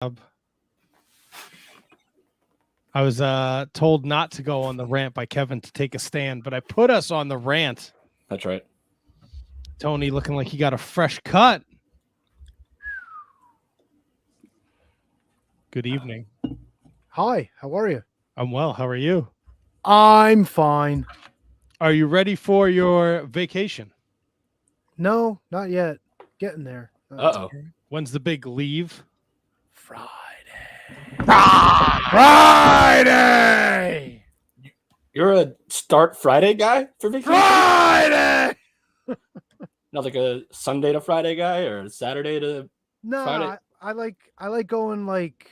I was told not to go on the rant by Kevin to take a stand, but I put us on the rant. That's right. Tony looking like he got a fresh cut. Good evening. Hi, how are you? I'm well. How are you? I'm fine. Are you ready for your vacation? No, not yet. Getting there. Uh-oh. When's the big leave? Friday! You're a start Friday guy for vacation? Friday! Not like a Sunday to Friday guy or a Saturday to No, Friday? I like going like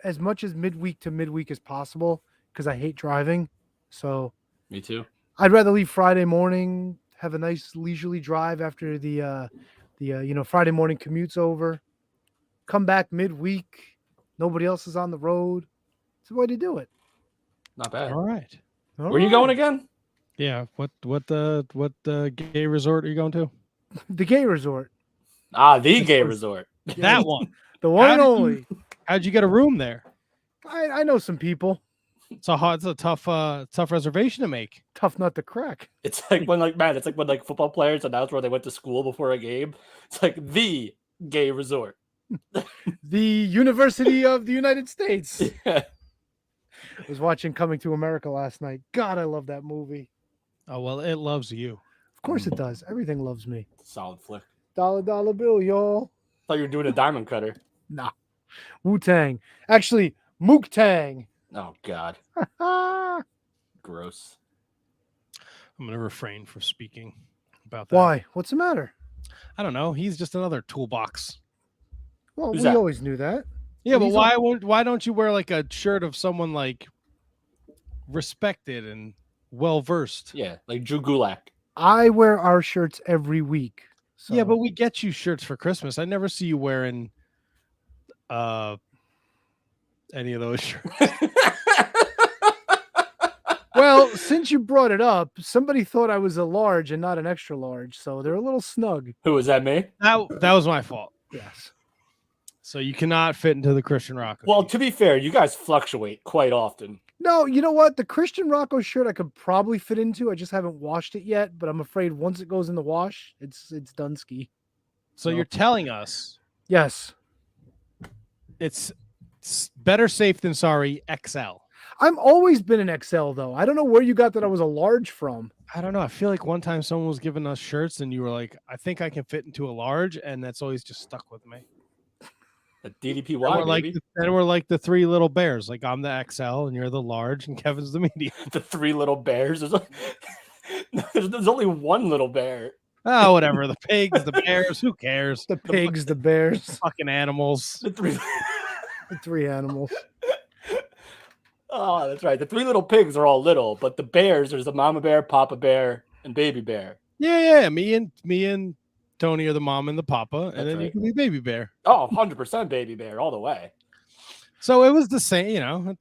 as much as midweek to midweek as possible because I hate driving. So Me too. I'd rather leave Friday morning, have a nice leisurely drive after the Friday morning commute's over, come back midweek. Nobody else is on the road. It's the way to do it. Not bad. All right. All Where are you right. going again? Yeah. What gay resort are you going to? The gay resort. The gay resort. That one. The one and How did only. How'd you get a room there? I know some people. It's a tough reservation to make. Tough nut to crack. It's like when when football players announce where they went to school before a game. It's like the gay resort. The University of the United States. Yeah. I was watching Coming to America last night. God, I love that movie. Oh well, it loves you. Of course it does. Everything loves me. Solid flick. Dollar bill, y'all. Thought you were doing a diamond cutter. Nah. Wu-Tang. Actually, Mook-Tang. Oh God. Gross. I'm gonna refrain from speaking about that. Why? What's the matter? I don't know. He's just another toolbox. Well, Who's we that? always knew that. Yeah, but He's why don't you wear like a shirt of someone like respected and well versed? Yeah, like Drew Gulak. I wear our shirts every week. So. Yeah, but we get you shirts for Christmas. I never see you wearing any of those shirts. Well, since you brought it up, somebody thought I was a large and not an extra large, so they're a little snug. Who was that? Me? That was my fault. Yes. So you cannot fit into the Christian Rocco. Well, to be fair, you guys fluctuate quite often. No, you know what? The Christian Rocco shirt I could probably fit into. I just haven't washed it yet, but I'm afraid once it goes in the wash, it's done ski. So you're telling us Yes. it's better safe than sorry XL. I've always been an XL though. I don't know where you got that I was a large from. I don't know. I feel like one time someone was giving us shirts and you were like, I think I can fit into a large, and that's always just stuck with me. A DDPY, And we're like the three little bears. Like I'm the XL and you're the large and Kevin's the medium. The three little bears. There's only one little bear. Oh, whatever. The pigs, the bears, who cares? The pigs, the bears, Fucking animals. The three. the three animals. Oh, that's right. The three little pigs are all little, but the bears, there's the mama bear, papa bear, and baby bear. Yeah. Me and Tony are the mom and the papa, and then right. you can be baby bear. Oh, 100% baby bear all the way. So it was the same, it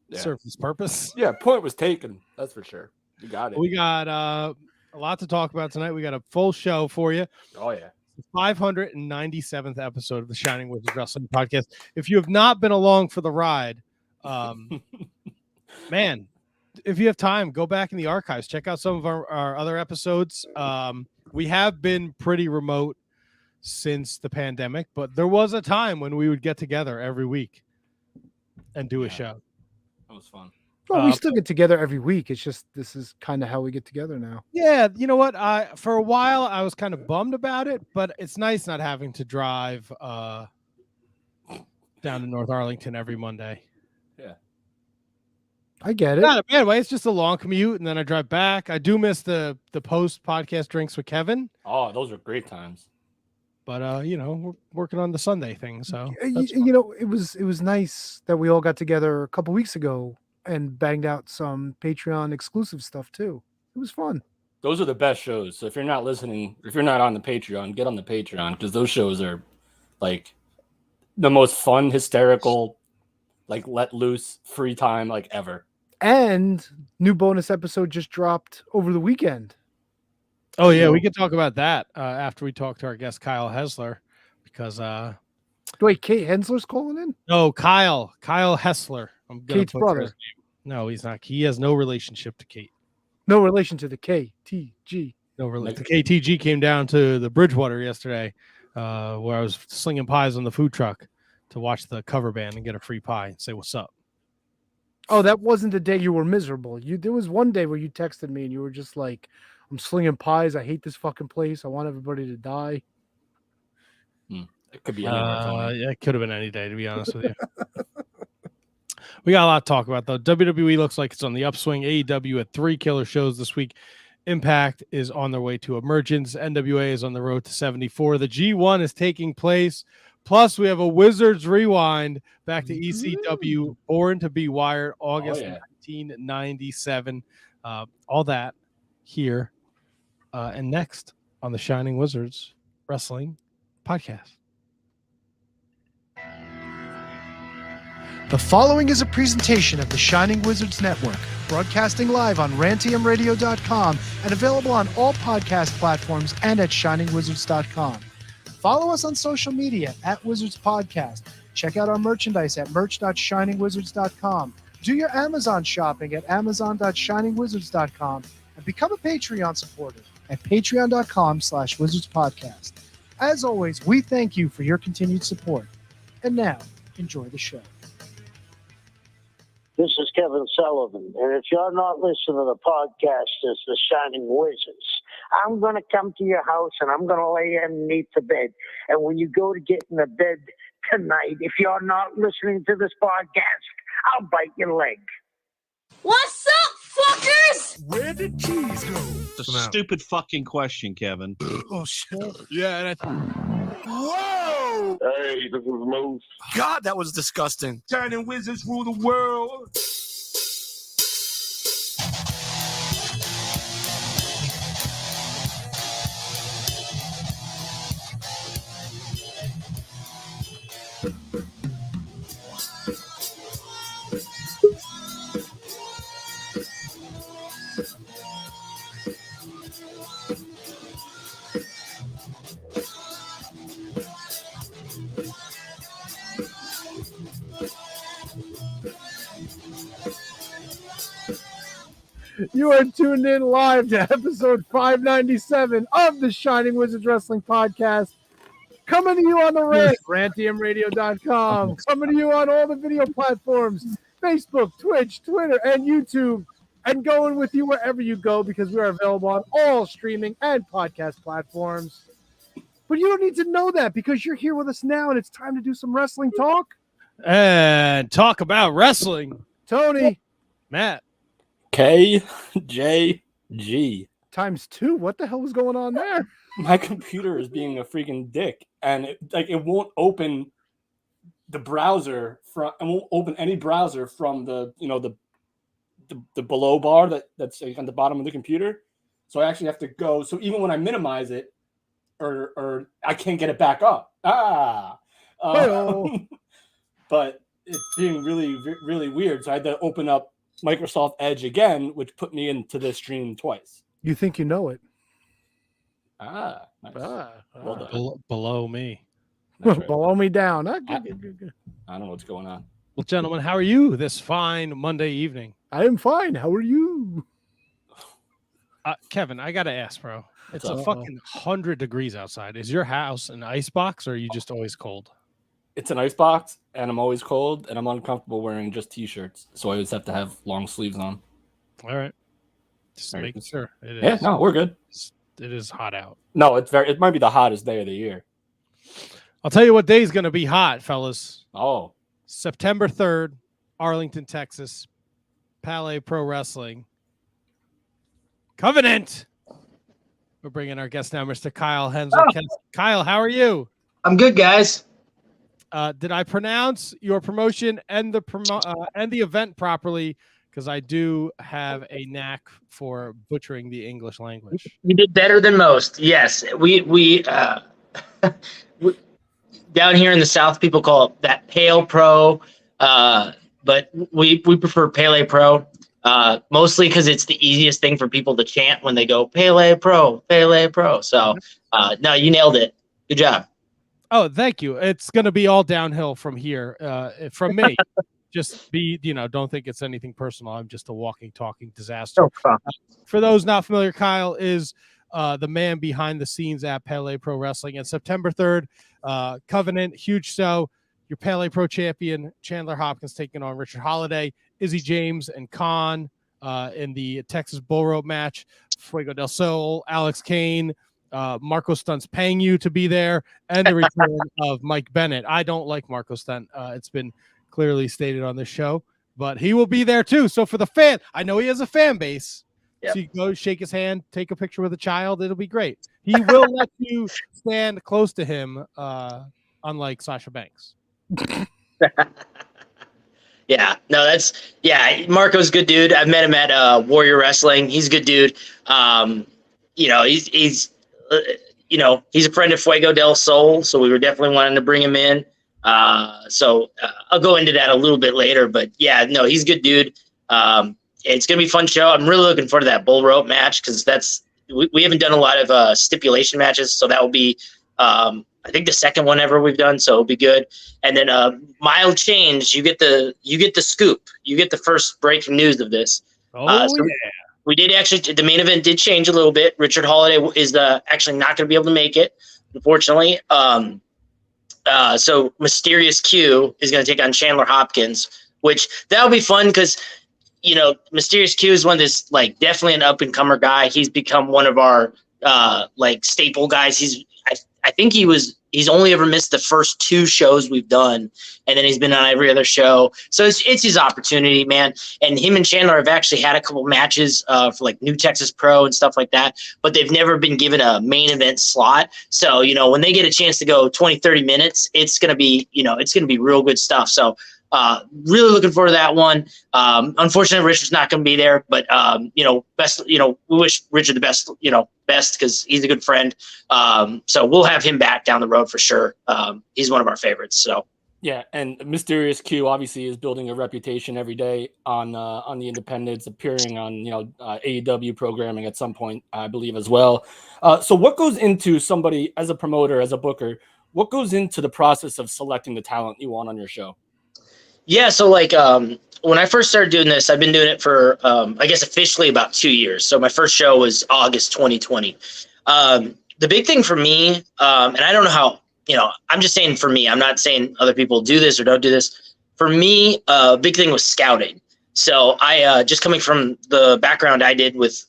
Yeah. served its purpose. Yeah, point was taken. That's for sure. You got it. We got a lot to talk about tonight. We got a full show for you. Oh, yeah. The 597th episode of the Shining Wizards Wrestling Podcast. If you have not been along for the ride, man, if you have time, go back in the archives, check out some of our other episodes. We have been pretty remote since the pandemic, but there was a time when we would get together every week and do a show. That was fun. Well, we still get together every week. It's just this is kind of how we get together now. Yeah, you know what? For a while I was kind of bummed about it, but it's nice not having to drive down to North Arlington every Monday. Yeah. I get it. Not a bad way. It's just a long commute, and then I drive back. I do miss the post podcast drinks with Kevin, Oh, those are great times. but we're working on the Sunday thing. So It was nice that we all got together a couple weeks ago and banged out some Patreon exclusive stuff too. It was fun. Those are the best shows. So if you're not listening, if you're not on the Patreon, get on the Patreon because those shows are like the most fun, hysterical, like let loose, free time like ever. And new bonus episode just dropped over the weekend. oh yeah, we can talk about that after we talk to our guest Kyle Hessler, because Wait, Kate Hensler's calling in? No, Kyle Hessler. I'm gonna Kate's butcher brother. his name. No, he's not. He has no relationship to Kate. No relation to the KTG. No relation. The KTG came down to the Bridgewater yesterday, where I was slinging pies on the food truck to watch the cover band and get a free pie and say what's up. Oh, that wasn't the day you were miserable. There was one day where you texted me and you were just like, I'm slinging pies. I hate this fucking place. I want everybody to die. It could be anywhere. Yeah, it could have been any day, to be honest with you. We got a lot to talk about, though. WWE looks like it's on the upswing. AEW had 3 killer shows this week. Impact is on their way to Emergence. NWA is on the road to 74. The G1 is taking place. Plus, we have a Wizards rewind back to ECW, Born to be Wired, August 1997. All that here and next on the Shining Wizards Wrestling Podcast. The following is a presentation of the Shining Wizards Network, broadcasting live on rantiumradio.com and available on all podcast platforms and at shiningwizards.com. Follow us on social media at Wizards Podcast. Check out our merchandise at merch.shiningwizards.com. Do your Amazon shopping at amazon.shiningwizards.com and become a Patreon supporter at patreon.com/wizardspodcast. As always, we thank you for your continued support. And now, enjoy the show. This is Kevin Sullivan, and if you're not listening to the podcast, it's the Shining Wizards. I'm going to come to your house, and I'm going to lay underneath the bed. And when you go to get in the bed tonight, if you're not listening to this podcast, I'll bite your leg. What's up, fuckers? Where did cheese go? It's a stupid fucking question, Kevin. Oh, shit. Yeah, and Whoa! Hey, this is Moose. God, that was disgusting. Shining Wizards rule the world. You are tuned in live to episode 597 of the Shining Wizards Wrestling Podcast. Coming to you on the rant, rantiumradio.com. Coming to you on all the video platforms, Facebook, Twitch, Twitter, and YouTube. And going with you wherever you go because we are available on all streaming and podcast platforms. But you don't need to know that because you're here with us now and it's time to do some wrestling talk. and talk about wrestling. Tony. Matt. KJG. Times 2. What the hell was going on there? My computer is being a freaking dick, and it won't open the browser from. It won't open any browser from the below bar that's on the bottom of the computer. So I actually have to go. So even when I minimize it, or I can't get it back up. But it's being really, really weird. So I had to open up Microsoft Edge again, which put me into the stream twice. You think you know it? Nice. Well done. Below me. Right. Below me down. Good. I don't know what's going on. Well, gentlemen, how are you this fine Monday evening? I am fine. How are you? Kevin, I got to ask, bro. It's a fucking 100 degrees outside. Is your house an ice box or are you just always cold? It's an ice box, and I'm always cold, and I'm uncomfortable wearing just t-shirts, so I always have to have long sleeves on. All right. Just Right. making sure. It is. Yeah, no, we're good. It is hot out. No, it might be the hottest day of the year. I'll tell you what day is going to be hot, fellas. Oh. September 3rd, Arlington, Texas. Palais Pro Wrestling. Covenant. We're bringing our guest now, Mr. Kyle Henson. Kyle, how are you? I'm good, guys. Did I pronounce your promotion and the event properly? Because I do have a knack for butchering the English language. You did better than most. Yes, we down here in the South, people call it that Pale Pro, but we prefer Pele Pro, mostly because it's the easiest thing for people to chant when they go Pele Pro, Pele Pro. So no, you nailed it. Good job. Oh, thank you. It's going to be all downhill from here. From me. Just don't think it's anything personal. I'm just a walking, talking disaster. No problem. For those not familiar, Kyle is the man behind the scenes at Pele Pro Wrestling. And September 3rd, Covenant, huge show. Your Pele Pro champion, Chandler Hopkins, taking on Richard Holiday, Izzy James, and Khan in the Texas Bull Rope match. Fuego del Sol, Alex Kane, Marco Stunt's paying you to be there, and the return of Mike Bennett. I don't like Marco Stunt. It's been clearly stated on this show, but he will be there too. So for the fan, I know he has a fan base. Yep. So you go shake his hand, take a picture with a child. It'll be great. He will let you stand close to him, unlike Sasha Banks. Yeah, no, Marco's a good dude. I've met him at Warrior Wrestling. He's a good dude. He's a friend of Fuego del Sol, so we were definitely wanting to bring him in. So I'll go into that a little bit later, but yeah, no, he's a good dude. It's going to be a fun show. I'm really looking forward to that bull rope match because we haven't done a lot of stipulation matches. So that will be, I think the second one ever we've done. So it'll be good. And then mild change. You get the scoop. You get the first breaking news of this. Yeah. We did actually, the main event did change a little bit. Richard Holiday is actually not going to be able to make it, unfortunately. So Mysterious Q is going to take on Chandler Hopkins, which that'll be fun because, Mysterious Q is one of this, definitely an up-and-comer guy. He's become one of our, staple guys. I think he's only ever missed the first 2 shows we've done, and then he's been on every other show. So it's his opportunity, man. And him and Chandler have actually had a couple matches for New Texas Pro and stuff like that, but they've never been given a main event slot. So, when they get a chance to go 20, 30 minutes, it's going to be, it's going to be real good stuff. So really looking forward to that one. Unfortunately, Richard's not going to be there, but best, we wish Richard the best, best because he's a good friend. So we'll have him back down the road for sure. He's one of our favorites. So yeah, and Mysterious Q obviously is building a reputation every day on the independents, appearing on AEW programming at some point, I believe as well. So what goes into somebody as a promoter, as a booker? What goes into the process of selecting the talent you want on your show? Yeah, so when I first started doing this, I've been doing it for, I guess, officially about 2 years. So my first show was August 2020. The big thing for me, and I don't know how, I'm just saying for me, I'm not saying other people do this or don't do this. For me, a big thing was scouting. So I, just coming from the background I did with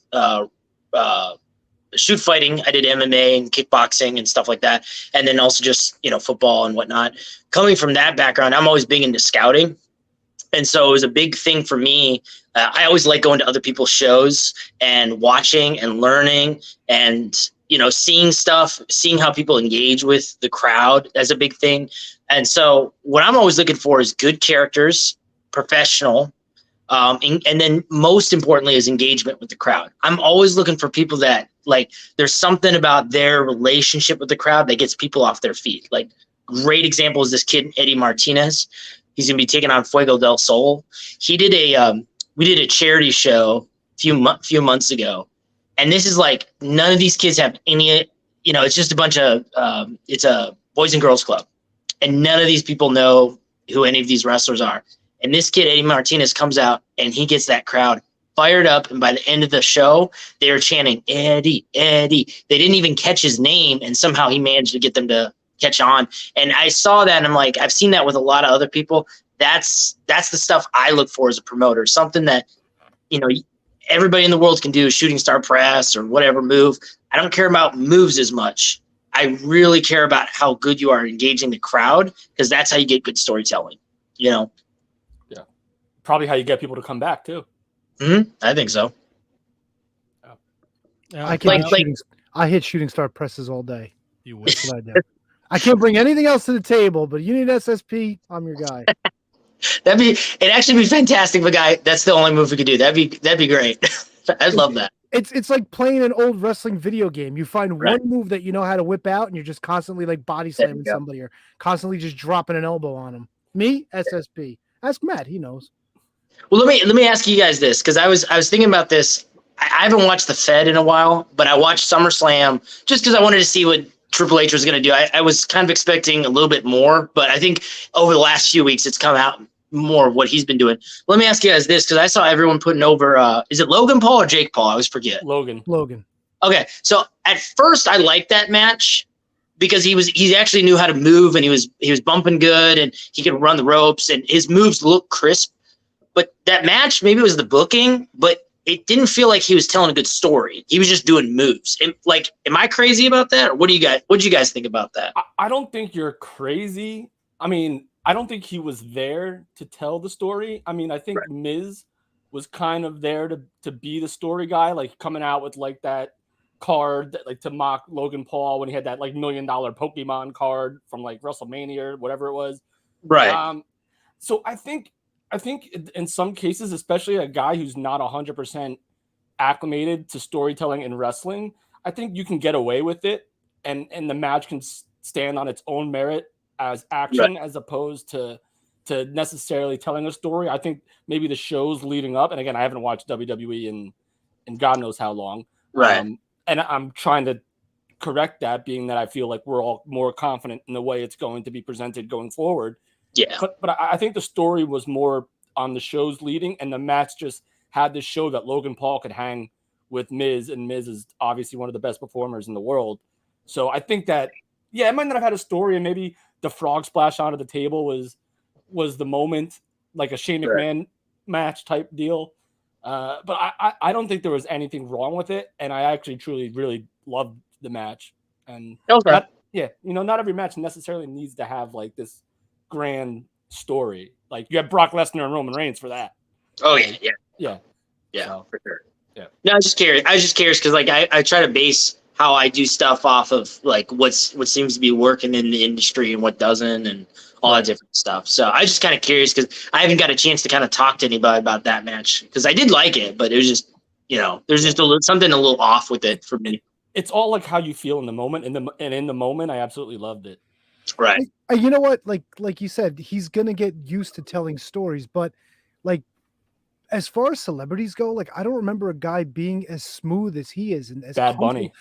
shoot fighting, I did MMA and kickboxing and stuff like that. And then also just, football and whatnot. Coming from that background, I'm always big into scouting. And so it was a big thing for me. I always like going to other people's shows and watching and learning and, seeing stuff, seeing how people engage with the crowd as a big thing. And so what I'm always looking for is good characters, professional, and then most importantly is engagement with the crowd. I'm always looking for people that there's something about their relationship with the crowd that gets people off their feet. Great example is this kid, Eddie Martinez. He's going to be taking on Fuego del Sol. He did we did a charity show a few months ago. And this is none of these kids have any, it's just a bunch of, it's a boys and girls club. And none of these people know who any of these wrestlers are. And this kid, Eddie Martinez, comes out and he gets that crowd fired up. And by the end of the show, they were chanting, Eddie, Eddie. They didn't even catch his name. And somehow he managed to get them to catch on. And I saw that and I'm like, I've seen that with a lot of other people. That's the stuff I look for as a promoter, something that, everybody in the world can do, shooting star press or whatever move. I don't care about moves as much. I really care about how good you are engaging the crowd because that's how you get good storytelling, Yeah. Probably how you get people to come back too. Mm-hmm. I think so. I hit shooting star presses all day. You wish what I do. I can't bring anything else to the table, but you need SSP, I'm your guy. It'd actually be fantastic if a guy, that's the only move we could do. That'd be great. I'd love that. It's like playing an old wrestling video game. You find one move that you know how to whip out and you're just constantly body slamming somebody or constantly just dropping an elbow on them. Me, SSP. Ask Matt, he knows. Well, let me ask you guys this, because I was thinking about this. I haven't watched the Fed in a while, but I watched SummerSlam just because I wanted to see what Triple H was going to do. I was kind of expecting a little bit more, but I think over the last few weeks, it's come out more of what he's been doing. Let me ask you guys this, because I saw everyone putting over, is it Logan Paul or Jake Paul? I always forget. Logan. Okay, so at first I liked that match because he actually knew how to move, and he was bumping good, and he could run the ropes, and his moves looked crisp. But that match, maybe it was the booking, but it didn't feel like he was telling a good story. He was just doing moves. Am I crazy about that? Or what do you guys think about that? I don't think you're crazy. I mean, I don't think he was there to tell the story. I mean, I think Miz was kind of there to be the story guy, like coming out with like that card that, like, to mock Logan Paul when he had that like $1 million Pokemon card from like WrestleMania or whatever it was. Right. So I think in some cases, especially a guy who's not 100% acclimated to storytelling in wrestling, I think you can get away with it, and the match can stand on its own merit as action, as opposed to necessarily telling a story. I think maybe the shows leading up, and again, I haven't watched WWE in God knows how long, right? And I'm trying to correct that, being that I feel like we're all more confident in the way it's going to be presented going forward. Yeah. But I think the story was more on the shows leading, and the match just had to show that Logan Paul could hang with Miz, and Miz is obviously one of the best performers in the world. So I think that, it might not have had a story, and maybe the frog splash onto the table was the moment, like a Shane McMahon match type deal. But I don't think there was anything wrong with it, and I actually truly really loved the match. And not every match necessarily needs to have like this grand story. Like, you have Brock Lesnar and Roman Reigns for that. Oh yeah, so, for sure. Yeah. No, I was just curious because like I try to base how I do stuff off of like what seems to be working in the industry and what doesn't, and all that different stuff. So I was just kind of curious because I haven't got a chance to kind of talk to anybody about that match, because I did like it, but it was just, there's just something a little off with it for me. It's all like how you feel in the moment, and in the moment, I absolutely loved it. Right. You know what? Like you said, he's gonna get used to telling stories, but like, as far as celebrities go, like, I don't remember a guy being as smooth as he is, and as Bad Bunny.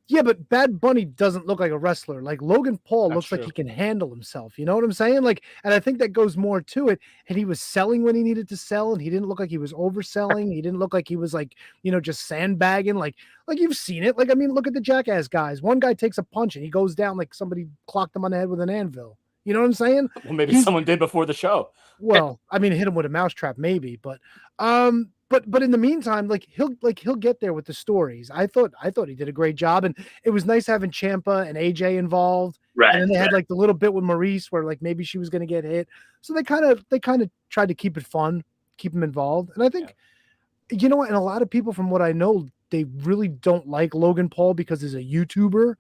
Yeah, but Bad Bunny doesn't look like a wrestler. Like, Logan Paul looks like he can handle himself. You know what I'm saying? Like, and I think that goes more to it. And he was selling when he needed to sell, and he didn't look like he was overselling. He didn't look like he was like, just sandbagging. Like you've seen it. Like, I mean, look at the Jackass guys. One guy takes a punch and he goes down like somebody clocked him on the head with an anvil. You know what I'm saying? Well, maybe someone did before the show. Well, I mean, hit him with a mousetrap, maybe, but in the meantime, he'll get there with the stories. I thought he did a great job, and it was nice having Ciampa and AJ involved. Right. And then they had like the little bit with Maurice where like maybe she was going to get hit. So they kind of tried to keep it fun, keep him involved. And I think, and a lot of people from what I know, they really don't like Logan Paul because he's a YouTuber,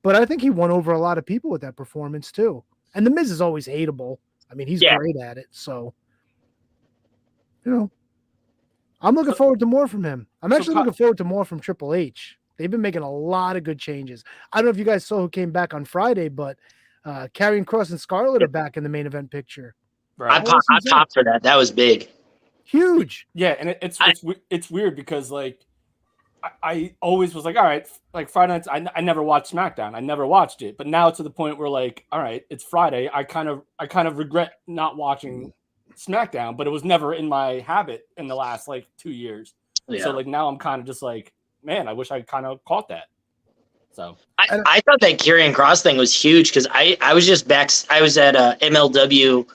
but I think he won over a lot of people with that performance too. And The Miz is always hateable. I mean, he's great at it. So, I'm looking forward to more from him. I'm actually looking forward to more from Triple H. They've been making a lot of good changes. I don't know if you guys saw who came back on Friday, but Karrion Kross and Scarlett are back in the main event picture. Right. I popped for that. That was big. Huge. Yeah, and it's weird because like I always was like, all right, like Friday nights, I never watched SmackDown. I never watched it, but now to the point where like, all right, it's Friday. I kind of regret not watching SmackDown, but it was never in my habit in the last like 2 years. So like now I'm kind of just like, man, I wish I kind of caught that. So I thought that Karrion Kross thing was huge because I was just I was at MLW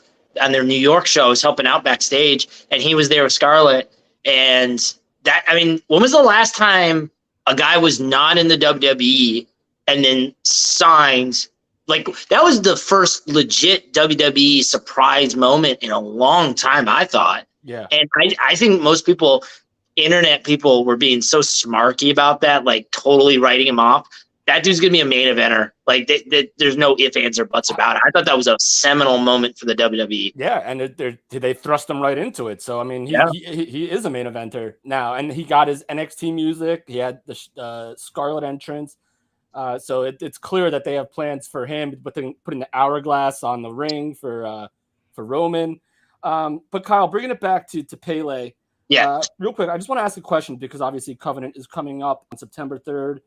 on their New York show. I was helping out backstage, and he was there with Scarlett. And that, I mean, when was the last time a guy was not in the WWE and then signed? Like, that was the first legit WWE surprise moment in a long time, I thought. Yeah. And I think most people, internet people, were being so smarky about that, like totally writing him off. That dude's going to be a main eventer. Like, there's no ifs, ands, or buts about it. I thought that was a seminal moment for the WWE. Yeah, and they thrust him right into it. So, I mean, he is a main eventer now. And he got his NXT music. He had the Scarlet entrance. So it's clear that they have plans for him, putting the hourglass on the ring for Roman. But Kyle, bringing it back to Pele. Yeah. Real quick, I just want to ask a question because obviously Covenant is coming up on September 3rd.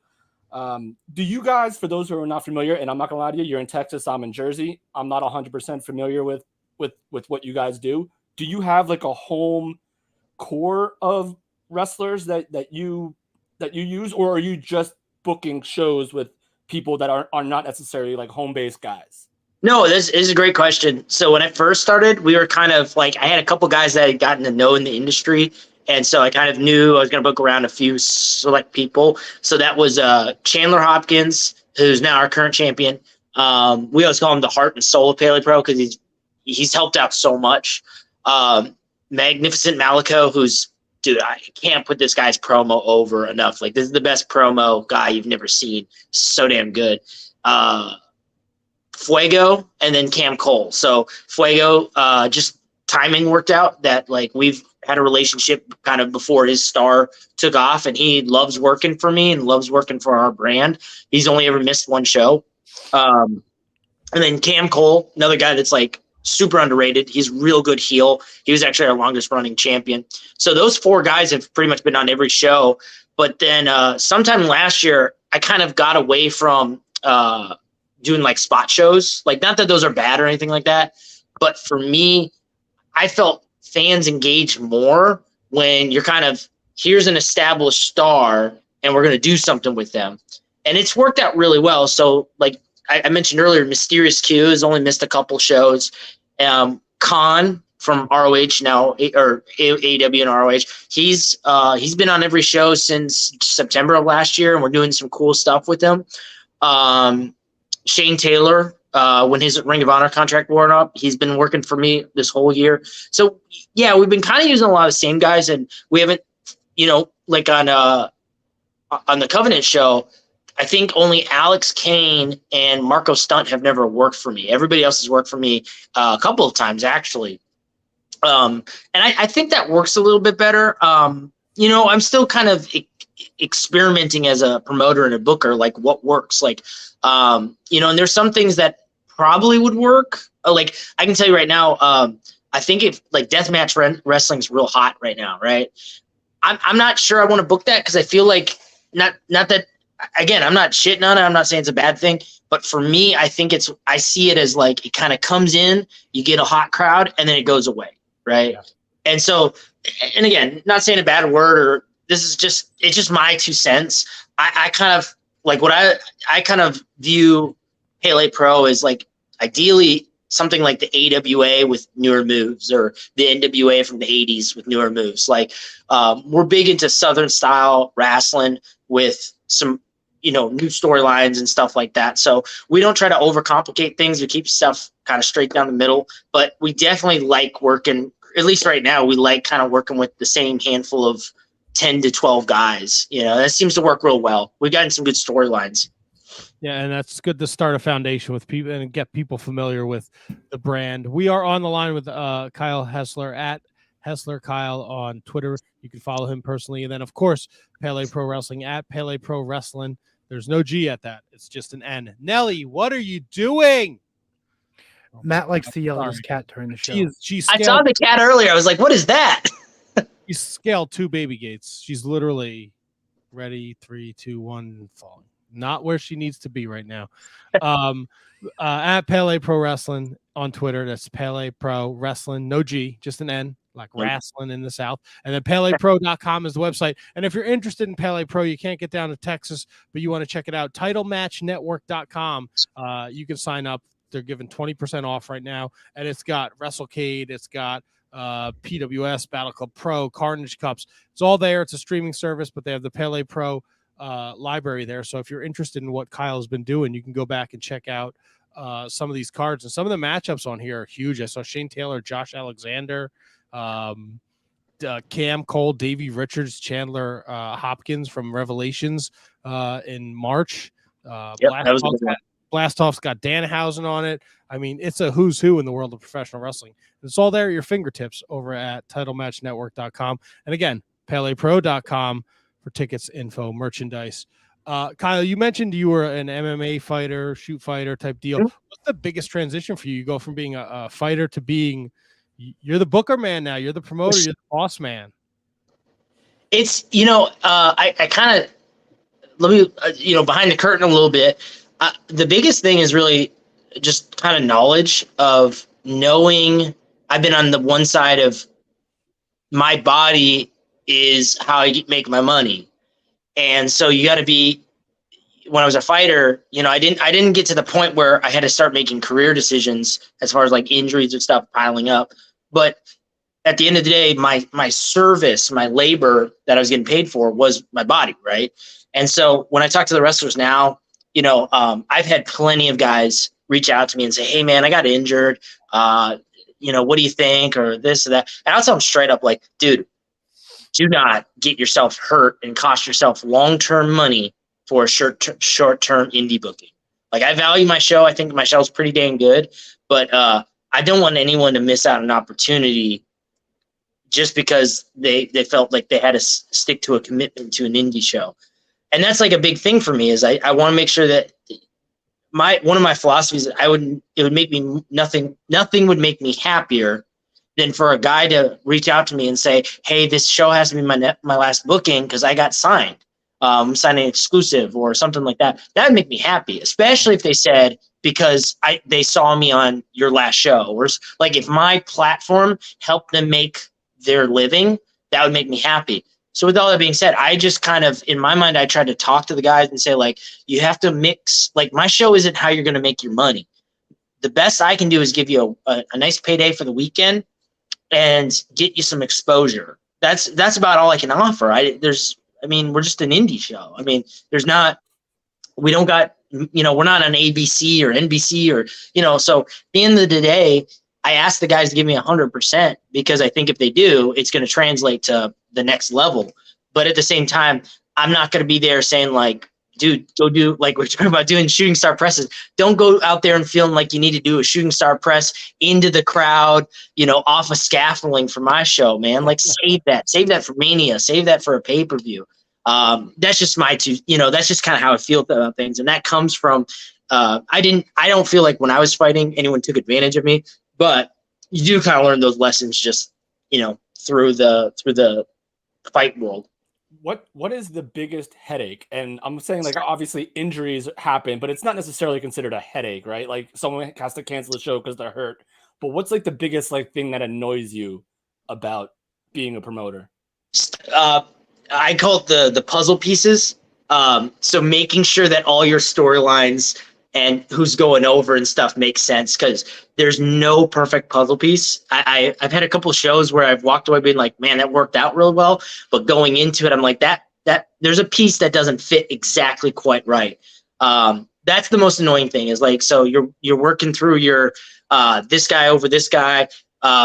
Do you guys, for those who are not familiar, and I'm not gonna lie to you, you're in Texas, I'm in Jersey. I'm not 100% familiar with what you guys do. Do you have like a home core of wrestlers that you use, or are you just booking shows with people that are not necessarily like home-based guys? No, this is a great question. So when I first started, we were kind of like, I had a couple guys that I had gotten to know in the industry. And so I kind of knew I was going to book around a few select people. So that was Chandler Hopkins, who's now our current champion. We always call him the heart and soul of Pele Pro because he's helped out so much. Magnificent Malico, who's, dude, I can't put this guy's promo over enough. Like, this is the best promo guy you've never seen. So damn good. Fuego, and then Cam Cole. So Fuego, just timing worked out that like we've had a relationship kind of before his star took off, and he loves working for me and loves working for our brand. He's only ever missed one show. And then Cam Cole, another guy that's like super underrated. He's real good heel. He was actually our longest running champion. So those four guys have pretty much been on every show. But then sometime last year, I kind of got away from doing like spot shows. Like, not that those are bad or anything like that, but for me, I felt fans engage more when you're kind of, here's an established star and we're going to do something with them. And it's worked out really well. So like I mentioned earlier, Mysterious Q has only missed a couple shows. Khan from ROH now, or AEW and ROH, he's been on every show since September of last year, and we're doing some cool stuff with him. Shane Taylor, when his Ring of Honor contract wore up, he's been working for me this whole year. So yeah, we've been kind of using a lot of the same guys, and we haven't, like on the Covenant show, I think only Alex Kane and Marco Stunt have never worked for me. Everybody else has worked for me a couple of times, actually. And I think that works a little bit better. I'm still kind of experimenting as a promoter and a booker, like what works. Like, and there's some things that probably would work. Like, I can tell you right now, I think if like deathmatch wrestling's real hot right now, right? I'm not sure I want to book that because I feel like not that. Again, I'm not shitting on it. I'm not saying it's a bad thing, but for me, I see it as like, it kind of comes in, you get a hot crowd, and then it goes away. Right. Yeah. And so, and again, not saying a bad word, or it's just my 2 cents. I kind of like what I kind of view Pele Pro as like ideally something like the AWA with newer moves, or the NWA from the 80s with newer moves. Like, we're big into Southern style wrestling with some, new storylines and stuff like that. So we don't try to overcomplicate things. We keep stuff kind of straight down the middle, but we definitely like working, at least right now, we like kind of working with the same handful of 10 to 12 guys. That seems to work real well. We've gotten some good storylines. Yeah, and that's good to start a foundation with people and get people familiar with the brand. We are on the line with Kyle Hessler at Hessler Kyle on Twitter. You can follow him personally. And then, of course, Pele Pro Wrestling at Pele Pro Wrestling. There's no G at that. It's just an N. Nelly, what are you doing? Matt likes to yell at his cat during the show. I saw the cat earlier. I was like, what is that? She scaled 2 baby gates. She's literally ready. 3, 2, 1, falling. Not where she needs to be right now. At Pele Pro Wrestling on Twitter. That's Pele Pro Wrestling. No G, just an N, like wrestling in the South. And then PelePro.com is the website. And if you're interested in Pele Pro, you can't get down to Texas, but you want to check it out, TitleMatchNetwork.com. You can sign up. They're giving 20% off right now. And it's got WrestleCade. It's got PWS, Battle Club Pro, Carnage Cups. It's all there. It's a streaming service, but they have the Pele Pro library there. So if you're interested in what Kyle's been doing, you can go back and check out some of these cards, and some of the matchups on here are huge. I saw Shane Taylor, Josh Alexander, Cam Cole, Davey Richards, Chandler Hopkins from Revelations in March. Blastoff's got Danhausen on it. I mean, it's a who's who in the world of professional wrestling. It's all there at your fingertips over at TitleMatchNetwork.com. And again, PelePro.com for tickets, info, merchandise. Kyle, you mentioned you were an MMA fighter, shoot fighter type deal. Mm-hmm. What's the biggest transition for you? You go from being a fighter to being, you're the booker man now. You're the promoter. You're the boss man. It's, I kind of, behind the curtain a little bit. The biggest thing is really just kind of knowledge of knowing. I've been on the one side of my body is how I make my money. And so you got to be, when I was a fighter, I didn't get to the point where I had to start making career decisions as far as like injuries and stuff piling up. But at the end of the day, my service, my labor that I was getting paid for was my body, right? And so when I talk to the wrestlers now, I've had plenty of guys reach out to me and say, hey man, I got injured. What do you think? Or this or that. And I'll tell them straight up, like, dude, do not get yourself hurt and cost yourself long-term money for a short-term indie booking. Like, I value my show. I think my show's pretty dang good, but I don't want anyone to miss out on an opportunity just because they felt like they had to stick to a commitment to an indie show. And that's like a big thing for me is I want to make sure that one of my philosophies, nothing would make me happier than for a guy to reach out to me and say, hey, this show has to be my last booking because I got signed. I'm signing exclusive or something like that. That would make me happy, especially if they said, because they saw me on your last show. Or like if my platform helped them make their living, that would make me happy. So with all that being said, I just kind of, in my mind, I tried to talk to the guys and say, like, you have to mix, like, my show isn't how you're going to make your money. The best I can do is give you a nice payday for the weekend and get you some exposure. That's about all I can offer. We're just an indie show. I mean, we're not on ABC or NBC or, so at the end of the day, I asked the guys to give me 100% because I think if they do, it's going to translate to the next level. But at the same time, I'm not going to be there saying like, dude, go do, like we're talking about doing shooting star presses. Don't go out there and feeling like you need to do a shooting star press into the crowd, off a scaffolding for my show, man. Like save that for Mania, save that for a pay-per-view. That's just that's just kind of how I feel about things. And that comes from, I don't feel like when I was fighting, anyone took advantage of me, but you do kind of learn those lessons just, through the fight world. What is the biggest headache? And I'm saying, like, obviously injuries happen, but it's not necessarily considered a headache, right? Like someone has to cancel the show because they're hurt. But what's like the biggest like thing that annoys you about being a promoter? I call it the puzzle pieces. So making sure that all your storylines and who's going over and stuff makes sense, because there's no perfect puzzle piece. I've had a couple shows where I've walked away being like, man, that worked out real well. But going into it, I'm like, that there's a piece that doesn't fit exactly quite right. That's the most annoying thing is like, so you're working through your this guy over this guy,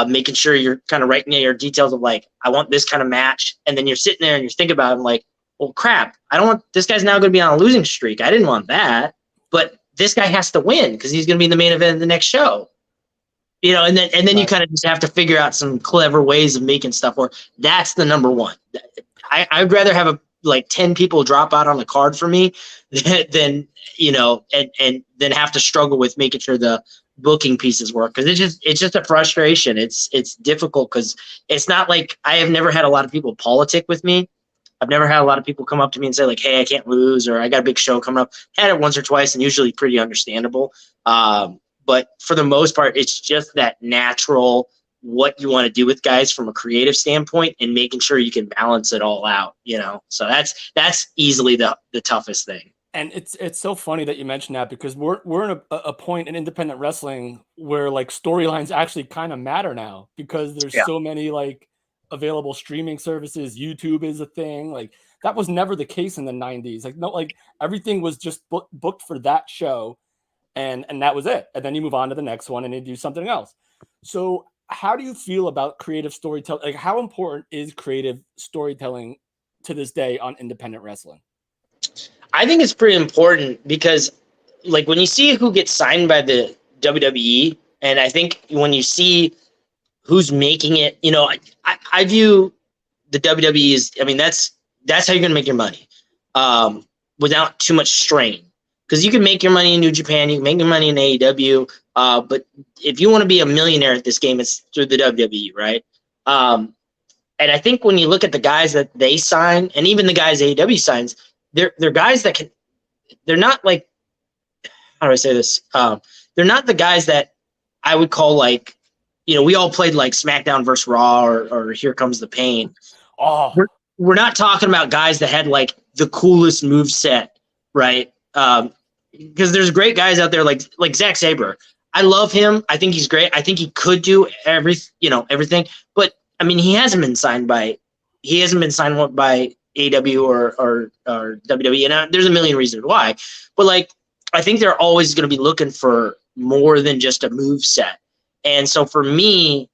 making sure you're kind of writing in your details of like, I want this kind of match. And then you're sitting there and you're thinking about it, I'm like, well, crap, I don't want, this guy's now going to be on a losing streak. I didn't want that. But this guy has to win because he's going to be in the main event of the next show. And then right. You kind of just have to figure out some clever ways of making stuff work. That's the number one. I'd rather have 10 people drop out on the card for me than and then have to struggle with making sure the booking pieces work, because it's just a frustration. It's difficult because it's not like I have never had a lot of people politic with me. I've never had a lot of people come up to me and say like, hey, I can't lose, or I got a big show coming up. Had it once or twice and usually pretty understandable. But for the most part, it's just that natural what you want to do with guys from a creative standpoint and making sure you can balance it all out, So that's easily the toughest thing. And it's so funny that you mentioned that, because we're in a point in independent wrestling where like storylines actually kind of matter now, because there's so many like available streaming services. YouTube is a thing. Like that was never the case in the 90s. Like everything was just booked for that show, and that was it. And then you move on to the next one and you do something else. So how do you feel about creative storytelling? Like how important is creative storytelling to this day on independent wrestling? I think it's pretty important because like when you see who gets signed by the WWE, and I think when you see who's making it, I view the WWE as, that's how you're going to make your money without too much strain. Because you can make your money in New Japan, you can make your money in AEW, but if you want to be a millionaire at this game, it's through the WWE, right? And I think when you look at the guys that they sign, and even the guys AEW signs, they're guys that can. They're not like, how do I say this? They're not the guys that I would call like, we all played like SmackDown versus Raw or Here Comes the Pain. Oh, We're not talking about guys that had like the coolest move set, right? Because there's great guys out there like Zack Sabre. I love him. I think he's great. I think he could do everything. But I mean, he hasn't been signed by AEW or WWE. And there's a million reasons why. But like, I think they're always going to be looking for more than just a move set. And so for me,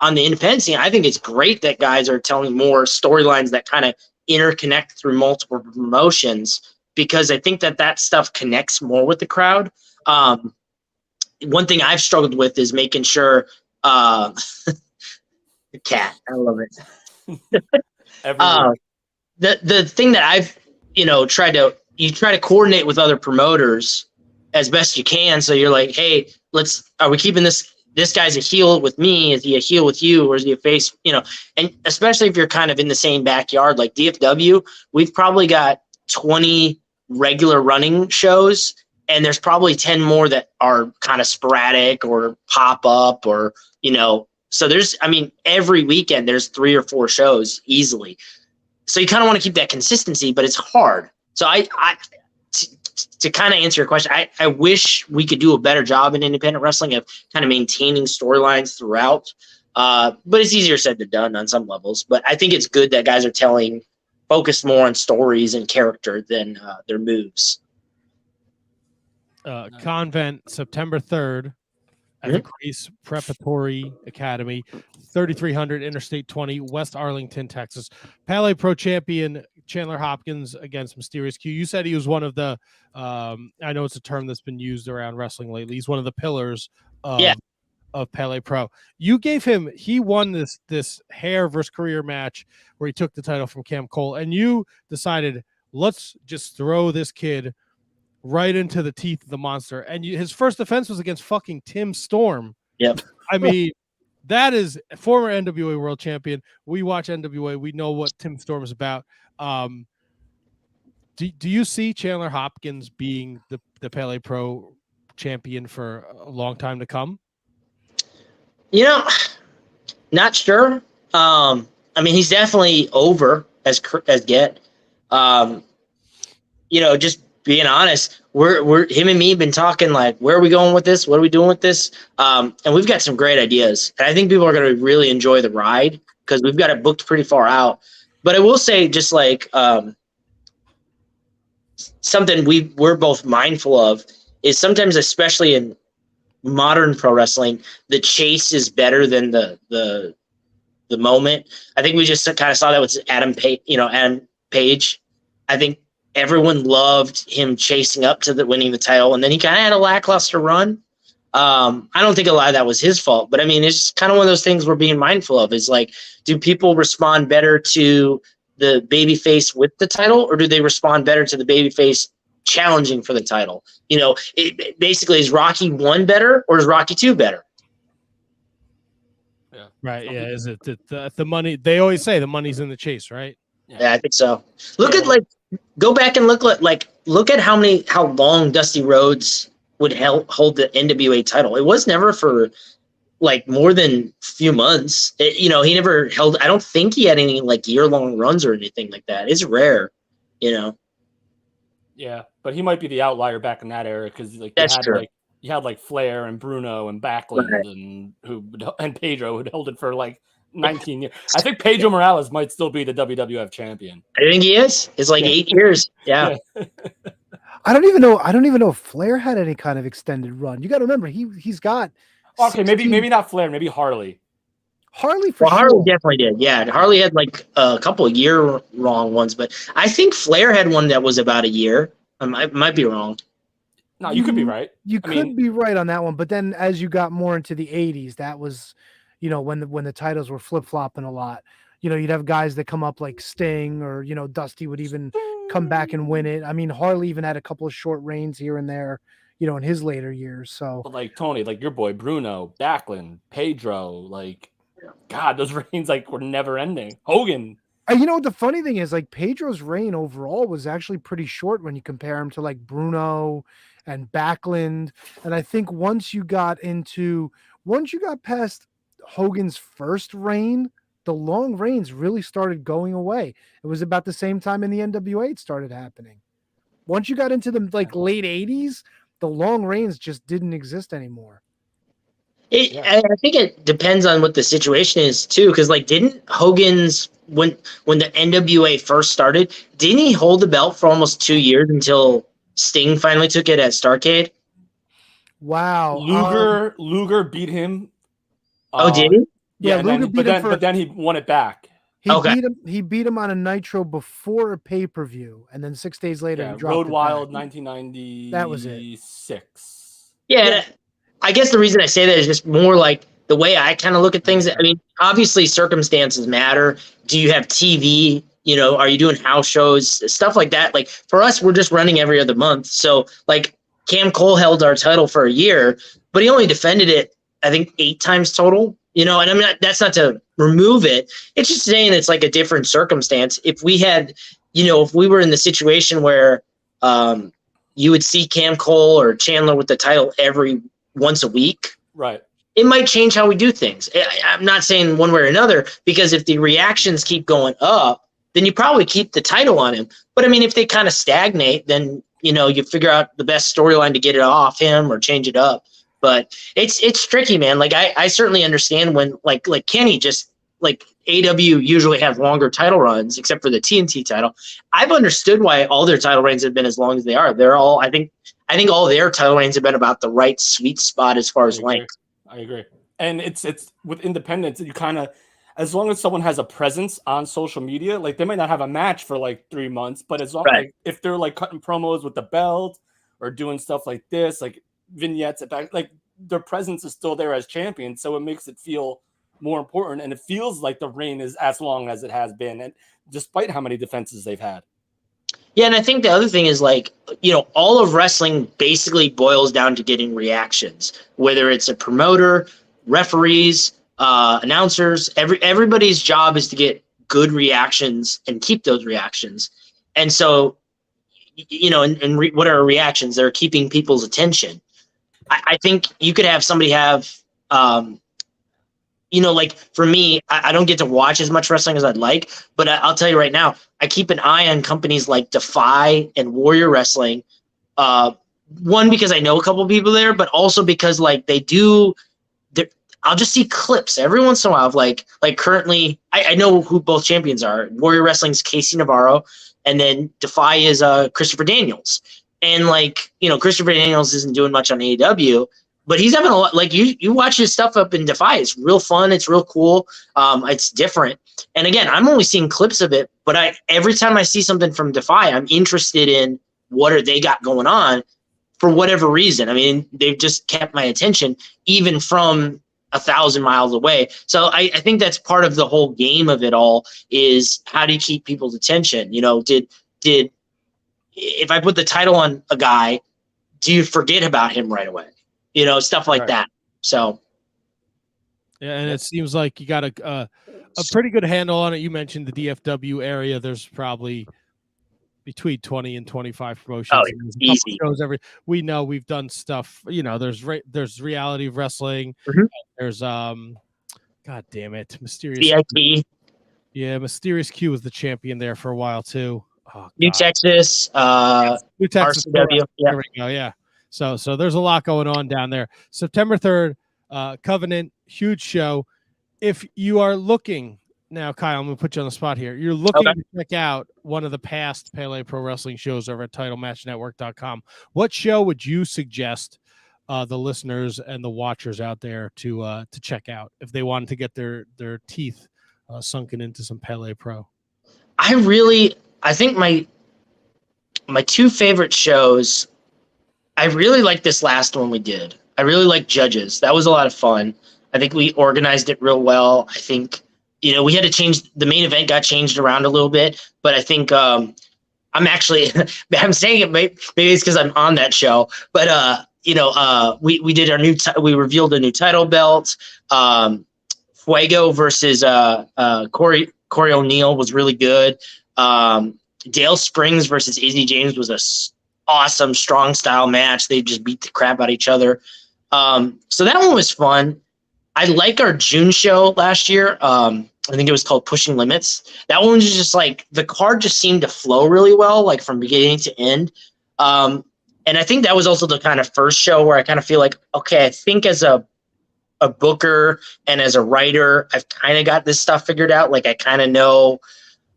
on the independent scene, I think it's great that guys are telling more storylines that kind of interconnect through multiple promotions, because I think that stuff connects more with the crowd. One thing I've struggled with is making sure the cat. I love it. The thing that I've tried to coordinate with other promoters as best you can. So you're like, hey, are we keeping this guy's a heel with me? Is he a heel with you? Or is he a face? And especially if you're kind of in the same backyard, like DFW, we've probably got 20 regular running shows, and there's probably 10 more that are kind of sporadic or pop up or, so every weekend there's 3 or 4 shows easily. So you kind of want to keep that consistency, but it's hard. So to kind of answer your question, I wish we could do a better job in independent wrestling of kind of maintaining storylines throughout. But it's easier said than done on some levels. But I think it's good that guys are focused more on stories and character than their moves. Convent, September 3rd at the Grace Preparatory Academy, 3300 Interstate 20, West Arlington, Texas. Palais Pro Champion Chandler Hopkins against Mysterious Q. You said he was one of the, I know it's a term that's been used around wrestling lately. He's one of the pillars of Palais Pro. You gave him, he won this hair versus career match where he took the title from Cam Cole, and you decided, let's just throw this kid right into the teeth of the monster. And his first defense was against fucking Tim Storm. Yep. I mean, that is former NWA world champion. We watch NWA. We know what Tim Storm is about. Do you see Chandler Hopkins being the Palais Pro champion for a long time to come? Not sure. He's definitely over as get. Just being honest, we're him and me have been talking like, where are we going with this? What are we doing with this? And we've got some great ideas, and I think people are going to really enjoy the ride because we've got it booked pretty far out. But I will say, just like something we're both mindful of is sometimes, especially in modern pro wrestling, the chase is better than the moment. I think we just kind of saw that with Adam Page. I think everyone loved him chasing up to winning the title, and then he kind of had a lackluster run. I don't think a lot of that was his fault, but it's just kind of one of those things we're being mindful of is like, do people respond better to the babyface with the title, or do they respond better to the babyface challenging for the title? Basically, is Rocky 1 better or is Rocky 2 better? Yeah. Right. Yeah. Is it the money? They always say the money's in the chase, right? Yeah, I think so. Go back and look at how long Dusty Rhodes would hold the NWA title. It was never for like more than a few months. He never held. I don't think he had any like year-long runs or anything like that. It's rare, Yeah, but he might be the outlier back in that era because that's true. You had like Flair and Bruno and Backlund and Pedro who held it for like 19 years. I think Pedro Morales might still be the WWF champion. I think he is. It's like 8 years. Yeah. I don't even know if Flair had any kind of extended run. You got to remember he's got. Okay, maybe not Flair, maybe Harley. Harley Harley definitely did. Yeah, Harley had like a couple of year-long ones, but I think Flair had one that was about a year. I might be wrong. No, you could be right. You could be right on that one, but then as you got more into the 80s, that was, when the titles were flip-flopping a lot. You'd have guys that come up like Sting or, Dusty would even come back and win it. Harley even had a couple of short reigns here and there, in his later years. So like Tony, like your boy Bruno, Backlund, Pedro, God, those reigns were never ending. Hogan. You know, the funny thing is, like, Pedro's reign overall was actually pretty short when you compare him to like Bruno and Backlund. And I think once you got past Hogan's first reign, the long reigns really started going away. It was about the same time in the NWA it started happening. Once you got into the like late 80s, the long reigns just didn't exist anymore. I think it depends on what the situation is too, because like didn't Hogan's when the NWA first started, didn't he hold the belt for almost 2 years until Sting finally took it at Starrcade? Wow. Luger beat him. Did he? Yeah, Luger beat him but then he won it back. He beat him on a Nitro before a pay-per-view, and then 6 days later he dropped Road it Wild back. 1996. That was it. Yeah. I guess the reason I say that is just more like the way I kind of look at things. I mean, obviously circumstances matter. Do you have TV? You know, are you doing house shows? Stuff like that. Like for us, we're just running every other month. So like Cam Cole held our title for a year, but he only defended it, I think, 8 times total. You know, and I'm not, that's not to remove it. It's just saying it's like a different circumstance. If we had, you know, if we were in the situation where you would see Cam Cole or Chandler with the title once a week, right? It might change how we do things. I'm not saying one way or another, because if the reactions keep going up, then you probably keep the title on him. But I mean, if they kind of stagnate, then, you know, you figure out the best storyline to get it off him or change it up. But it's tricky, man. Like I certainly understand when like Kenny just like AW usually have longer title runs, except for the TNT title. I've understood why all their title reigns have been as long as they are. They're all, I think all their title reigns have been about the right sweet spot as far as length. I agree. And it's with independence, you kind of, as long as someone has a presence on social media, like they might not have a match for like 3 months, but as long like if they're like cutting promos with the belt or doing stuff like this, like vignettes at back, like their presence is still there as champion. So it makes it feel more important, and it feels like the reign is as long as it has been, and despite how many defenses they've had. Yeah, and I think the other thing is like, you know, all of wrestling basically boils down to getting reactions, whether it's a promoter, referees, announcers, everybody's job is to get good reactions and keep those reactions. And so, you know, what are reactions? They're keeping people's attention. I think you could have somebody have, you know, like for me, I don't get to watch as much wrestling as I'd like, but I'll tell you right now, I keep an eye on companies like Defy and Warrior Wrestling. One, because I know a couple people there, but also because like I'll just see clips every once in a while of like currently, I know who both champions are. Warrior Wrestling's Casey Navarro, and then Defy is Christopher Daniels. And like, you know, Christopher Daniels isn't doing much on AEW, but he's having a lot, like you watch his stuff up in Defy. It's real fun. It's real cool. It's different. And again, I'm only seeing clips of it, but every time I see something from Defy, I'm interested in what are they got going on for whatever reason. I mean, they've just kept my attention even from 1,000 miles away. So I think that's part of the whole game of it all is how do you keep people's attention? You know, if I put the title on a guy, do you forget about him right away? You know, stuff like that. So, yeah, and it seems like you got a pretty good handle on it. You mentioned the DFW area. There's probably between 20 and 25 promotions. Oh, easy. Shows we know we've done stuff. You know, there's Reality of Wrestling. Mm-hmm. There's God damn it, Mysterious. VIP. Yeah, Mysterious Q was the champion there for a while too. Oh, New Texas. New Texas. RCW. There we go. Yeah. So there's a lot going on down there. September 3rd, Covenant, huge show. If you are looking now, Kyle, I'm going to put you on the spot here. You're looking to check out one of the past Pele Pro Wrestling shows over at TitleMatchNetwork.com. What show would you suggest the listeners and the watchers out there to check out if they wanted to get their teeth sunken into some Pele Pro? I think my 2 favorite shows, I really like this last one we did. I really like Judges. That was a lot of fun. I think we organized it real well. I think, you know, we had to change, the main event got changed around a little bit, but I think I'm saying it, maybe it's because I'm on that show, but you know, we did we revealed a new title belt, Fuego versus Corey Corey O'Neill was really good. Dale Springs versus Izzy James was a awesome strong style match. They just beat the crap out of each other. So that one was fun. I like our June show last year. I think it was called Pushing Limits. That one was just like the card just seemed to flow really well, like from beginning to end. And I think that was also the kind of first show where I kind of feel like, okay, I think as a booker and as a writer, I've kind of got this stuff figured out. Like I kind of know,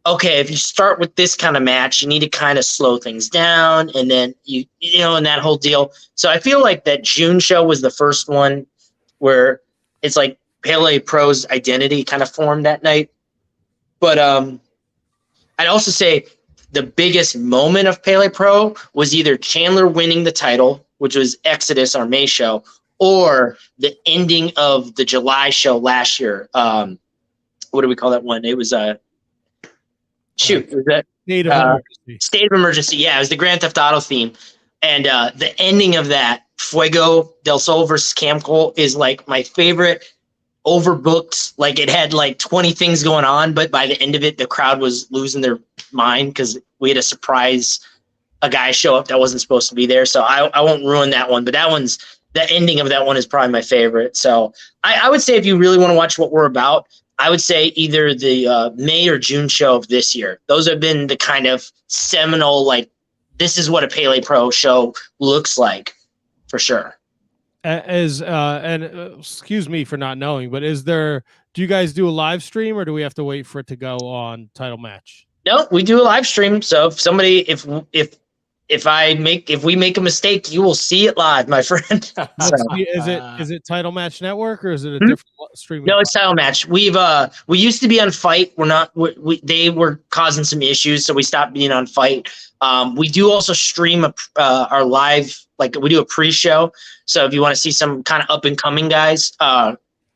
okay, if you start with this kind of match, you need to kind of slow things down, and then you know, and that whole deal. So I feel like that June show was the first one where it's like Pele Pro's identity kind of formed that night. But I'd also say the biggest moment of Pele Pro was either Chandler winning the title, which was Exodus, our May show, or the ending of the July show last year. What do we call that one? It was was that State of Emergency. State of Emergency. Yeah, it was the Grand Theft Auto theme. And the ending of that, Fuego del Sol versus Cam Cole, is like my favorite. Overbooked, like it had like 20 things going on, but by the end of it, the crowd was losing their mind because we had a guy show up that wasn't supposed to be there. So I won't ruin that one, but the ending of that one is probably my favorite. So I would say if you really want to watch what we're about, I would say either the May or June show of this year. Those have been the kind of seminal, like, this is what a Pele Pro show looks like for sure. Excuse me for not knowing, but do you guys do a live stream, or do we have to wait for it to go on Title Match? No, we do a live stream. So if we make a mistake, you will see it live, my friend. Is it Title Match Network, or is it a different streaming? No, it's Title Match. We used to be on Fight. They were causing some issues, so we stopped being on Fight. We do also stream our live, like we do a pre-show. So if you want to see some kind of up and coming guys,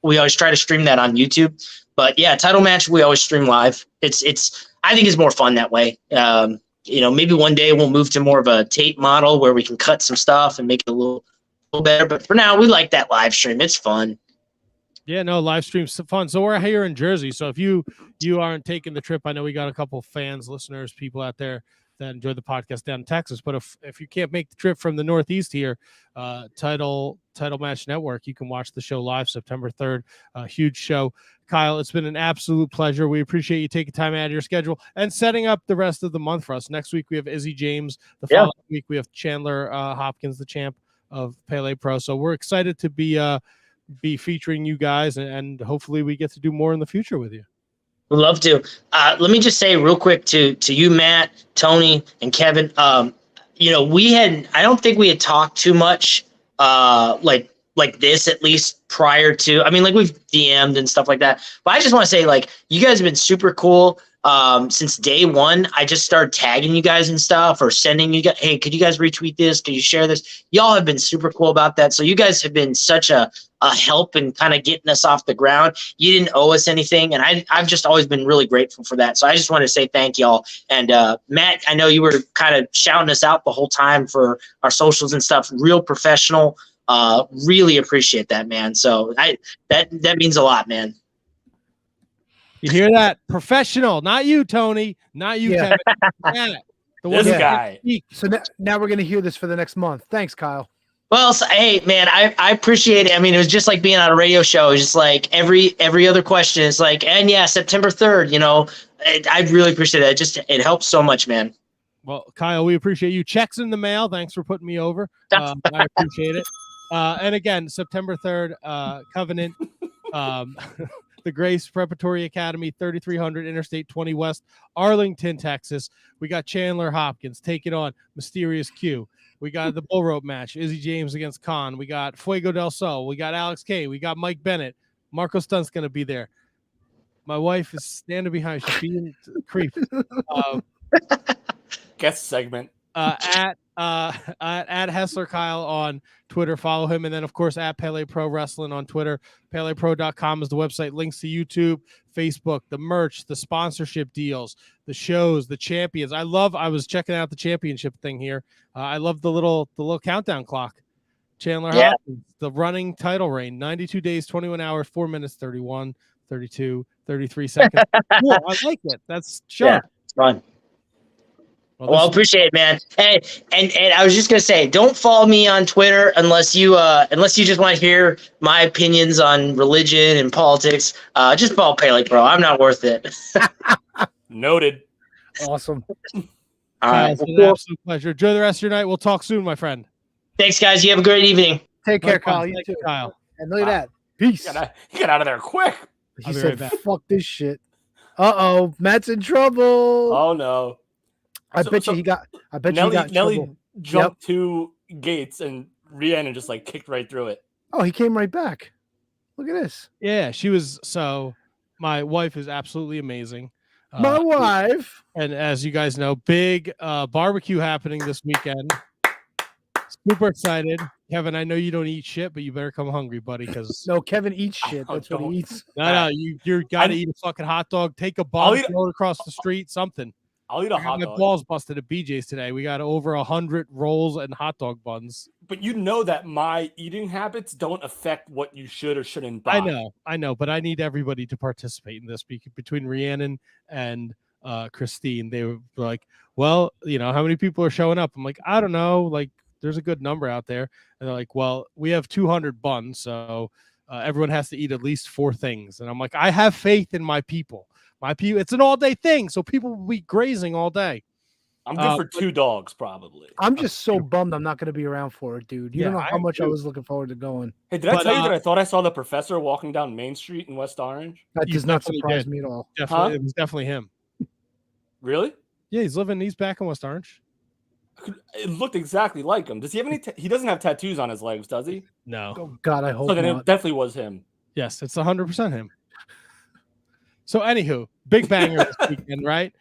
we always try to stream that on YouTube. But yeah, Title Match, we always stream live. I think it's more fun that way. Maybe one day we'll move to more of a tape model where we can cut some stuff and make it a little better. But for now, we like that live stream. It's fun. Yeah, no, live stream's fun. So we're here in Jersey. So if you aren't taking the trip, I know we got a couple fans, listeners, people out there that enjoy the podcast down in Texas. But if you can't make the trip from the Northeast here, Title Match Network, you can watch the show live September 3rd. Huge show. Kyle, it's been an absolute pleasure. We appreciate you taking time out of your schedule and setting up the rest of the month for us. Next week, we have Izzy James. The following week, we have Chandler Hopkins, the champ of Pele Pro. So we're excited to be featuring you guys, and hopefully we get to do more in the future with you. We'd love to. Let me just say real quick to you, Matt, Tony, and Kevin. I don't think we had talked too much like this, at least prior to. I mean, like we've DM'd and stuff like that. But I just want to say, like, you guys have been super cool since day one. I just started tagging you guys and stuff, or sending you guys, hey, could you guys retweet this? Could you share this? Y'all have been super cool about that. So you guys have been such a help in kind of getting us off the ground. You didn't owe us anything, and I've just always been really grateful for that. So I just want to say thank y'all. And Matt, I know you were kind of shouting us out the whole time for our socials and stuff. Real professional. Really appreciate that, man. So that means a lot, man. You hear that? Professional, not you, Tony, not you, Kevin. Matt, this guy. So now we're going to hear this for the next month. Thanks, Kyle. Well, hey, man, I appreciate it. I mean, it was just like being on a radio show. It's just like every other question is like, and yeah, September 3rd, I really appreciate it. It helps so much, man. Well, Kyle, we appreciate you. Checks in the mail. Thanks for putting me over. I appreciate it. And again, September 3rd, Covenant, the Grace Preparatory Academy, 3300 Interstate 20 West, Arlington, Texas. We got Chandler Hopkins taking on Mysterious Q. We got the bull rope match, Izzy James against Khan. We got Fuego del Sol. We got Alex K. We got Mike Bennett. Marco Stunt's going to be there. My wife is standing behind. She's being creep. Guest segment. At Hessler Kyle on Twitter. Follow him. And then, of course, at Pele Pro Wrestling on Twitter. PelePro.com is the website. Links to YouTube, Facebook, the merch, the sponsorship deals, the shows, the champions. I was checking out the championship thing here. I love the little countdown clock. Chandler Hopkins, the running title reign, 92 days, 21 hours, 4 minutes, 31 32, 33 seconds. Cool, I like it. That's sharp. Yeah, it's fun. Well, this- appreciate it, man. And I was just gonna say, don't follow me on Twitter unless you just want to hear my opinions on religion and politics. Just follow Pele, bro. I'm not worth it. Noted. Awesome. All Kyle, right. it's an absolute pleasure. Enjoy the rest of your night. We'll talk soon, my friend. Thanks, guys. You have a great evening. Take care, Likewise. Kyle. You Thank too. you, Kyle. And look at that. Peace. Get out of there quick. He I'll be said, right back. fuck this shit. Uh-oh. Matt's in trouble. Oh no. I bet you he got in Nelly trouble. jumped 2 gates and Rhiannon just like kicked right through it. Oh, he came right back. Look at this. Yeah, she was. So my wife is absolutely amazing. My wife. And as you guys know, big barbecue happening this weekend. Super excited. Kevin, I know you don't eat shit, but you better come hungry, buddy, because No, Kevin eats shit. Oh, That's what don't. he eats. no, you gotta eat a fucking hot dog, take a bun, eat- throw it across the street, something. I'll eat a I got hot my dog. balls busted at BJ's today. We got over 100 rolls and hot dog buns. But you know that my eating habits don't affect what you should or shouldn't buy. I know, but I need everybody to participate in this between Rhiannon and Christine. They were like, well, how many people are showing up? I'm like, I don't know. Like, there's a good number out there. And they're like, well, we have 200 buns, so everyone has to eat at least 4 things. And I'm like, I have faith in my people. It's an all-day thing, so people will be grazing all day. I'm good for 2 dogs, probably. I'm just so bummed I'm not going to be around for it, dude. You don't know how much I was looking forward to going. Hey, did I tell you that I thought I saw the professor walking down Main Street in West Orange? That does not surprise me at all. Definitely, It was definitely him. Really? Yeah, he's back in West Orange. It looked exactly like him. Does he have any? He doesn't have tattoos on his legs, does he? No. Oh, God, I hope So then not. it definitely was him. Yes, it's 100% him. So, anywho, big banger this weekend, right?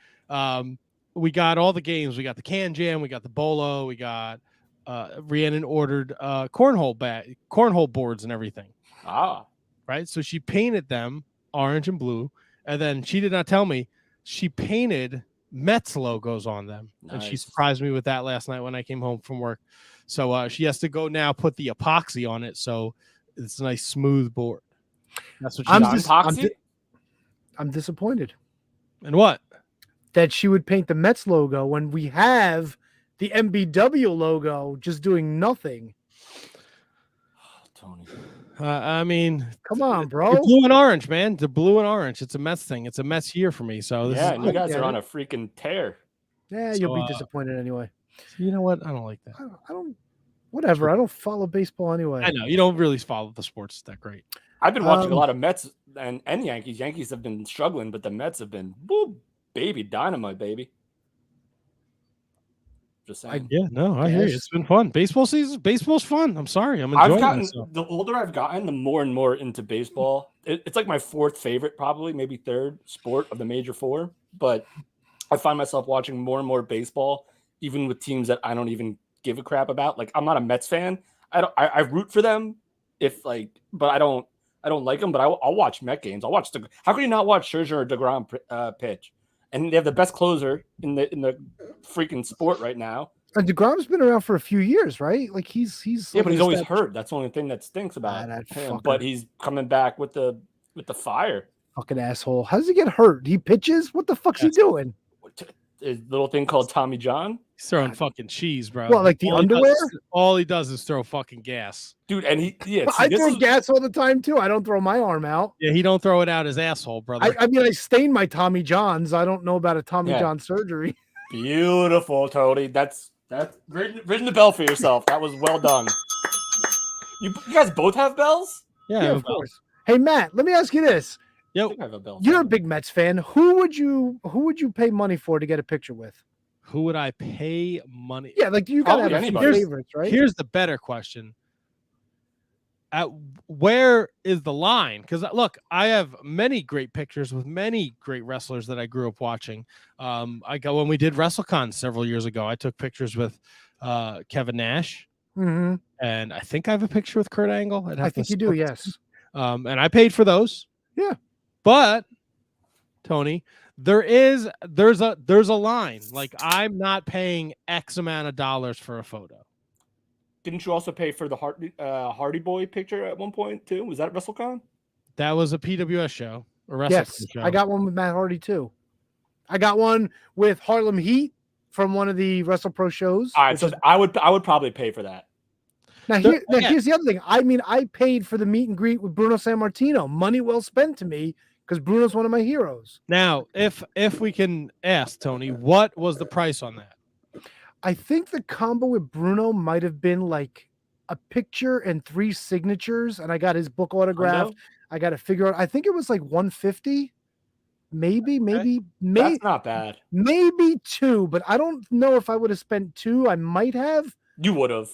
We got all the games. We got the Can Jam. We got the Bolo. We got Rhiannon ordered cornhole boards and everything. Ah. Right? So she painted them orange and blue. And then she did not tell me she painted Mets logos on them. And she Nice. surprised me with that last night when I came home from work. So she has to go now put the epoxy on it. So it's a nice smooth board. That's what she I'm disappointed. And what? That she would paint the Mets logo when we have the MBW logo just doing nothing. Tony. I mean, come on, bro. You're blue and orange, man. The blue and orange. It's a Mets thing. It's a Mets year for me. So this Yeah, is and you guys are on a freaking tear. Yeah, So, you'll be disappointed anyway. You know what? I don't like that. I don't. Whatever. I don't follow baseball anyway. I know you don't really follow the sports that great. I've been watching a lot of Mets and Yankees. Yankees have been struggling, but the Mets have been baby dynamite, baby. Just saying. I hear you. It's been fun. Baseball's fun. I'm sorry. I'm enjoying myself. The older I've gotten, the more and more into baseball. It's like my 4th favorite, probably, maybe 3rd sport of the major 4. But I find myself watching more and more baseball, even with teams that I don't even give a crap about. Like, I'm not a Mets fan. I root for them but I don't like them. But I'll watch Met games. How can you not watch Scherzer or DeGrom pitch? And they have the best closer in the freaking sport right now. And DeGrom's been around for a few years, right? Like he's yeah, but he's always hurt. That's the only thing that stinks about him. fucker. But he's coming back with the fire. Fucking asshole. How does he get hurt? He pitches? What the fuck's he doing? A little thing called Tommy John. He's throwing fucking cheese, bro. What, like the underwear? All he does is throw fucking gas. Dude, and I throw gas all the time too. I don't throw my arm out. Yeah, he don't throw it out his asshole, brother. I mean, I stain my Tommy Johns. I don't know about a Tommy John surgery. Beautiful, Tony. That's ringing the bell for yourself. That was well done. You guys both have bells? Yeah, of course. Hey, Matt, let me ask you this. Yep. I have a bell. You're a big Mets fan. Who would you pay money for to get a picture with? Who would I pay money? Yeah, like you gotta have a few favorites, right? Here's the better question. Where is the line? Because look, I have many great pictures with many great wrestlers that I grew up watching. When we did WrestleCon several years ago, I took pictures with Kevin Nash, and I think I have a picture with Kurt Angle. I think you do, yes. And I paid for those. Yeah, but Tony, there's a line. Like, I'm not paying X amount of dollars for a photo. Didn't you also pay for the Hardy Boy picture at one point too? Was that at WrestleCon? That was a PWS show. Yes, I got one with Matt Hardy too. I got one with Harlem Heat from one of the Wrestle Pro shows. All right, so I would probably pay for that. Now, here's the other thing. I mean, I paid for the meet and greet with Bruno Sammartino. Money well spent to me because Bruno's one of my heroes. Now, if we can ask, Tony, what was the price on that? I think the combo with Bruno might have been like a picture and 3 signatures, and I got his book autographed. I got to figure out. I think it was like $150. Maybe. That's not bad. Maybe 2, but I don't know if I would have spent 2. I might have. You would have.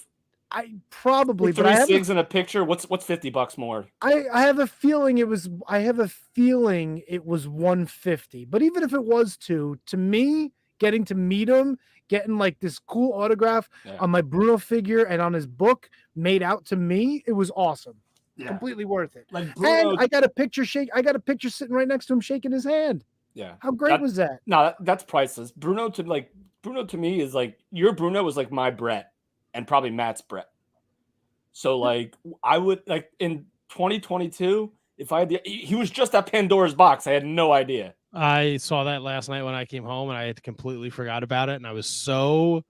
I probably. With 3 cigs in a picture. What's $50 more? I have a feeling it was. I have a feeling it was $150. But even if it was 2, to me, getting to meet him, getting like this cool autograph on my Bruno figure and on his book made out to me, it was awesome. Yeah. Completely worth it. Like Bruno, and I got a picture sitting right next to him shaking his hand. Yeah. How great was that? No, that's priceless. Bruno to me is like your Bruno was like my Brett and probably Matt's Brett. So like I would like in 2022, if I had he was just at Pandora's box. I had no idea. I saw that last night when I came home and I had completely forgot about it. And I was so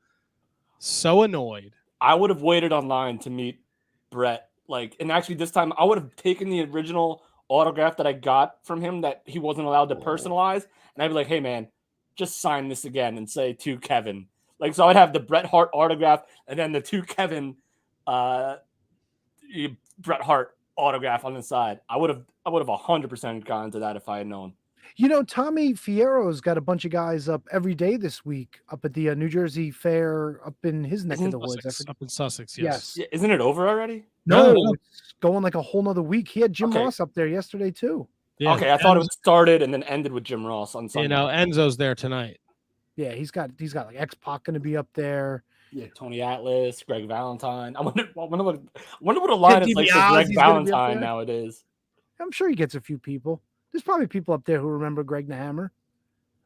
annoyed. I would have waited online to meet Brett. Like, and actually this time I would have taken the original autograph that I got from him that he wasn't allowed to personalize. And I'd be like, hey man, just sign this again and say to Kevin. Like, so I'd have the Bret Hart autograph and then the to Kevin, Bret Hart autograph on the side. I would have 100% gone to that if I had known. You know, Tommy Fierro's got a bunch of guys up every day this week up at the New Jersey Fair up in his neck of the woods. Up in Sussex, yes. Yeah, isn't it over already? No, it's going like a whole nother week. He had Jim Ross up there yesterday too. Yeah, okay, I thought it started and then ended with Jim Ross on Sunday. You know, Enzo's there tonight. Yeah, he's got like X-Pac going to be up there. Yeah, Tony Atlas, Greg Valentine. I wonder what a line is like for Greg Valentine nowadays. I'm sure he gets a few people. There's probably people up there who remember Greg the Hammer.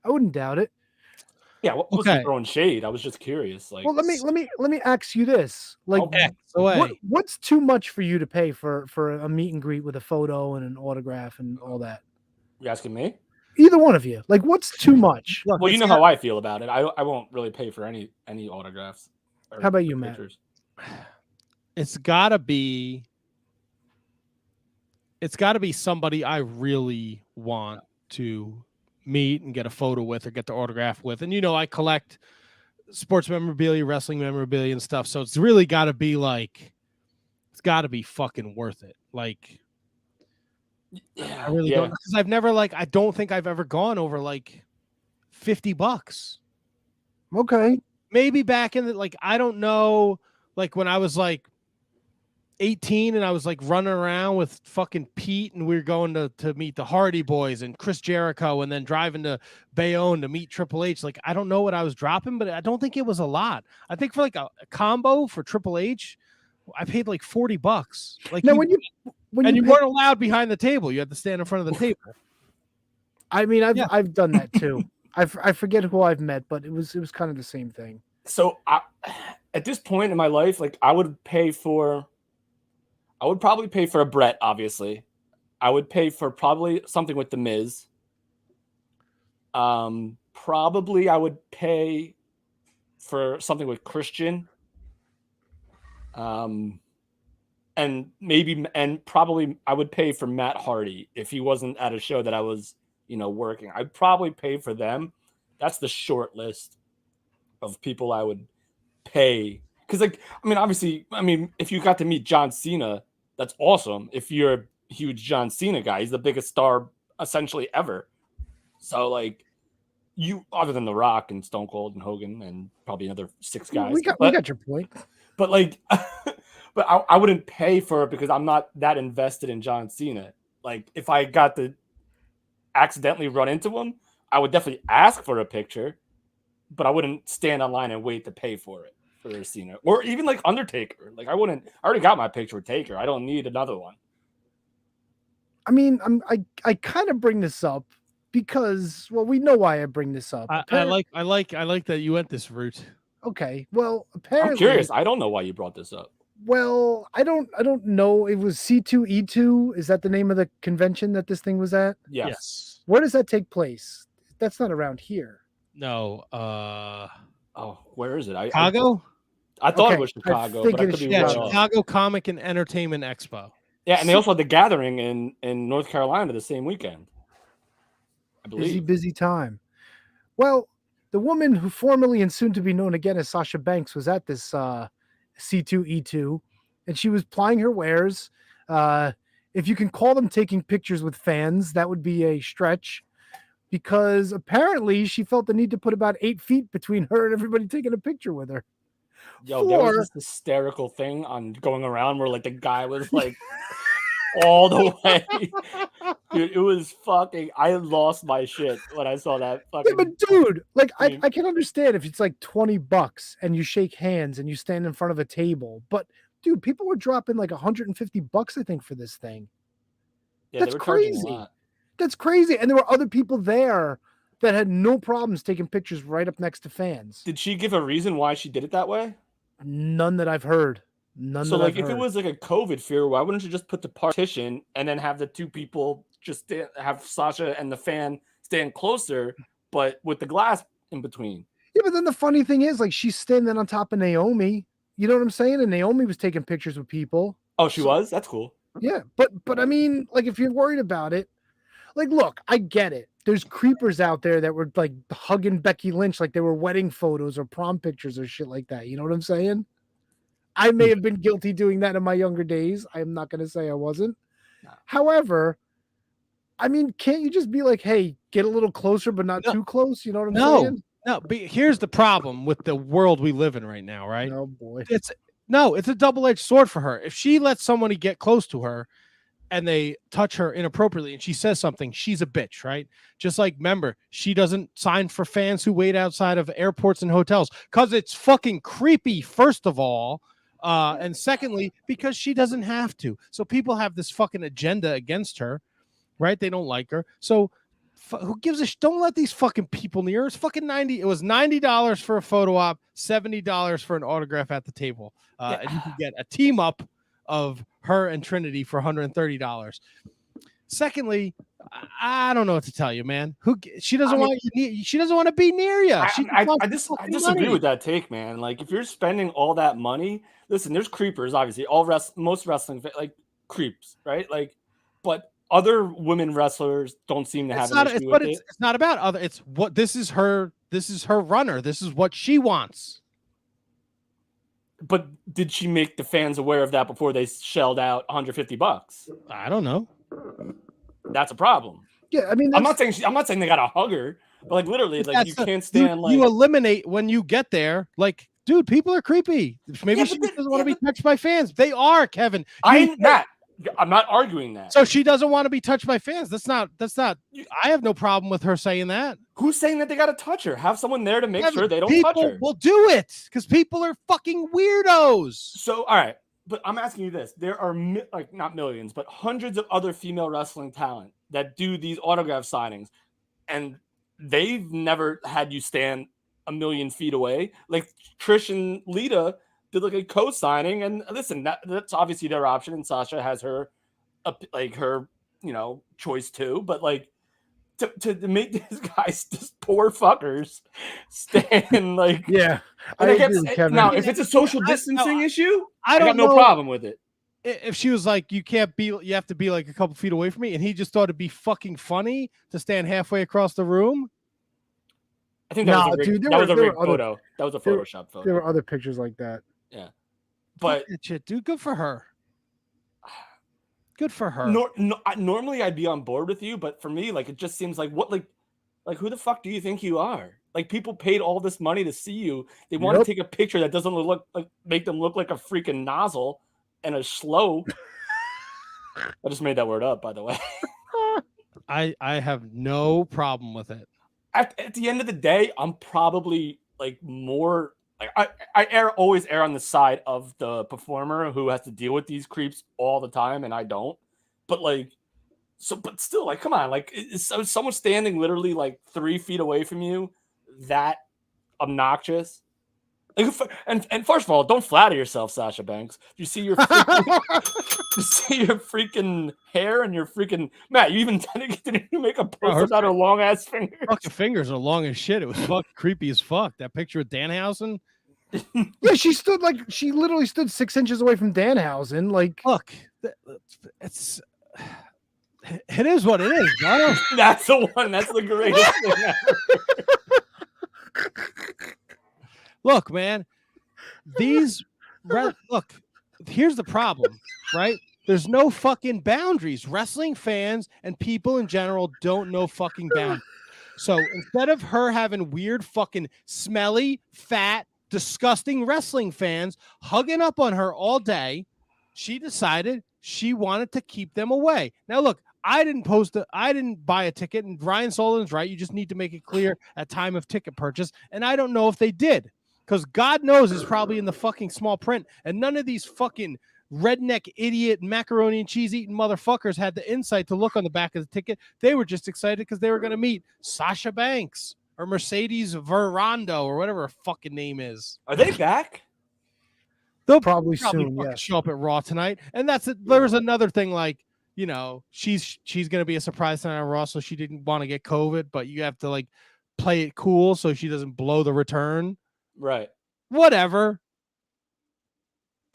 I wouldn't doubt it. Yeah, what was he throwing shade? I was just curious. Like, well, let me ask you this: like, what's too much for you to pay for a meet and greet with a photo and an autograph and all that? You asking me? Either one of you. Like, what's too much? Look, well, you know how I feel about it. I won't really pay for any autographs. How about you, Matt? It's gotta be somebody I really want to meet and get a photo with or get the autograph with. And, you know, I collect sports memorabilia, wrestling memorabilia and stuff. So it's really got to be like, it's got to be fucking worth it. Like, I really don't, because I've never I don't think I've ever gone over like $50. Okay. Maybe back in the, I don't know, when I was 18 and I was running around with fucking Pete and we were going to meet the Hardy Boys and Chris Jericho and then driving to Bayonne to meet Triple H. I don't know what I was dropping, but I don't think it was a lot. I think for a combo for Triple H, I paid $40. Now, when you weren't allowed behind the table, you had to stand in front of the table. I mean, I've done that too. I forget who I've met, but it was kind of the same thing. So at this point in my life, I would probably pay for a Brett, obviously. I would pay for probably something with The Miz. Probably I would pay for something with Christian. And probably I would pay for Matt Hardy if he wasn't at a show that I was, working. I'd probably pay for them. That's the short list of people I would pay. Because, obviously, if you got to meet John Cena, that's awesome. If you're a huge John Cena guy, he's the biggest star essentially ever. So, you, other than The Rock and Stone Cold and Hogan and probably another 6 guys. We got your point. But, but I wouldn't pay for it because I'm not that invested in John Cena. If I got to accidentally run into him, I would definitely ask for a picture, but I wouldn't stand online and wait to pay for it. For Cena, or even Undertaker. I already got my picture with Taker. I don't need another one. I mean, I kind of bring this up because, well, we know why I bring this up. I like that you went this route. Okay, well, apparently I'm curious. I don't know why you brought this up. Well, I don't know. It was C2E2. Is that the name of the convention that this thing was at? Yes. Where does that take place? That's not around here. No. Oh, where is it? Chicago? I thought Okay, it was I Chicago, think but I it could is be Yeah, way off. Chicago Comic and Entertainment Expo. Yeah, and they also had the gathering in North Carolina the same weekend. I believe. Busy time. Well, the woman who formerly and soon to be known again as Sasha Banks was at this C2E2, and she was plying her wares. If you can call them taking pictures with fans, that would be a stretch, because apparently she felt the need to put about 8 feet between her and everybody taking a picture with her. Yo, there was this hysterical thing on going around where like the guy was like all the way. Dude, it was fucking. I lost my shit when I saw that fucking. Yeah, but dude, like I mean- I can understand if it's like $20 and you shake hands and you stand in front of a table, but dude, people were dropping like $150, I think, for this thing. Yeah, That's they were charging a crazy. lot. That's crazy. And there were other people there that had no problems taking pictures right up next to fans. Did she give a reason why she did it that way? None that I've heard. So like, if it was like a COVID fear, why wouldn't you just put the partition and then have the two people just have Sasha and the fan stand closer, but with the glass in between? Yeah, but then the funny thing is, like, she's standing on top of Naomi. You know what I'm saying? And Naomi was taking pictures with people. Oh, she was? That's cool. Yeah, but I mean, like, if you're worried about it, like, look, I get it. There's creepers out there that were like hugging Becky Lynch like they were wedding photos or prom pictures or shit like that. You know what I'm saying? I may have been guilty doing that in my younger days. I'm not going to say I wasn't. No. However, I mean, can't you just be like, hey, get a little closer, but not too close? You know what I'm saying? No, but here's the problem with the world we live in right now, right? Oh, boy. It's a double-edged sword for her. If she lets somebody get close to her and they touch her inappropriately and she says something, she's a bitch, right? Just like, remember, she doesn't sign for fans who wait outside of airports and hotels because it's fucking creepy, first of all. And secondly, because she doesn't have to. So people have this fucking agenda against her, right? They don't like her. So who gives a don't let these fucking people near her. It's fucking $90. It was $90 for a photo op, $70 for an autograph at the table. And you can get a team up of her and Trinity for $130. Secondly, I don't know what to tell you, man. She doesn't want you. She doesn't want to be near you. I disagree with that take, man. Like, if you're spending all that money, listen, there's creepers, obviously. Most wrestling like creeps, right? Like, but other women wrestlers don't seem to have an issue with it. It's not about other. It's what this is her runner. This is what she wants. But did she make the fans aware of that before they shelled out $150? I don't know. That's a problem. Yeah, I mean, I'm not saying they got to hug her, but like literally, like you can't stand you eliminate when you get there. Like, dude, people are creepy. Maybe she doesn't want to be touched by fans. They are, Kevin. I'm not arguing that. So she doesn't want to be touched by fans. That's not. I have no problem with her saying that. Who's saying that they got to touch her? Have someone there to make sure they don't people touch her. Will do it because people are fucking weirdos. So, all right. But I'm asking you this. There are like not millions, but hundreds of other female wrestling talent that do these autograph signings, and they've never had you stand a million feet away. Like Trish and Lita did like a co-signing, and listen, that's obviously their option, and Sasha has her choice too. But like to make these guys, just poor fuckers, stand like yeah. And I guess, now, if it's a social distancing issue, I got no problem with it. If she was like, you have to be like a couple feet away from me, and he just thought it'd be fucking funny to stand halfway across the room. I think that was a rigged photo. That was a Photoshop photo. There were other pictures like that. Yeah, but shit, dude, good for her. Good for her. Normally, I'd be on board with you, but for me, like, it just seems like like who the fuck do you think you are? Like, people paid all this money to see you. They want to take a picture that doesn't make them look like a freaking nozzle and a slow. I just made that word up, by the way. I have no problem with it. At the end of the day, I'm probably like more like I always err on the side of the performer who has to deal with these creeps all the time, and I don't. But like, but still, like, come on, like, is someone standing literally like 3 feet away from you that obnoxious? Like, and first of all, don't flatter yourself, Sasha Banks. You see your freaking hair and your freaking Matt. You even didn't you make a post about her long ass fingers? Fucking fingers are long as shit. It was fucking creepy as fuck. That picture of Danhausen. Yeah, she literally stood 6 inches away from Danhausen. Like, look, it is what it is. That's the one. That's the greatest thing ever. Look, man, look, here's the problem, right? There's no fucking boundaries. Wrestling fans and people in general don't know fucking boundaries. So instead of her having weird fucking smelly, fat, disgusting wrestling fans hugging up on her all day, she decided she wanted to keep them away. Now, look, I didn't buy a ticket, and Ryan Sullivan's right. You just need to make it clear at time of ticket purchase. And I don't know if they did, because God knows it's probably in the fucking small print. And none of these fucking redneck idiot macaroni and cheese eating motherfuckers had the insight to look on the back of the ticket. They were just excited because they were going to meet Sasha Banks or Mercedes Verando or whatever her fucking name is. Are they back? They'll probably soon. Yeah. Show up at Raw tonight. And that's it. There was another thing, like, you know, she's going to be a surprise tonight on Raw, so she didn't want to get COVID, but you have to like play it cool so she doesn't blow the return. Right. Whatever.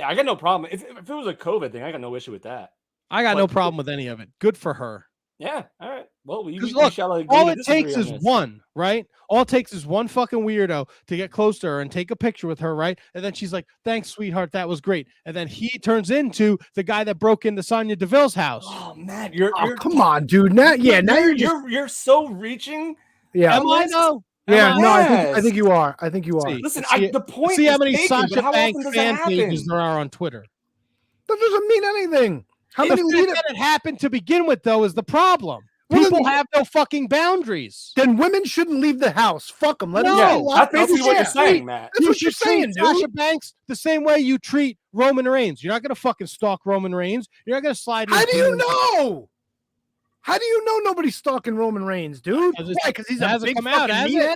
Yeah, I got no problem. If it was a COVID thing, I got no issue with that. I got no problem with any of it. Good for her. Yeah. All right. Well, we look, shall agree all to it disagree takes on is this. one, right? All it takes is one fucking weirdo to get close to her and take a picture with her, right? And then she's like, "Thanks, sweetheart, that was great." And then he turns into the guy that broke into Sonya Deville's house. Oh man, come on, dude. Now you're so reaching. Yeah. Am I though? Yeah, no, I think you are. I think you are. Listen, the point see is how many taken, Sasha but how Banks often does fan that happen? pages there are on Twitter. That doesn't mean anything. How many it happened to begin with, though, is the problem. People have no fucking boundaries. Then women shouldn't leave the house. Fuck them. Let them that's basically what you're saying, Matt. That's what you're saying, dude. Sasha Banks the same way you treat Roman Reigns. You're not going to fucking stalk Roman Reigns. You're not going to slide. How do you know? How do you know nobody's stalking Roman Reigns, dude? Why? Because he's a big fucking meathead?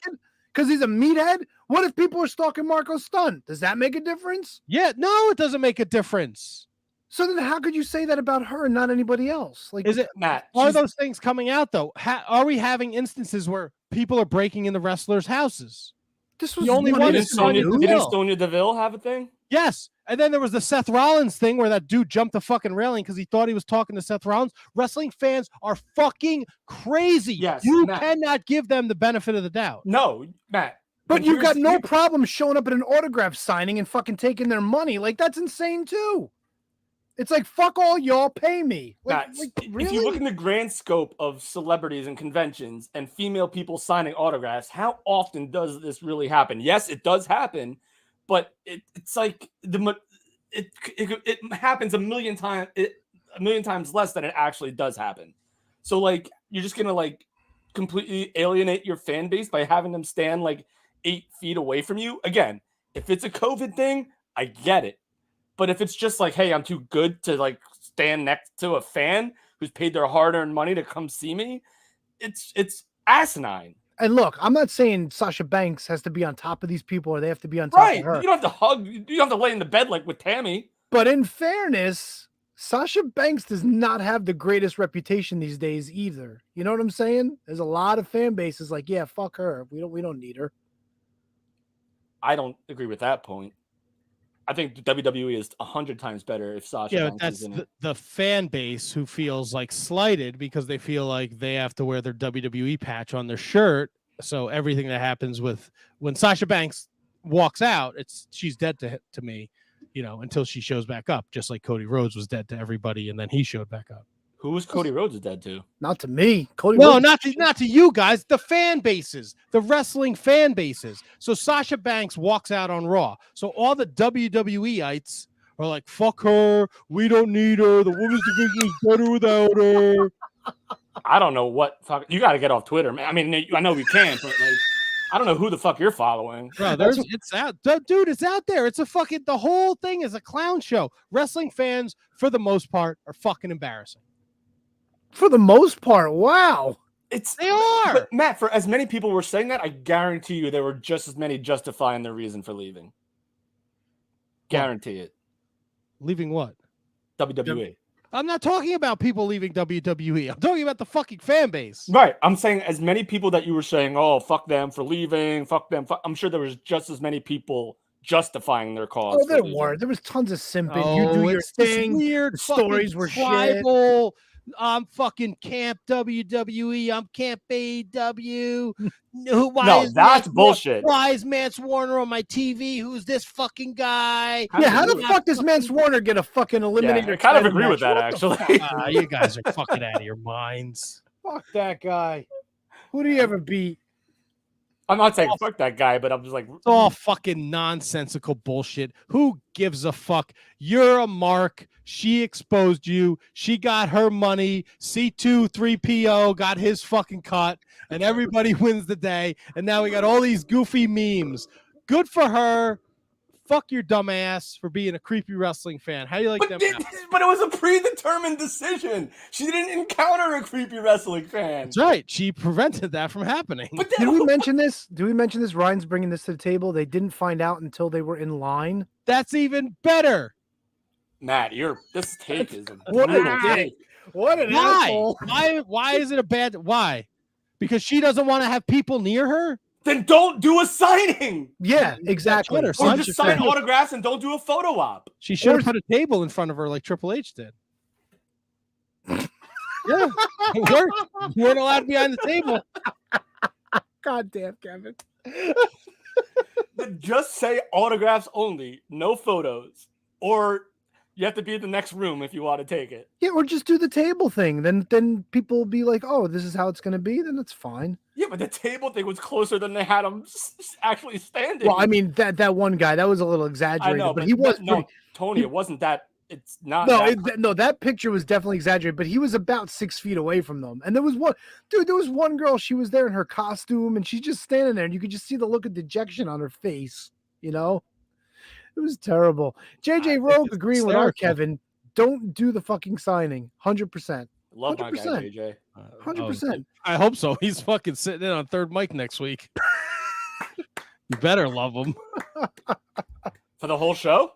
Because he's a meathead? What if people are stalking Marco Stunt? Does that make a difference? Yeah, no, it doesn't make a difference. So then how could you say that about her and not anybody else? Like, is it, Matt? Are those things coming out, though? Are we having instances where people are breaking into wrestlers' houses? This was the only one. Didn't Sonya Deville have a thing? Yes. And then there was the Seth Rollins thing where that dude jumped the fucking railing because he thought he was talking to Seth Rollins. Wrestling fans are fucking crazy. Yes, you Matt. cannot give them the benefit of the doubt. No, Matt. But you've got no problem showing up at an autograph signing and fucking taking their money. Like, that's insane, too. It's like, fuck all y'all, pay me. Like, really? If you look in the grand scope of celebrities and conventions and female people signing autographs, how often does this really happen? Yes, it does happen, but it's like it happens a million times less than it actually does happen. So like, you're just gonna like completely alienate your fan base by having them stand like 8 feet away from you. Again, if it's a COVID thing, I get it. But if it's just like, hey, I'm too good to like stand next to a fan who's paid their hard-earned money to come see me, it's asinine. And look, I'm not saying Sasha Banks has to be on top of these people or they have to be on top of her. You don't have to hug. You don't have to lay in the bed like with Tammy. But in fairness, Sasha Banks does not have the greatest reputation these days either. You know what I'm saying? There's a lot of fan bases like, yeah, fuck her. We don't need her. I don't agree with that point. I think WWE is 100 times better if Sasha Banks that's is in it. the fan base who feels like slighted because they feel like they have to wear their WWE patch on their shirt. So everything that happens when Sasha Banks walks out, she's dead to me, you know, until she shows back up, just like Cody Rhodes was dead to everybody, and then he showed back up. Who was Cody Rhodes dead to? Not to me. Cody No, Rhodes. not to you guys. The fan bases, the wrestling fan bases. So Sasha Banks walks out on Raw. So all the WWEites are like, "Fuck her. We don't need her. The women's division is better without her." I don't know what. You got to get off Twitter, man. I mean, I know we can, but like, I don't know who the fuck you're following. Bro, it's out, dude. It's out there. It's the whole thing is a clown show. Wrestling fans, for the most part, are fucking embarrassing. For the most part, wow. They are. But Matt, for as many people were saying that, I guarantee you there were just as many justifying their reason for leaving. Guarantee it. Leaving what? WWE. I'm not talking about people leaving WWE. I'm talking about the fucking fan base. Right. I'm saying as many people that you were saying, oh, fuck them for leaving, fuck them. I'm sure there was just as many people justifying their cause. Oh, there were. There was tons of simping. You do your it's this thing. weird The stories were tribal. I'm fucking Camp WWE. I'm Camp AEW. That's bullshit. Why is Mance Warner on my TV? Who's this fucking guy? Yeah, how the fuck does Mance Warner get a fucking eliminator? Yeah, I kind of agree match? with that, What actually. You guys are fucking out of your minds. Fuck that guy. Who do you ever beat? I'm not saying fuck that guy, but I'm just like, It's all fucking nonsensical bullshit. Who gives a fuck? You're a mark. She exposed you. She got her money. C2 3PO got his fucking cut, and everybody wins the day. And now we got all these goofy memes. Good for her. Fuck your dumb ass for being a creepy wrestling fan. How do you like but them? But it was a predetermined decision. She didn't encounter a creepy wrestling fan. That's right. She prevented that from happening. But Did we mention this? Did we mention this? Ryan's bringing this to the table. They didn't find out until they were in line. That's even better. Matt, this take is a What brutal a take. What an asshole. Why is it a bad? Why? Because she doesn't want to have people near her? Then don't do a signing. Yeah, exactly. Better, Or son. just sign autographs and don't do a photo op. She should have put a table in front of her like Triple H did. Yeah, you weren't allowed behind the table. God damn, Kevin. Then just say autographs only, no photos. Or you have to be in the next room if you want to take it. Yeah, or just do the table thing. Then people will be like, oh, this is how it's going to be. Then it's fine. Yeah, but the table thing was closer than they had him actually standing. Well, I mean, that one guy, that was a little exaggerated. I know, but he was no, pretty, Tony, it wasn't that. It's not. No, that picture was definitely exaggerated, but he was about 6 feet away from them. And there was one girl, she was there in her costume and she's just standing there and you could just see the look of dejection on her face, you know? It was terrible. JJ Rogue agreeing with our Kevin, don't do the fucking signing. 100%. Love my guy, JJ. 100%. I hope so. He's fucking sitting in on third mic next week. You better love him. For the whole show?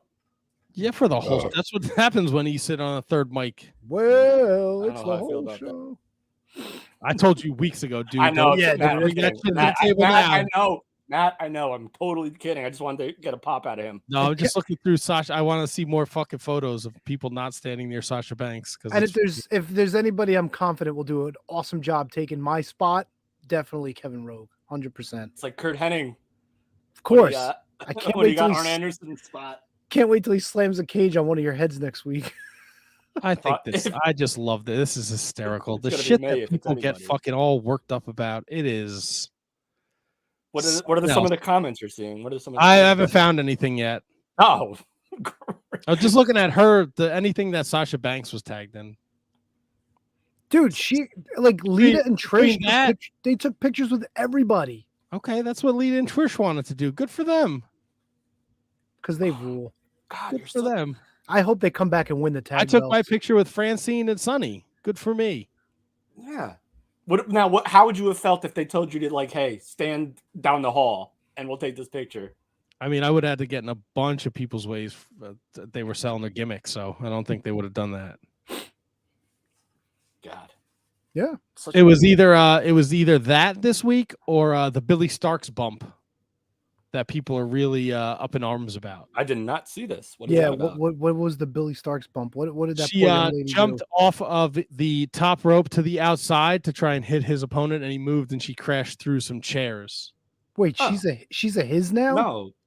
Yeah, for the whole. That's what happens when you sit on a third mic. Well, it's the whole show. I told you weeks ago, dude. I know. Yeah, Matt, bring that shit to the Matt, table Matt, now. Matt, I know. I'm totally kidding. I just wanted to get a pop out of him. No, I'm just looking through Sasha. I want to see more fucking photos of people not standing near Sasha Banks. And if there's anybody I'm confident will do an awesome job taking my spot, definitely Kevin Rogue, 100%. It's like Kurt Hennig. Of course. I can't wait till Arn Anderson's spot. Can't wait till he slams a cage on one of your heads next week. I think I just love this. This is hysterical. The gonna be shit me that if it's people get anybody. fucking all worked up about. It is. What are some of the comments you're seeing? What are some? Of the I comments? haven't found anything yet. Oh, I was just looking at anything that Sasha Banks was tagged in. Dude, she like Lita and Trish, that- they took pictures with everybody Okay, that's what Lita and Trish wanted to do. Good for them. because they rule. God, Good for them. I hope they come back and win the tag. I took my belts. picture with Francine and Sonny. Good for me. Yeah. How would you have felt if they told you to like, hey, stand down the hall and we'll take this picture? I mean, I would have had to get in a bunch of people's ways. They were selling their gimmicks, so I don't think they would have done that. God. Yeah. It was either that this week or the Billy Starks bump that people are really up in arms about. I did not see this. What is Yeah. that about? What was the Billy Starks bump? What did that? She poor young lady jumped do? off of the top rope to the outside to try and hit his opponent, and he moved and she crashed through some chairs. Wait, Oh. she's a his now?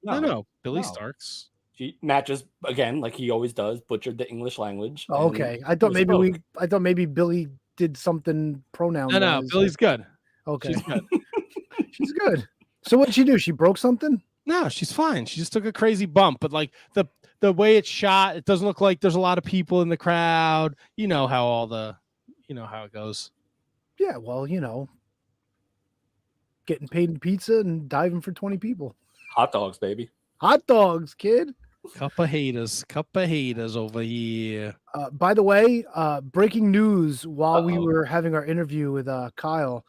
No, Billy No. Starks. Matt just again, like he always does, butchered the English language. Oh, and okay. I thought misspoke. maybe Billy did something pronoun. No, Billy's good. Okay. She's good. She's good. So what did she do? She broke something? No, she's fine. She just took a crazy bump, but like the way it's shot, it doesn't look like there's a lot of people in the crowd. You know how how it goes. Yeah, well, getting paid in pizza and diving for 20 people. Hot dogs, baby. Hot dogs, kid. Cup of haters over here. By the way, breaking news while we Uh-oh. were having our interview with Kyle,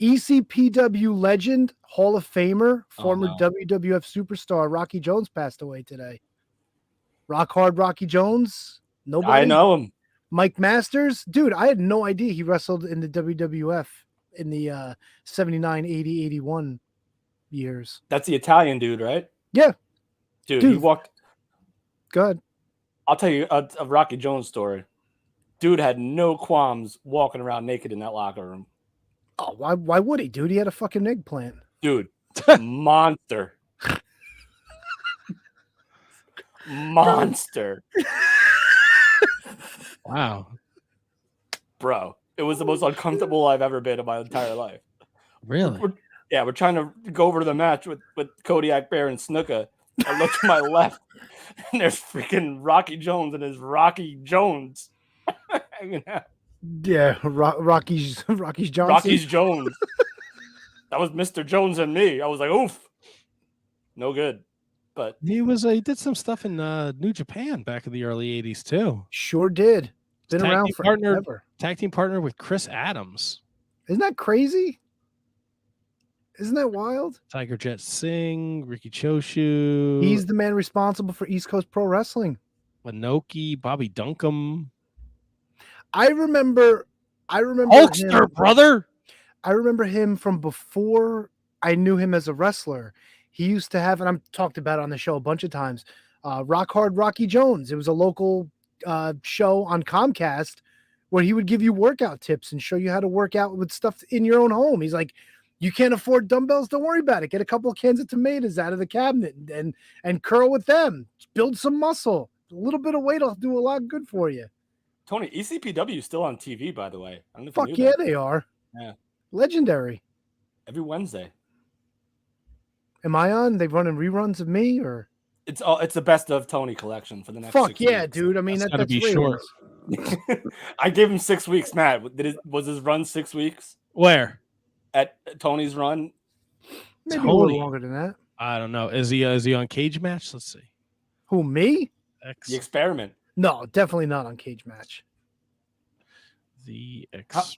ECPW legend, Hall of Famer, former no. WWF superstar Rocky Jones passed away today. Rock Hard Rocky Jones. Nobody. I know him. Mike Masters. Dude, I had no idea he wrestled in the WWF in the 79, 80, 81 years. That's the Italian dude, right? Yeah. Dude, he walked. Go ahead. I'll tell you a Rocky Jones story. Dude had no qualms walking around naked in that locker room. Oh, why would he, dude? He had a fucking eggplant. Dude, monster. Monster. Wow. Bro, it was the most uncomfortable I've ever been in my entire life. Really? We're trying to go over to the match with Kodiak Bear and Snuka. I look to my left, and there's freaking Rocky Jones and his Rocky Jones hanging out. Yeah, Rocky's Johnson. Rocky's Jones. That was Mr. Jones and me. I was like, oof. No good. But he did some stuff in New Japan back in the early 80s too. Sure did. Been around forever. Tag team partner with Chris Adams. Isn't that crazy? Isn't that wild? Tiger Jet Singh, Ricky Choshu. He's the man responsible for East Coast Pro Wrestling. Inoki, Bobby Duncombe. I remember Hulkster, him, brother. I remember him from before I knew him as a wrestler. He used to have, and I've talked about it on the show a bunch of times, Rock Hard Rocky Jones. It was a local show on Comcast where he would give you workout tips and show you how to work out with stuff in your own home. He's like, you can't afford dumbbells? Don't worry about it. Get a couple of cans of tomatoes out of the cabinet and curl with them. Build some muscle. A little bit of weight will do a lot of good for you. Tony, ECPW is still on TV, by the way. I don't know if Fuck you knew yeah, that. they are. Yeah. Legendary. Every Wednesday. Am I on? They running reruns of me or? It's the best of Tony collection for the next. Fuck 6 yeah, weeks. dude. I mean, That's gotta that's be short. I gave him 6 weeks, Matt. Was his run 6 weeks? Where? At Tony's run? Maybe a Tony. little longer than that. I don't know. Is he on Cage Match? Let's see. Who, me? The Experiment. No, definitely not on Cage Match.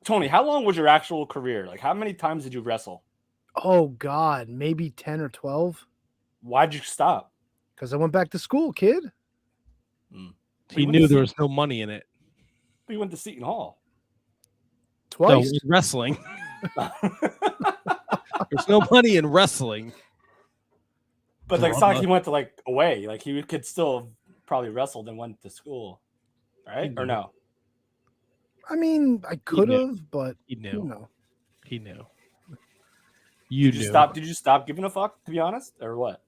Tony, how long was your actual career? Like, how many times did you wrestle? Oh, God. Maybe 10 or 12. Why'd you stop? Because I went back to school, kid. He knew there was no money in it. We went to Seton Hall. Twice. No, wrestling. There's no money in wrestling. But like, it's not like he went to like away. Like he could still have probably wrestled and went to school, right? Or no? I mean, I could have, but he knew. You know. He knew. Did you stop giving a fuck? To be honest, or what?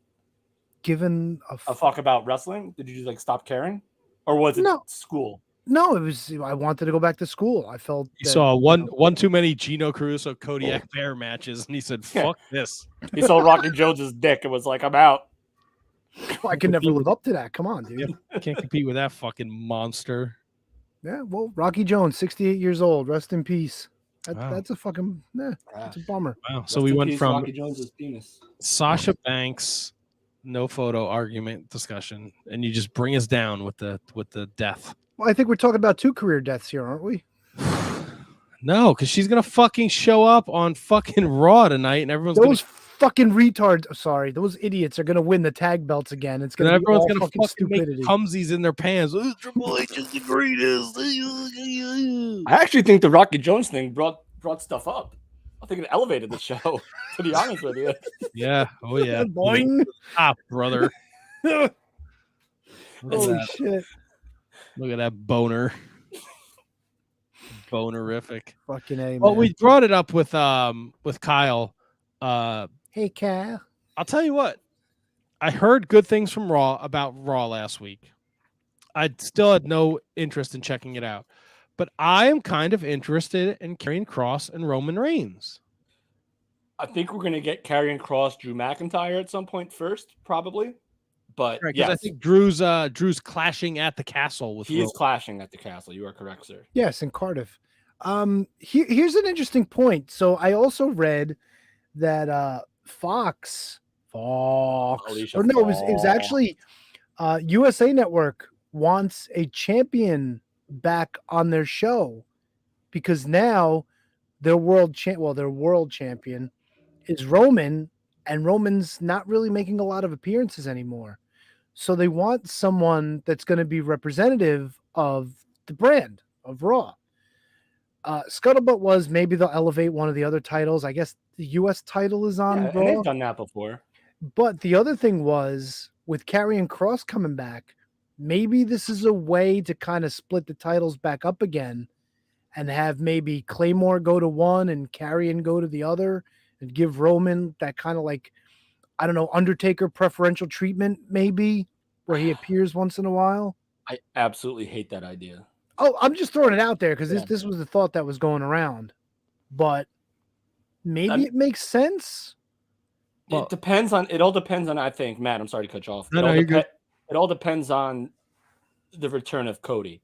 Giving a fuck about wrestling? Did you just like stop caring, or was it school? No, it was. I wanted to go back to school. I felt he saw one too many Gino Caruso Kodiak Bear matches, and he said, "Fuck this." He saw Rocky Jones's dick and was like, "I'm out." Well, I could never live up to that. Come on, dude. Can't compete with that fucking monster. Yeah, well, Rocky Jones, 68 years old. Rest in peace. Wow. That's a fucking. That's a bummer. Wow. So we went from Rocky Jones's penis. Sasha Banks, no photo argument discussion, and you just bring us down with the death. Well, I think we're talking about two career deaths here, aren't we? No, because she's gonna fucking show up on fucking Raw tonight, and everyone's those fucking retards. Sorry, those idiots are gonna win the tag belts again. It's gonna be everyone's all gonna fucking stupidity. Make cumsies in their pants. Triple H is the greatest. I actually think the Rocky Jones thing brought stuff up. I think it elevated the show. To be honest with you. Yeah. Oh yeah. Boing. Ah, brother. Holy shit. Look at that boner. Bonerific. Fucking A, man. Well, we brought it up with Kyle. Hey, Kyle. I'll tell you what. I heard good things from about Raw last week. I still had no interest in checking it out. But I am kind of interested in Karrion Kross and Roman Reigns. I think we're going to get Karrion Kross, Drew McIntyre at some point first, probably. But yes. I think Drew's clashing at the castle with. He is clashing at the castle. You are correct, sir. Yes, in Cardiff. Here's an interesting point. So I also read that Fox, Alicia or no, it was Fox. actually USA Network wants a champion back on their show because now their world champion is Roman, and Roman's not really making a lot of appearances anymore. So they want someone that's going to be representative of the brand of Raw. Scuttlebutt was maybe they'll elevate one of the other titles. I guess the U.S. title is on Yeah, Raw. and they've done that before. But the other thing was with Karrion Kross coming back, maybe this is a way to kind of split the titles back up again and have maybe Claymore go to one and Karrion go to the other and give Roman that kind of like, I don't know, Undertaker preferential treatment maybe where he appears once in a while. I absolutely hate that idea. Oh, I'm just throwing it out there because this was the thought that was going around. But maybe it makes sense. It all depends on, I think, Matt, I'm sorry to cut you off. It all depends on the return of Cody.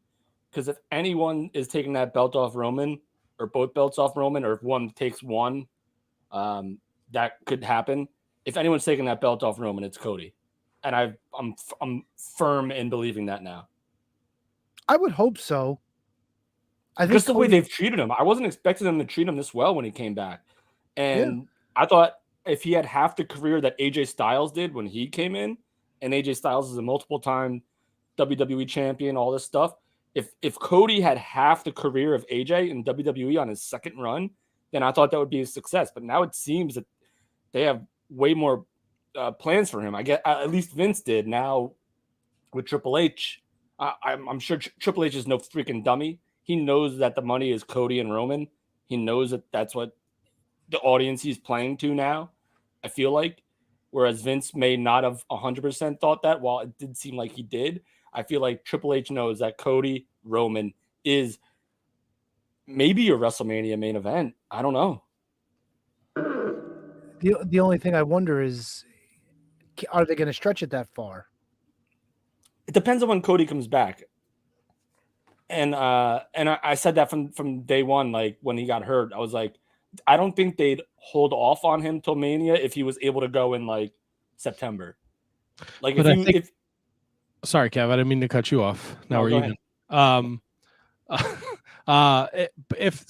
Because if anyone is taking that belt off Roman, or both belts off Roman, or if one takes one, that could happen. If anyone's taking that belt off Roman, it's Cody. And I'm firm in believing that now. I would hope so. I think just the way they've treated him. I wasn't expecting them to treat him this well when he came back. And I thought if he had half the career that AJ Styles did when he came in, and AJ Styles is a multiple-time WWE champion, all this stuff, if Cody had half the career of AJ in WWE on his second run, then I thought that would be a success. But now it seems that they have way more plans for him. I get at least Vince did. Now with Triple H, I'm sure Triple H is no freaking dummy. He knows that the money is Cody and Roman. He knows that that's what the audience he's playing to now, I feel like. Whereas Vince may not have 100% thought that, while it did seem like he did. I feel like Triple H knows that Cody Roman is maybe a WrestleMania main event. I don't know. The only thing I wonder is, are they going to stretch it that far? It depends on when Cody comes back. And I said that from day one, like when he got hurt, I was like, I don't think they'd hold off on him till Mania if he was able to go in like September. Like if sorry, Kev, I didn't mean to cut you off. Now we're even. If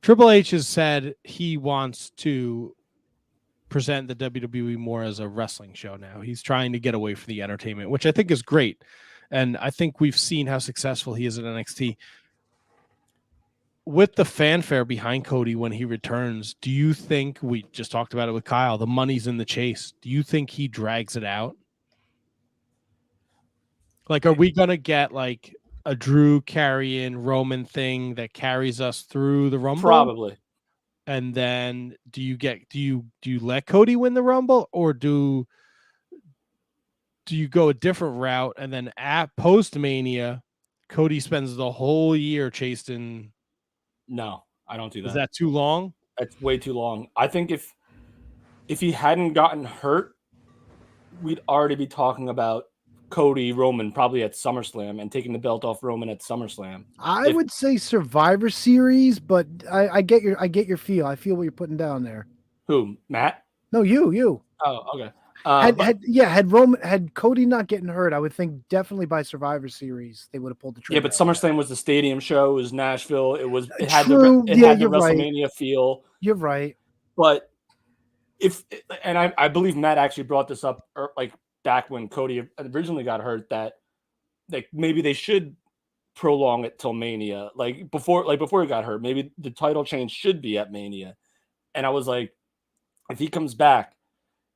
Triple H has said he wants to present the WWE more as a wrestling show now, he's trying to get away from the entertainment, which I think is great. And I think we've seen how successful he is at NXT. With the fanfare behind Cody when he returns, do you think, we just talked about it with Kyle, the money's in the chase? Do you think he drags it out? Like, are we going to get like a Drew Karrion Roman thing that carries us through the Rumble? Probably. And then do you let Cody win the Rumble, or do you go a different route and then at post-Mania, Cody spends the whole year chasing? No, I don't do that. Is that too long? That's way too long. I think if he hadn't gotten hurt, we'd already be talking about Cody Roman probably at SummerSlam and taking the belt off Roman at SummerSlam. I would say Survivor Series, but I get your feel. I feel what you're putting down there. Who, Matt? No, you. Oh, okay. Had Cody not getting hurt, I would think definitely by Survivor Series they would have pulled the trigger. Yeah, but SummerSlam was the stadium show. It was Nashville. It had the WrestleMania feel. You're right. But I believe Matt actually brought this up like back when Cody originally got hurt, that like maybe they should prolong it till Mania, like before he got hurt. Maybe the title change should be at Mania. And I was like, if he comes back,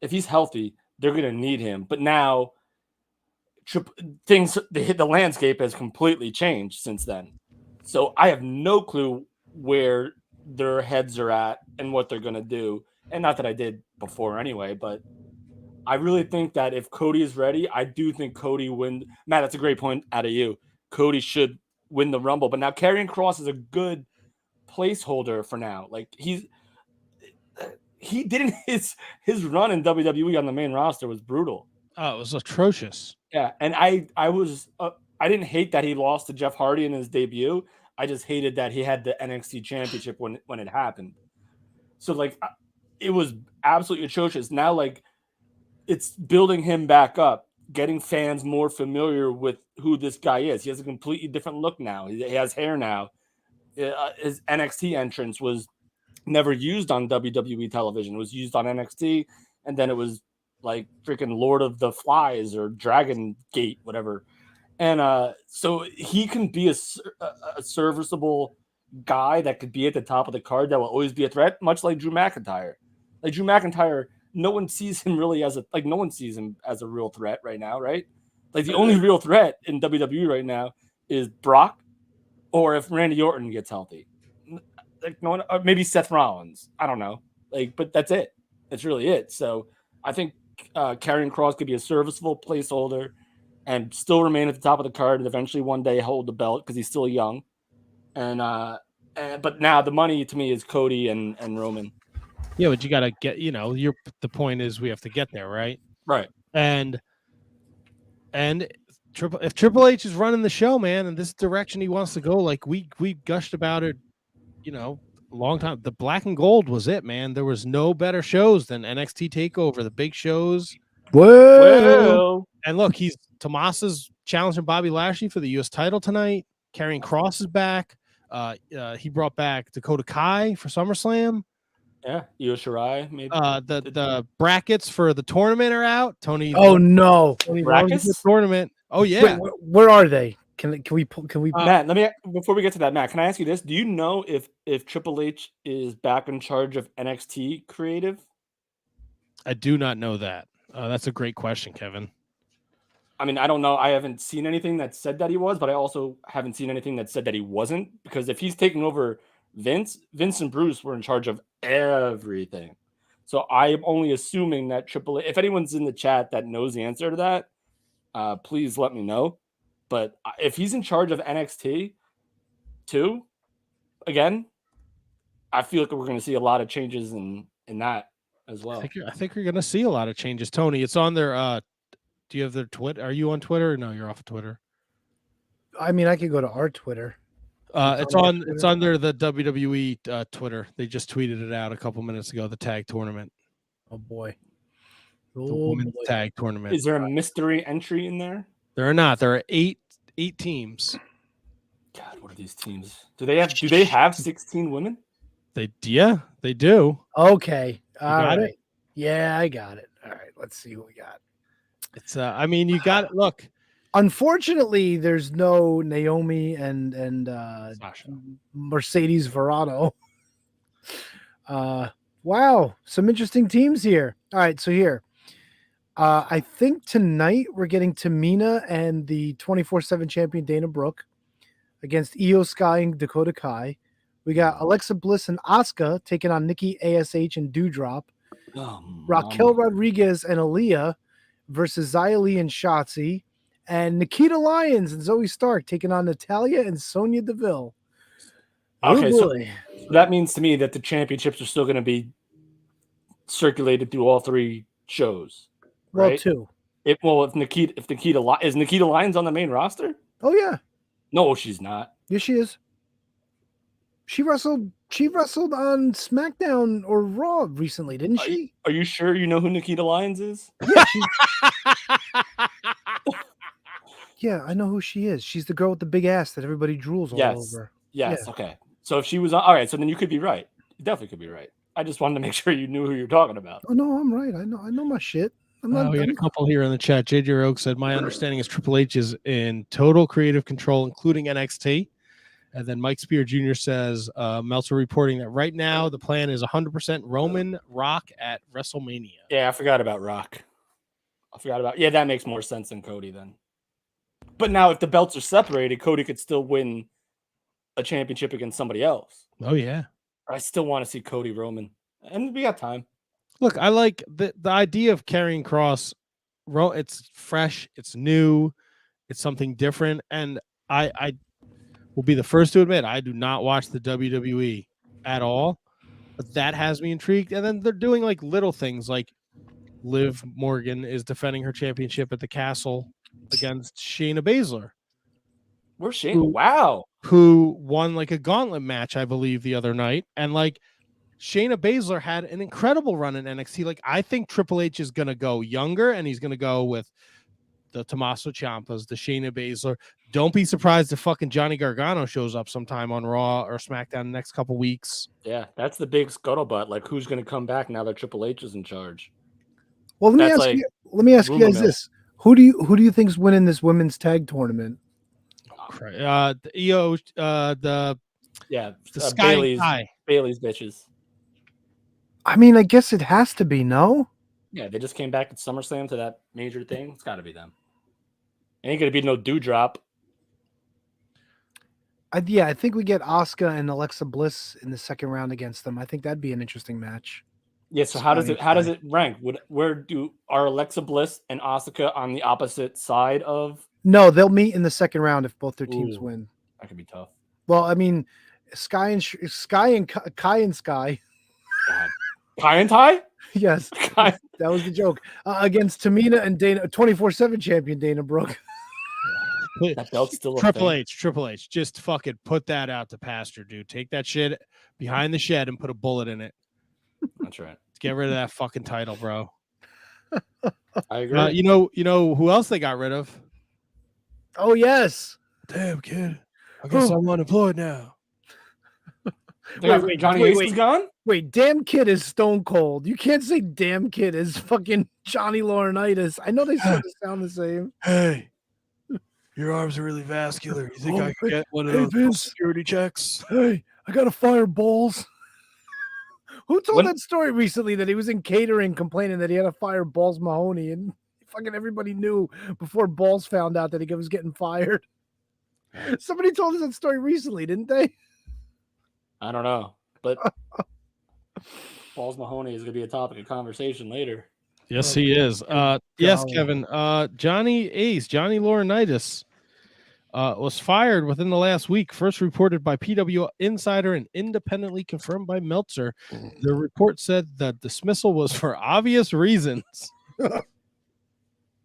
if he's healthy, they're going to need him. But now the landscape has completely changed since then. So I have no clue where their heads are at and what they're going to do. And not that I did before anyway, but I really think that if Cody is ready, I do think Cody win. Matt, that's a great point out of you. Cody should win the Rumble. But now Karrion Kross is a good placeholder for now. Like he didn't his run in WWE on the main roster was brutal. Oh, it was atrocious. Yeah, and I didn't hate that he lost to Jeff Hardy in his debut. I just hated that he had the NXT championship when it happened. So like it was absolutely atrocious. Now like it's building him back up, getting fans more familiar with who this guy is. He has a completely different look now. He has hair now. his NXT entrance was never used on WWE television. It was used on NXT, and then it was like freaking Lord of the Flies or Dragon Gate, whatever. And so he can be a serviceable guy that could be at the top of the card that will always be a threat, much like Drew McIntyre. Like Drew McIntyre, no one sees him really as no one sees him as a real threat right now, right? Like the only real threat in WWE right now is Brock, or if Randy Orton gets healthy, like no one, or maybe Seth Rollins. I don't know, but that's it. That's really it. So I think Karrion Kross could be a serviceable placeholder and still remain at the top of the card and eventually one day hold the belt because he's still young. But now the money to me is Cody and Roman. Yeah, but you got to get, the point is we have to get there, right? Right. And if Triple H is running the show, man, and this direction he wants to go, like we gushed about it, a long time. The Black and Gold was it, man. There was no better shows than NXT TakeOver, the big shows. Whoa. And look, Tommaso's challenging Bobby Lashley for the U.S. title tonight. Karrion Kross is back. He brought back Dakota Kai for SummerSlam. Yeah, Io Shirai. Maybe. The brackets for the tournament are out. Tony. Oh no! Brackets tournament. Oh yeah. Wait, where are they? Can we? Matt, before we get to that, Matt, can I ask you this? Do you know if Triple H is back in charge of NXT creative? I do not know that. That's a great question, Kevin. I mean, I don't know. I haven't seen anything that said that he was, but I also haven't seen anything that said that he wasn't. Because if he's taking over Vince and Bruce were in charge of everything. So I'm only assuming that Triple H, if anyone's in the chat that knows the answer to that, please let me know. But if he's in charge of NXT too, again, I feel like we're going to see a lot of changes in that as well. I think you're going to see a lot of changes. Tony, it's on their do you have their Twitter? Are you on Twitter? No, you're off of Twitter. I mean, I could go to our Twitter. It's under the WWE Twitter. They just tweeted it out a couple minutes ago. The tag tournament. Oh boy. The women's tag tournament. Is there a mystery entry in there? There are not. There are eight teams. God, what are these teams? Do they have 16 women? They do. Okay. All got right. it? Yeah, I got it. All right. Let's see who we got. It's you got it. Look. Unfortunately, there's no Naomi and Sasha. Mercedes Verano. Wow, some interesting teams here. All right, so here. I think tonight we're getting Tamina and the 24/7 champion Dana Brooke against Io Sky and Dakota Kai. We got Alexa Bliss and Asuka taking on Nikki ASH and Doudrop. Raquel Rodriguez and Aaliyah versus Xia Li and Shotzi. And Nikita Lyons and Zoe Stark taking on Natalya and Sonya Deville. Okay, so that means to me that the championships are still going to be circulated through all three shows. Right? Well, two. If Nikita Lyons on the main roster? Oh yeah. No, she's not. Yes, she is. She wrestled on SmackDown or Raw recently, didn't she? Are you sure you know who Nikita Lyons is? Yeah, yeah, I know who she is. She's the girl with the big ass that everybody drools all over. Yes. Yeah. Okay. So if she was all right, so then you could be right. You definitely could be right. I just wanted to make sure you knew who you're talking about. Oh no, I'm right. I know my shit. I'm not. We had a couple here in the chat. JJ Rogue said, "My understanding is Triple H is in total creative control, including NXT." And then Mike Spear Jr. says, Meltzer reporting that right now the plan is 100% Roman Rock at WrestleMania. Yeah, I forgot about Rock. Yeah, that makes more sense than Cody then. But now if the belts are separated, Cody could still win a championship against somebody else. Oh, yeah. I still want to see Cody Roman. And we got time. Look, I like the idea of Karrion Kross. It's fresh. It's new. It's something different. And I will be the first to admit I do not watch the WWE at all. But that has me intrigued. And then they're doing like little things like Liv Morgan is defending her championship at the Castle against Shayna Baszler. Where's Shayna? Wow. Who won like a gauntlet match, I believe, the other night. And like Shayna Baszler had an incredible run in NXT. Like I think Triple H is going to go younger and he's going to go with the Tommaso Ciampas, the Shayna Baszler. Don't be surprised if fucking Johnny Gargano shows up sometime on Raw or SmackDown the next couple weeks. Yeah, that's the big scuttlebutt. Like, who's going to come back now that Triple H is in charge? Well, let me That's ask like you. Let me ask you rumor guys mill. this: who do you think's winning this women's tag tournament? The EO, the Sky and Kai. Bailey's bitches. I mean, I guess it has to be no. Yeah, they just came back at SummerSlam to that major thing. It's got to be them. Ain't gonna be no dewdrop. I think we get Asuka and Alexa Bliss in the second round against them. I think that'd be an interesting match. Yeah. So how does it rank? Where are Alexa Bliss and Asuka on the opposite side of? No, they'll meet in the second round if both their teams win. That could be tough. Well, I mean, Kai and Sky. God. Kai and Ty? Yes, that was the joke. Against Tamina and Dana, 24/7 champion Dana Brooke. That belt's still a Triple thing. H. Triple H. Just fucking put that out to pasture, dude. Take that shit behind the shed and put a bullet in it. That's right. Get rid of that fucking title, bro. I agree. You know who else they got rid of? Oh yes. Damn kid. I guess I'm unemployed now. Wait, Johnny Ace is gone? Wait, damn kid is Stone Cold. You can't say damn kid is fucking Johnny Laurinaitis. I know they sort of sound the same. Hey, your arms are really vascular. You think I could get one of those security checks? Hey, I gotta fire balls. Who told that story recently that he was in catering complaining that he had to fire Balls Mahoney and fucking everybody knew before Balls found out that he was getting fired? Somebody told us that story recently, didn't they? I don't know, but Balls Mahoney is going to be a topic of conversation later. Yes, he is. Yes, Kevin. Johnny Laurinaitis was fired within the last week. First reported by PW Insider and independently confirmed by Meltzer. The report said that dismissal was for obvious reasons.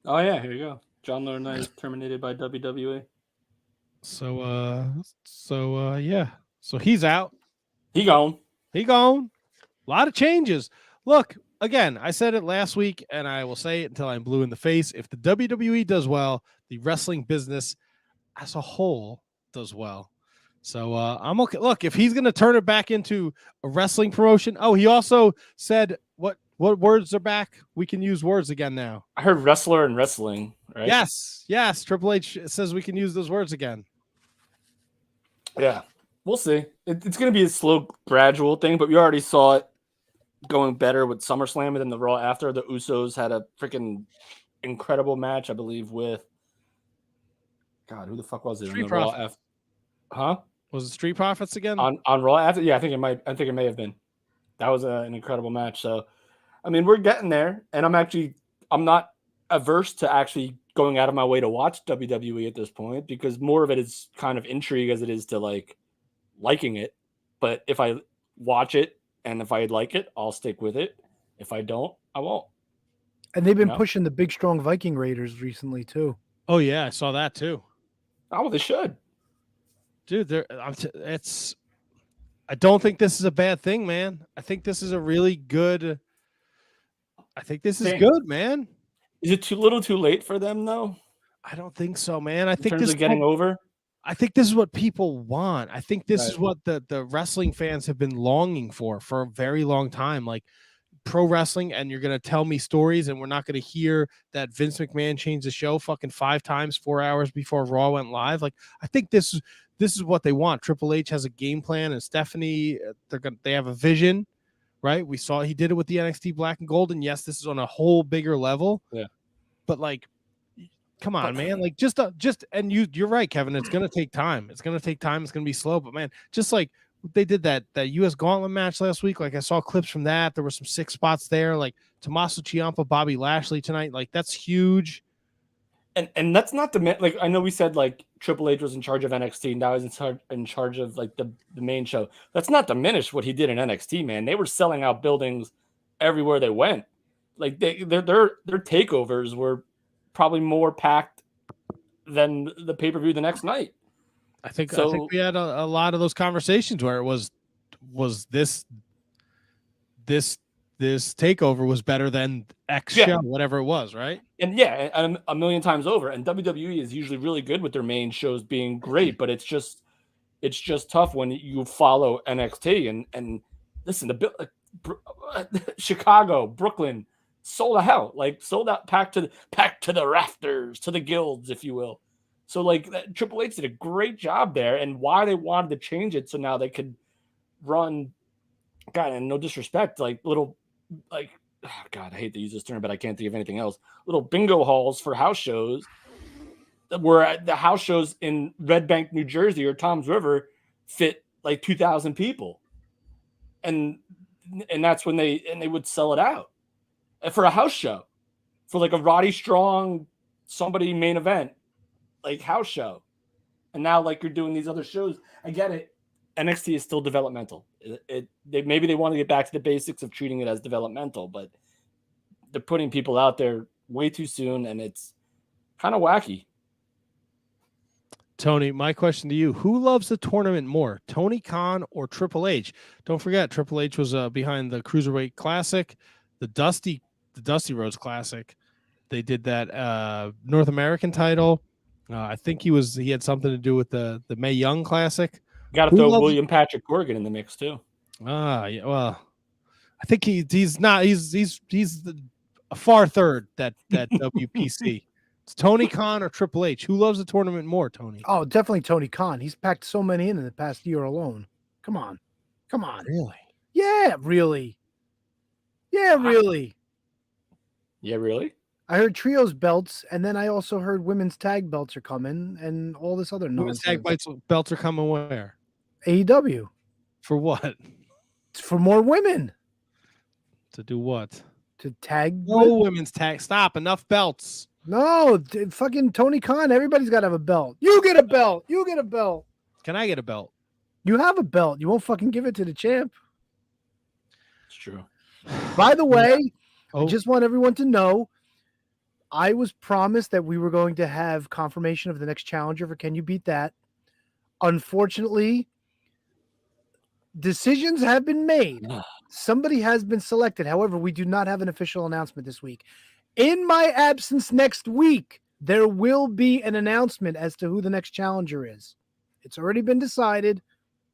Oh yeah, here you go. John Laurinaitis terminated by WWE. So yeah. So he's out. He gone. A lot of changes. Look, again, I said it last week, and I will say it until I'm blue in the face. If the WWE does well, the wrestling business as a whole does well. So I'm okay. Look, if he's going to turn it back into a wrestling promotion. Oh, he also said what words are back? We can use words again now. I heard wrestler and wrestling, right? Yes. Triple H says we can use those words again. Yeah. We'll see. It's going to be a slow, gradual thing, but we already saw it going better with SummerSlam and then the Raw after. The Usos had a freaking incredible match, I believe, with God, who the fuck was it? Street in the Raw Profits. Huh? Was it Street Profits again? On Raw after? Yeah, I think it may have been. That was an incredible match. So, I mean, we're getting there, and I'm not averse to actually going out of my way to watch WWE at this point because more of it is kind of intrigue as it is to liking it. But if I watch it and if I like it, I'll stick with it. If I don't, I won't. And they've been pushing the big strong Viking Raiders recently too. Oh yeah, I saw that too. Oh, well, they should. Dude, I don't think this is a bad thing, man. I think this is a really good. I think this is good, man. Is it too little, too late for them though? I don't think so, man. I think this is getting over. I think this is what people want. I think this is what the wrestling fans have been longing for a very long time. Like pro wrestling, and you're gonna tell me stories, and we're not gonna hear that Vince McMahon changed the show fucking 5 times 4 hours before Raw went live. Like I think this is what they want. Triple H has a game plan, and Stephanie, they have a vision, right? We saw he did it with the NXT Black and Gold, and yes, this is on a whole bigger level. Yeah, but like, come on, man. Like and you're right, Kevin. It's gonna take time. It's gonna be slow, but man, just like they did that U.S. Gauntlet match last week. Like I saw clips from that. There were some 6 spots there. Like Tommaso Ciampa, Bobby Lashley tonight. Like that's huge. And that's not like I know we said like Triple H was in charge of NXT, now he's in charge of like the main show. That's not diminished what he did in NXT, man. They were selling out buildings everywhere they went. Like their takeovers were probably more packed than the pay-per-view the next night. I think we had a lot of those conversations where it was this this takeover was better than X Yeah. show, whatever it was, right? And yeah, and a million times over. And WWE is usually really good with their main shows being great, but it's just tough when you follow NXT and listen, Chicago, Brooklyn sold out, packed to the rafters, to the guilds, if you will. So like Triple H did a great job there, and why they wanted to change it so now they could run, God, and no disrespect, like little, like, oh God, I hate to use this term, but I can't think of anything else. Little bingo halls for house shows, where the house shows in Red Bank, New Jersey, or Toms River fit like 2,000 people, and that's when they would sell it out for a house show, for like a Roddy Strong somebody main event, like house show. And now like you're doing these other shows. I get it. NXT is still developmental. Maybe they want to get back to the basics of treating it as developmental, but they're putting people out there way too soon, and it's kind of wacky. Tony, my question to you: who loves the tournament more, Tony Khan or Triple H? Don't forget, Triple H was behind the Cruiserweight Classic, the Dusty Rhodes Classic. They did that North American title. I think he had something to do with the Mae Young Classic. Got to throw William Patrick Corgan in the mix too. Yeah. Well, I think he's a far third that WPC. It's Tony Khan or Triple H. Who loves the tournament more, Tony? Oh, definitely Tony Khan. He's packed so many in the past year alone. Come on. Really? Yeah, really. Yeah, really. Yeah, really. I heard trios belts, and then I also heard women's tag belts are coming, and all this other nonsense. Women's tag belts are coming where? AEW. For what? For more women. To do what? To tag. No women's tag. Stop. Enough belts. No, fucking Tony Khan. Everybody's got to have a belt. You get a belt. You get a belt. Can I get a belt? You have a belt. You won't fucking give it to the champ. It's true. By the way, I just want everyone to know, I was promised that we were going to have confirmation of the next challenger for Can You Beat That? Unfortunately, decisions have been made. Somebody has been selected. However, we do not have an official announcement this week. In my absence next week, there will be an announcement as to who the next challenger is. It's already been decided.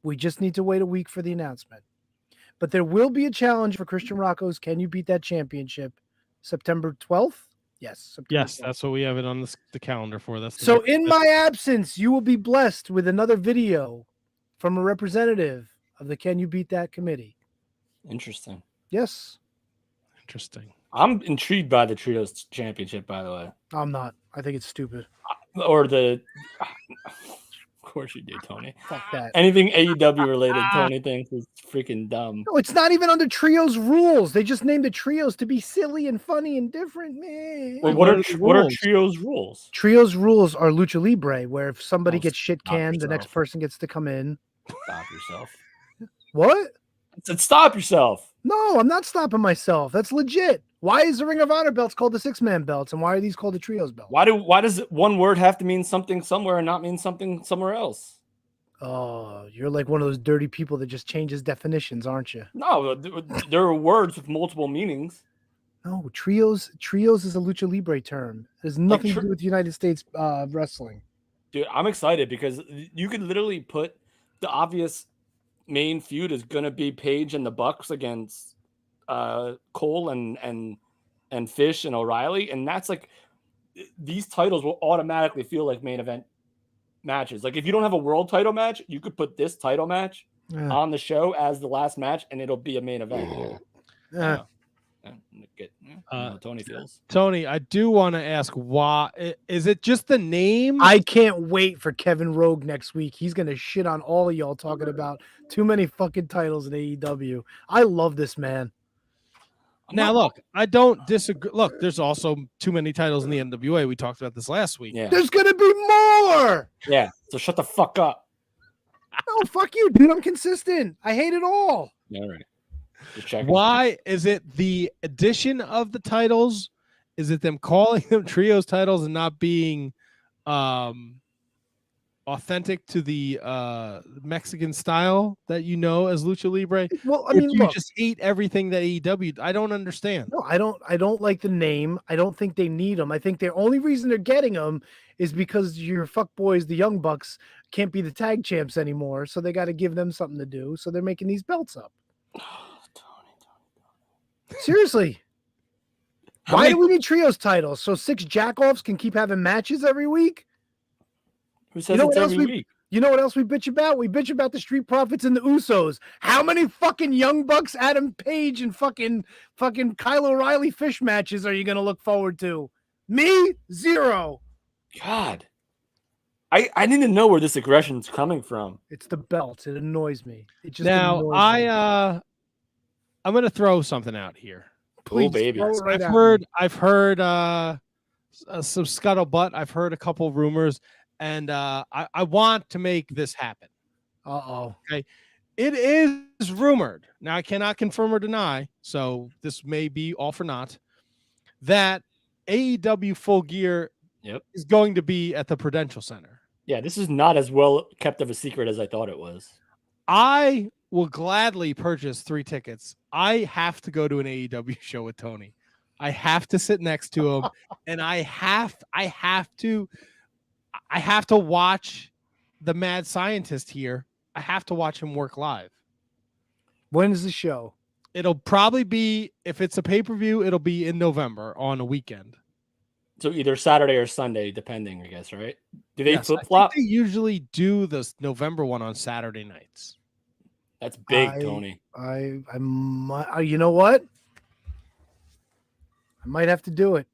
We just need to wait a week for the announcement. But there will be a challenge for Christian Rocco's Can You Beat That Championship, September 12th? Yes. September 12th. That's what we have it on the calendar for. So in my absence, you will be blessed with another video from a representative of the Can You Beat That committee. Interesting. Yes. Interesting. I'm intrigued by the Trios Championship, by the way. I'm not. I think it's stupid. Or the... Of course you do, Tony. Fuck that. Anything AEW related, Tony thinks is freaking dumb. No, it's not even under Trios rules. They just named the Trios to be silly and funny and different. Wait, what are Trios rules? Trios rules are Lucha Libre, where if somebody gets shit canned, the yourself. next person gets to come in. Stop yourself. What? I said stop yourself. No, I'm not stopping myself. That's legit. Why is the Ring of Honor belts called the 6-man belts, and why are these called the Trios belts? Why does one word have to mean something somewhere and not mean something somewhere else? Oh, you're like one of those dirty people that just changes definitions, aren't you? No, there are words with multiple meanings. No, trios is a Lucha Libre term. It has nothing to do with United States wrestling. Dude, I'm excited because you could literally put the obvious main feud is going to be Paige and the Bucks against Cole and Fish and O'Reilly, and that's like these titles will automatically feel like main event matches. Like if you don't have a world title match, you could put this title match on the show as the last match, and it'll be a main event. Tony feels. Tony, I do want to ask, why is it just the name? I can't wait for Kevin Rogue next week. He's gonna shit on all of y'all talking about too many fucking titles in AEW. I love this man. Now, look, I don't disagree. Look, there's also too many titles in the NWA. We talked about this last week. Yeah. There's going to be more. Yeah, so shut the fuck up. No, fuck you, dude. I'm consistent. I hate it all. Yeah, all right. Just checking. Why is it the addition of the titles? Is it them calling them trios titles and not being all authentic to the Mexican style that you know as Lucha Libre? Well, I Or mean, do you look, just hate everything that AEW? I don't understand. no, I don't like the name. I don't think they need them. I think the only reason they're getting them is because your fuck boys, the Young Bucks, can't be the tag champs anymore. So they got to give them something to do. So they're making these belts up. Seriously. Why do we need trios titles? So 6 jackoffs can keep having matches every week? Who says it's every week? You know what else we bitch about? We bitch about the Street Profits and the Usos. How many fucking Young Bucks, Adam Page, and fucking Kyle O'Reilly fish matches are you going to look forward to? Me? 0. God. I need to know where this aggression's coming from. It's the belt. It annoys me. It just Now, annoys me. I'm going to throw something out here. Oh, baby. throw it right I've at heard some scuttlebutt. I've heard a couple rumors, and I want to make this happen. me. Uh-oh. Okay. It is rumored. Now, I cannot confirm or deny, so this may be all for naught, that AEW Full Gear is going to be at the Prudential Center. Yeah, this is not as well kept of a secret as I thought it was. I will gladly purchase 3 tickets. I have to go to an AEW show with Tony. I have to sit next to him, and I have to watch the mad scientist here. I have to watch him work live. When is the show? It'll probably be, if it's a pay-per-view, it'll be in November on a weekend. So either Saturday or Sunday, depending, I guess, right? Do they Yes, flip-flop? I think they usually do the November one on Saturday nights. That's big, Tony. I might, you know what? I might have to do it.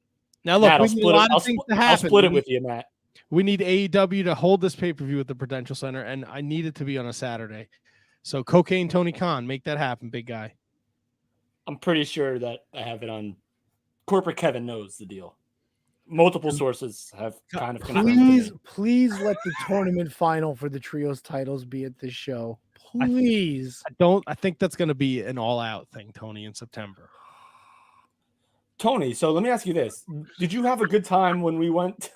Now, look, Matt, we need a lot of things to happen. I'll split it with you, Matt. We need AEW to hold this pay-per-view at the Prudential Center, and I need it to be on a Saturday. So, Cocaine Tony Khan, make that happen, big guy. I'm pretty sure that I have it on. Corporate Kevin knows the deal. Multiple sources have kind of confirmed. Please let the tournament final for the trios titles be at this show. Please. I think that's going to be an all-out thing, Tony, in September. Tony, so let me ask you this: did you have a good time when we went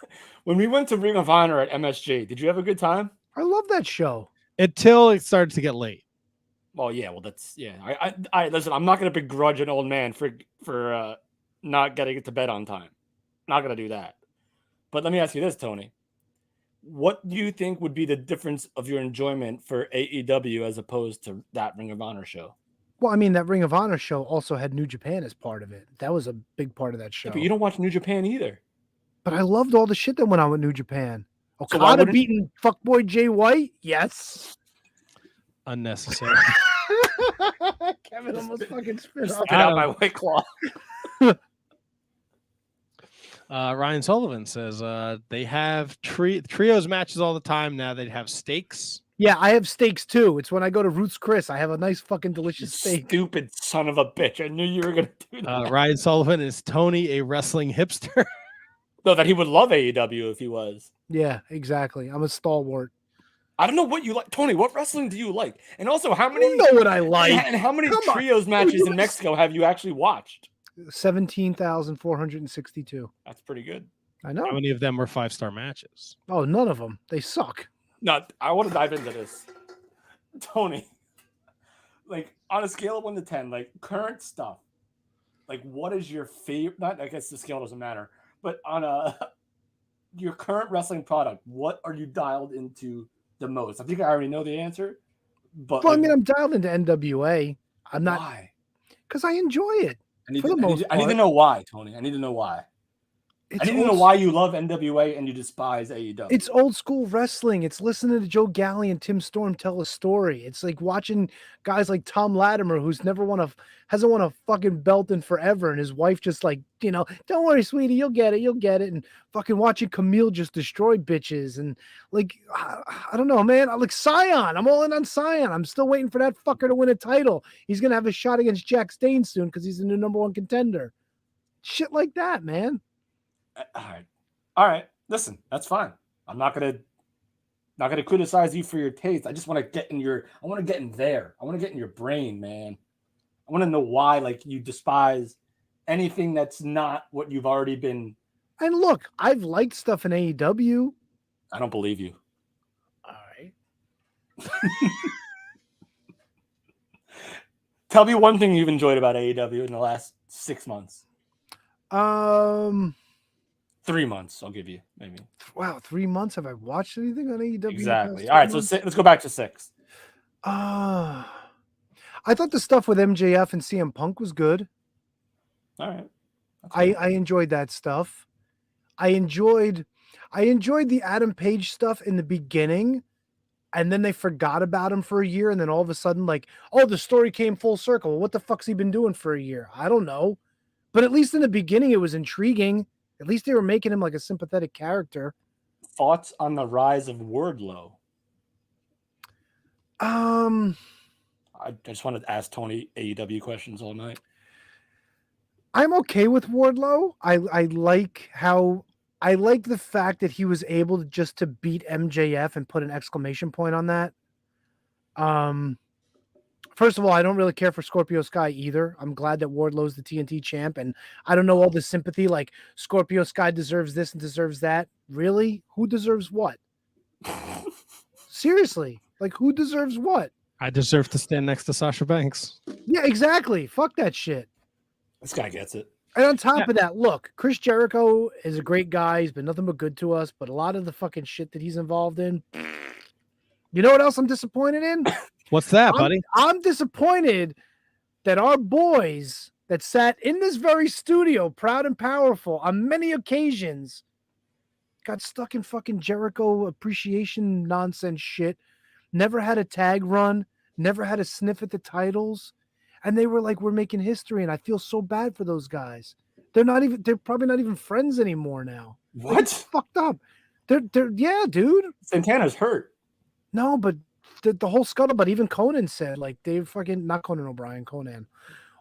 to Ring of Honor at MSG? Did you have a good time? I love that show until it started to get late. Well, yeah, I listen. I'm not going to begrudge an old man for not getting to bed on time. Not going to do that. But let me ask you this, Tony: what do you think would be the difference of your enjoyment for AEW as opposed to that Ring of Honor show? Well, I mean, that Ring of Honor show also had New Japan as part of it. That was a big part of that show. Yeah, but you don't watch New Japan either. But I loved all the shit that went on with New Japan. Okada beating fuckboy Jay White? Yes. Unnecessary. Kevin almost fucking spit out my White Claw. Ryan Sullivan says they have trios matches all the time now. They'd have steaks. Yeah, I have steaks too. It's when I go to Roots Chris. I have a nice fucking delicious steak. Stupid son of a bitch. I knew you were going to do that. Ryan Sullivan, is Tony a wrestling hipster? No, that he would love AEW if he was. Yeah, exactly. I'm a stalwart. I don't know what you like. Tony, what wrestling do you like? And also, how many... You know what I like. And how many trios matches in Mexico have you actually watched? 17,462. That's pretty good. I know. How many of them were 5-star matches? Oh, none of them. They suck. No, I want to dive into this. Tony, like on a scale of 1 to 10, like current stuff, like what is your favorite? Not, I guess the scale doesn't matter, but on your current wrestling product, what are you dialed into the most? I think I already know the answer, but well, I mean, I'm dialed into NWA. I'm not. Why? Because I enjoy it. I need to know why, Tony. I need to know why. I need to know why you love NWA and you despise AEW. It's old school wrestling. It's listening to Joe Galli and Tim Storm tell a story. It's like watching guys like Tom Latimer, who's hasn't won a fucking belt in forever, and his wife just like, don't worry, sweetie, you'll get it, and fucking watching Camille just destroy bitches, and like, I don't know, man. I like Scion. I'm all in on Scion. I'm still waiting for that fucker to win a title. He's gonna have a shot against Jack Stain soon because he's the new #1 contender. Shit like that, man. All right. Listen, that's fine. I'm not gonna criticize you for your taste. I just want to get in your. I want to get in there. I want to get in your brain, man. I want to know why, like, you despise anything that's not what you've already been. And look, I've liked stuff in AEW. I don't believe you. Tell me one thing you've enjoyed about AEW in the last 6 months. 3 months, I'll give you, maybe. Wow, 3 months. Have I watched anything on AEW? Exactly. All right, so let's go back to 6. I thought the stuff with MJF and CM Punk was good. All right. I enjoyed that stuff. I enjoyed the Adam Page stuff in the beginning, and then they forgot about him for a year, and then all of a sudden, like, oh, the story came full circle. What the fuck's he been doing for a year? I don't know. But at least in the beginning, it was intriguing. At least they were making him like a sympathetic character. Thoughts on the rise of Wardlow? I just wanted to ask Tony AEW questions all night. I'm okay with Wardlow. I like the fact that he was able to beat MJF and put an exclamation point on that. First of all, I don't really care for Scorpio Sky either. I'm glad that Wardlow's the TNT champ, and I don't know all the sympathy like Scorpio Sky deserves this and deserves that. Really? Who deserves what? Seriously, like who deserves what? I deserve to stand next to Sasha Banks. Yeah, exactly. Fuck that shit. This guy gets it. And on top of that, look, Chris Jericho is a great guy. He's been nothing but good to us, but a lot of the fucking shit that he's involved in. You know what else I'm disappointed in? What's that, buddy? I'm disappointed that our boys that sat in this very studio, proud and powerful, on many occasions, got stuck in fucking Jericho appreciation nonsense shit, never had a tag run, never had a sniff at the titles. And they were like, we're making history, and I feel so bad for those guys. They're probably not even friends anymore now. What? Like, it's fucked up. Yeah, dude. Santana's hurt. No, but the whole scuttlebutt, even Conan said, like, they fucking, not Conan O'Brien, Conan.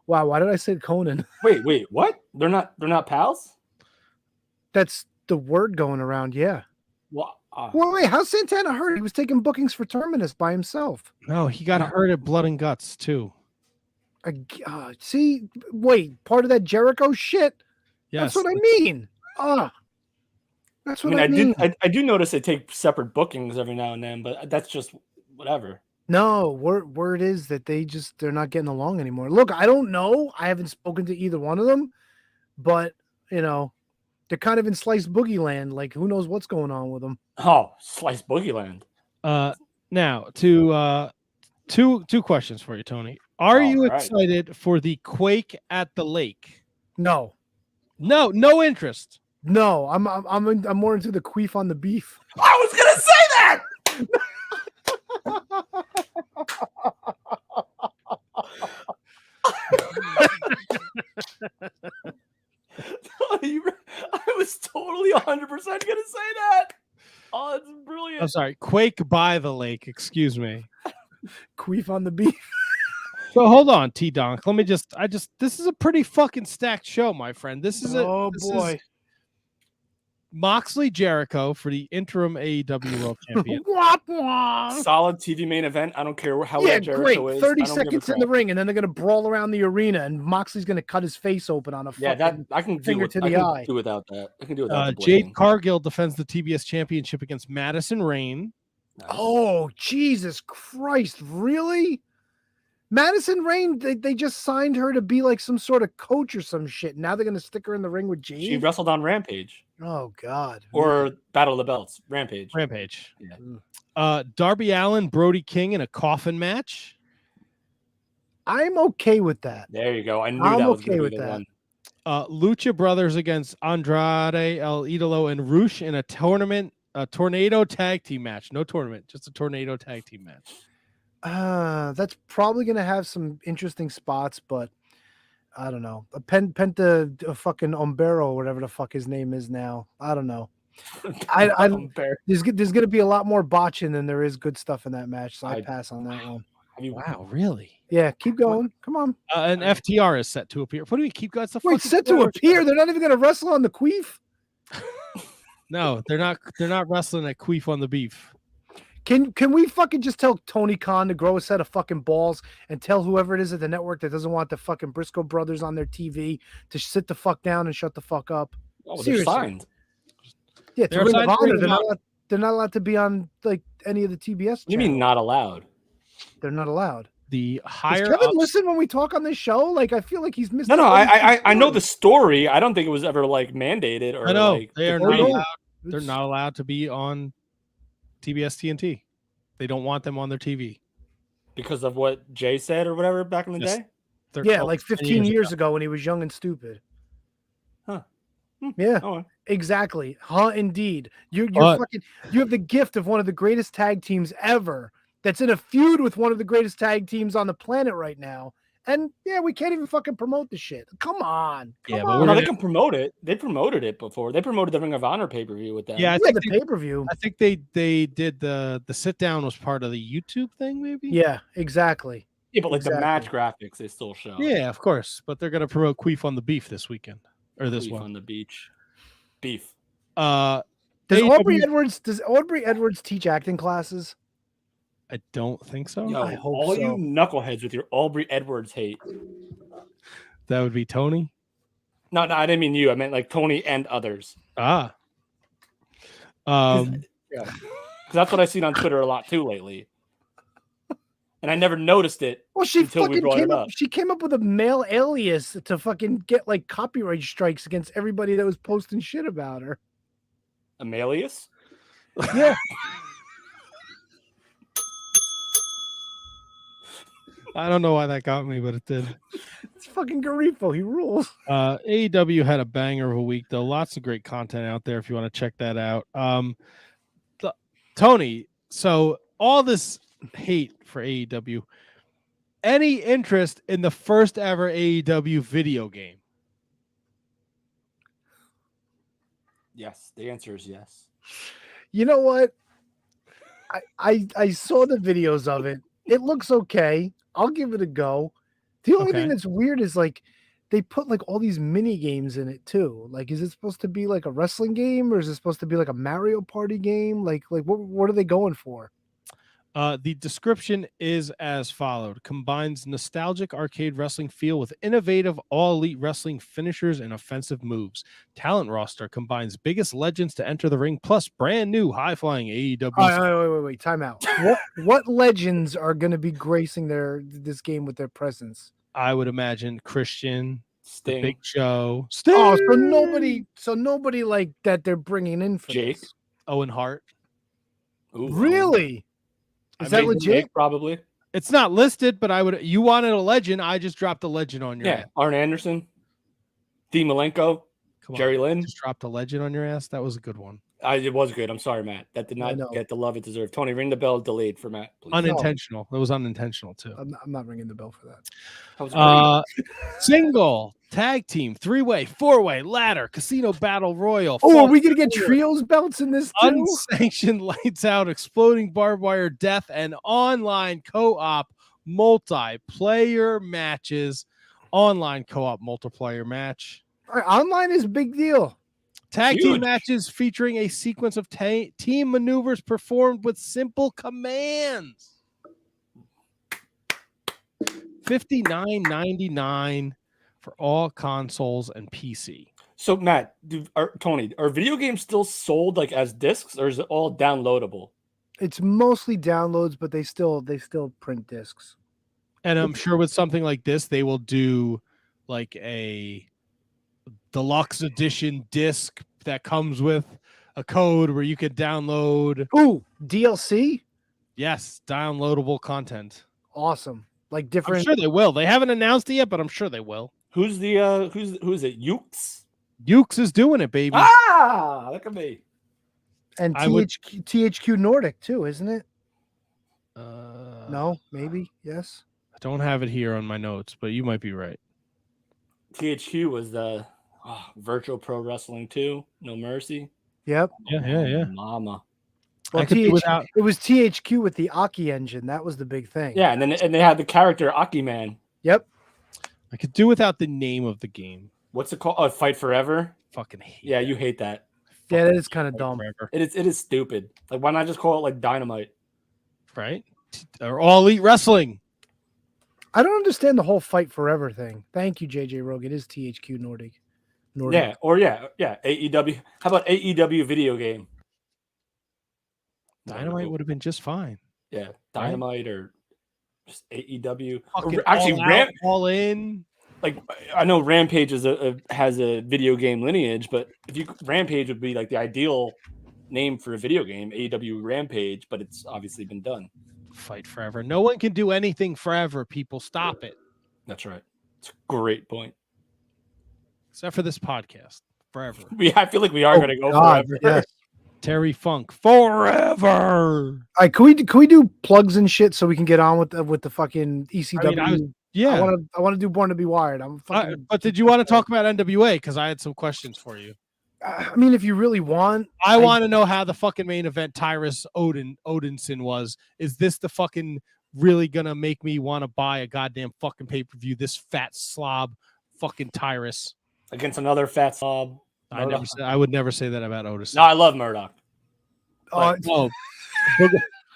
Wow, why did I say Conan? Wait, what? They're not pals? That's the word going around, yeah. Well, wait, how's Santana hurt? He was taking bookings for Terminus by himself. No, he got hurt at Blood and Guts, too. See, wait, part of that Jericho shit? Yes. That's what I mean. That's what I mean. I do notice they take separate bookings every now and then, but that's just whatever. No, word is that they're not getting along anymore. Look, I don't know. I haven't spoken to either one of them, but you know, they're kind of in Sliced Boogie Land. Like, who knows what's going on with them? Oh, Sliced Boogie Land. Now to two questions for you, Tony. Are you excited for the Quake at the Lake? No interest. No, I'm more into the queef on the beef. I was gonna say that. I was totally 100% gonna say that. Oh, it's brilliant. I'm sorry, Quake by the Lake. Excuse me. Queef on the beef. So hold on, T-Donk. Let me this is a pretty fucking stacked show, my friend. This is boy. Moxley Jericho for the interim AEW World Champion. Solid TV main event. I don't care how great. Jericho is. 30 seconds in the ring, and then they're gonna brawl around the arena, and Moxley's gonna cut his face open on a I can finger do to the eye. do without that. I can do without the Jade Cargill defends the TBS Championship against Madison Rayne. Nice. Oh, Jesus Christ, really? Madison Rayne, they just signed her to be like some sort of coach or some shit. Now they're gonna stick her in the ring with Jade. She wrestled on Rampage. Oh God. Or Battle of the Belts. Rampage. Yeah. Darby Allin, Brody King in a coffin match. I'm okay with that. There you go. I knew that was okay gonna with be the that. one. Lucha Brothers against Andrade, El Idolo, and Rush in a tornado tag team match. No tournament, just a tornado tag team match. That's probably gonna have some interesting spots, but I don't know. Penta fucking Umbero or whatever the fuck his name is now. I don't know. There's gonna be a lot more botching than there is good stuff in that match, so I pass on that one. Wow, really? Yeah, keep going. Come on. And FTR is set to appear. What do we keep guys? Wait, set to appear? They're not even gonna wrestle on the queef? No, they're not. They're not wrestling at Queef on the Beef. Can we fucking just tell Tony Khan to grow a set of fucking balls and tell whoever it is at the network that doesn't want the fucking Briscoe brothers on their TV to sit the fuck down and shut the fuck up? Oh, seriously. they're signed. Yeah, They're signed They're not allowed to be on like any of the TBS channels. You mean not allowed? They're not allowed. The Does higher Kevin ups, listen when we talk on this show? Like, I feel like he's missed. No, I know the story. I don't think it was ever like mandated or I know like they are decreed. not allowed. They're not allowed to be on TBS TNT. They don't want them on their TV because of what Jay said or whatever back in the day. Yeah, like 15 years ago when he was young and stupid. Huh. Yeah, Oh. exactly. Huh? Indeed. You have the gift of one of the greatest tag teams ever. That's in a feud with one of the greatest tag teams on the planet right now. And yeah, we can't even fucking promote the shit. Come on. Yeah, but No, they can promote it. They promoted it before. They promoted the Ring of Honor pay-per-view with that. Yeah, I think the pay-per-view. I think they did the sit down was part of the YouTube thing, maybe. Yeah, exactly. Yeah, but like the match graphics, they still show. Yeah, of course. But they're gonna promote Queef on the Beef this weekend or this Queef one on the beach. Beef. Does Aubrey Edwards teach acting classes? I don't think so. Yo, I hope all so. you knuckleheads with your Aubrey Edwards hate. That would be Tony. No, I didn't mean you. I meant like Tony and others. Ah. Yeah, because that's what I've seen on Twitter a lot too lately, and I never noticed it. Well, she until we fucking brought came it up. up. She came up with a male alias to fucking get like copyright strikes against everybody that was posting shit about her. Amelius? Yeah. I don't know why that got me, but it did. It's fucking Garifo. He rules. AEW had a banger of a week, though. Lots of great content out there if you want to check that out. Tony, so all this hate for AEW, any interest in the first ever AEW video game? Yes, the answer is yes. You know what? I saw the videos of it. It looks okay. I'll give it a go. The only thing that's weird is like they put like all these mini games in it too. Like, is it supposed to be like a wrestling game or is it supposed to be like a Mario Party game? Like what are they going for? The description is as followed: combines nostalgic arcade wrestling feel with innovative all elite wrestling finishers and offensive moves. Talent roster combines biggest legends to enter the ring, plus brand new high flying AEW. Wait, time out. What legends are going to be gracing this game with their presence? I would imagine Christian, Sting, Big Show, Sting. Oh, so nobody like that they're bringing in for Jake, this. Owen Hart. Ooh, Really? Is that legit? Jake, probably. It's not listed, but I would. You wanted a legend. I just dropped a legend on your ass. Arn Anderson, Dean Malenko, Jerry Lynn. Just dropped a legend on your ass. That was a good one. It was good. I'm sorry, Matt. That did not get the love it deserved. Tony, ring the bell. Delayed for Matt, please. Unintentional. It was unintentional too. I'm not ringing the bell for that. Single, tag team, 3-way, 4-way, ladder, casino battle royal. Oh, are we gonna get trios belts in this too? Unsanctioned lights out, exploding barbed wire death, and online co-op multiplayer matches. Online co-op multiplayer match. All right, online is a big deal. Tag team matches featuring a sequence of team maneuvers performed with simple commands. $59.99 for all consoles and PC. So Matt, Tony, are video games still sold like as discs, or is it all downloadable? It's mostly downloads, but they still print discs. And I'm sure with something like this, they will do like a deluxe edition disc that comes with a code where you could download. Ooh, DLC? Yes, downloadable content. Awesome. Like different. I'm sure they will. They haven't announced it yet, but I'm sure they will. Who's who's it? Ukes? Ukes is doing it, baby. Look at me. And THQ Nordic too, isn't it? No, maybe, yes. I don't have it here on my notes, but you might be right. THQ was the Virtual Pro Wrestling 2, No Mercy. Yep. Yeah. Mama. Well, it was THQ with the Aki engine. That was the big thing. Yeah, and they had the character Aki Man. Yep. I could do without the name of the game. What's it called? Oh, Fight Forever. Fucking hate. Yeah, you hate that. Yeah, that is kind of dumb. Forever. It is stupid. Like, why not just call it like Dynamite? Right? Or All Elite Wrestling. I don't understand the whole Fight Forever thing. Thank you, JJ Rogue. It is THQ Nordic. Yeah, or yeah, AEW. How about AEW video game? Dynamite would have been just fine. Yeah, Dynamite or just AEW. Fucking Or actually, all out, all in. Like I know Rampage has a video game lineage, but Rampage would be like the ideal name for a video game, AEW Rampage, but it's obviously been done. Fight forever. No one can do anything forever. People, stop it. That's right. It's a great point. Except for this podcast, forever. I feel like we are going to go forever. Yes. Terry Funk forever. All right, can we do plugs and shit so we can get on with the fucking ECW? Yeah, I want to do Born to Be Wired. But did you want to talk about NWA? Because I had some questions for you. I mean, if you really want, I want to know how the fucking main event Tyrus Odinson was. Is this the fucking really gonna make me want to buy a goddamn fucking pay-per-view? This fat slob fucking Tyrus against another fat slob. I would never say that about Otis. No, I love Murdoch.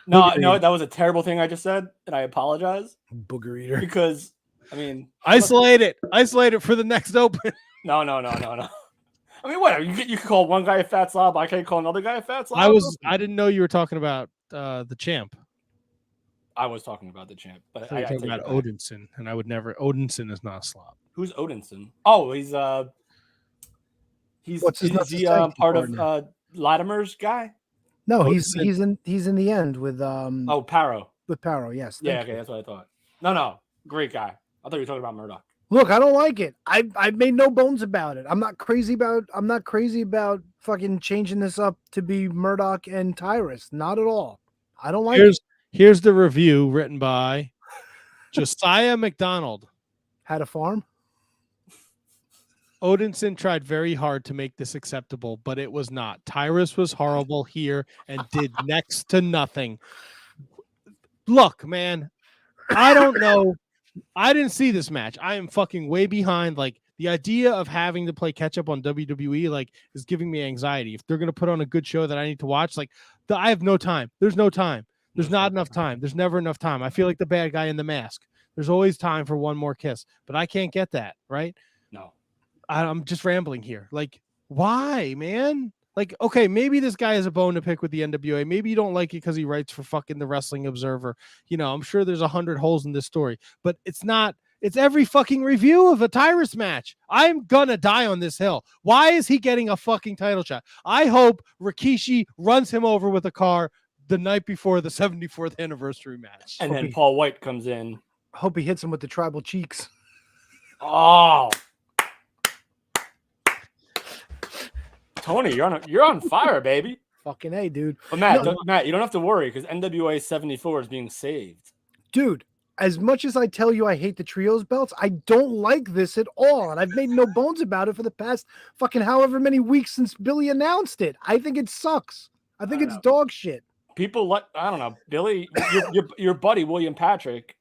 No, that was a terrible thing I just said, and I apologize. Booger eater. Because I mean, isolate it for the next open. No. I mean, whatever. You can call one guy a fat slob. I can't call another guy a fat slob. I didn't know you were talking about the champ. I was talking about the champ, but I talking about Odinson, and I would never. Odinson is not a slob. Who's Odinson? Oh, he's he part of Latimer's guy? No, he's in the end with Paro. With Paro, yes. Okay, that's what I thought. No, great guy. I thought you were talking about Murdoch. Look, I don't like it. I've made no bones about it. I'm not crazy about fucking changing this up to be Murdoch and Tyrus. Not at all. I don't like it. Here's the review written by Josiah McDonald. Had a farm. Odinson tried very hard to make this acceptable, but it was not. Tyrus was horrible here and did next to nothing. Look, man, I don't know. I didn't see this match. I am fucking way behind. Like, the idea of having to play catch up on WWE, like, is giving me anxiety. If they're going to put on a good show that I need to watch, like, I have no time. There's no time. There's not enough time. There's never enough time. I feel like the bad guy in the mask. There's always time for one more kiss, but I can't get that, right? No. I'm just rambling here. Like, why, man? Like, okay, maybe this guy has a bone to pick with the NWA. Maybe you don't like it because he writes for fucking the Wrestling Observer. You know, I'm sure there's 100 holes in this story, but it's not. It's every fucking review of a Tyrus match. I'm gonna die on this hill. Why is he getting a fucking title shot? I hope Rikishi runs him over with a car the night before the 74th anniversary match. And then Paul White comes in. I hope he hits him with the tribal cheeks. Oh, Tony, you're on fire, baby. Fucking A, dude. But Matt, you don't have to worry because NWA 74 is being saved. Dude, as much as I tell you I hate the trios belts, I don't like this at all. And I've made no bones about it for the past fucking however many weeks since Billy announced it. I think it sucks. I think it's dog shit. People I don't know, Billy, your buddy William Patrick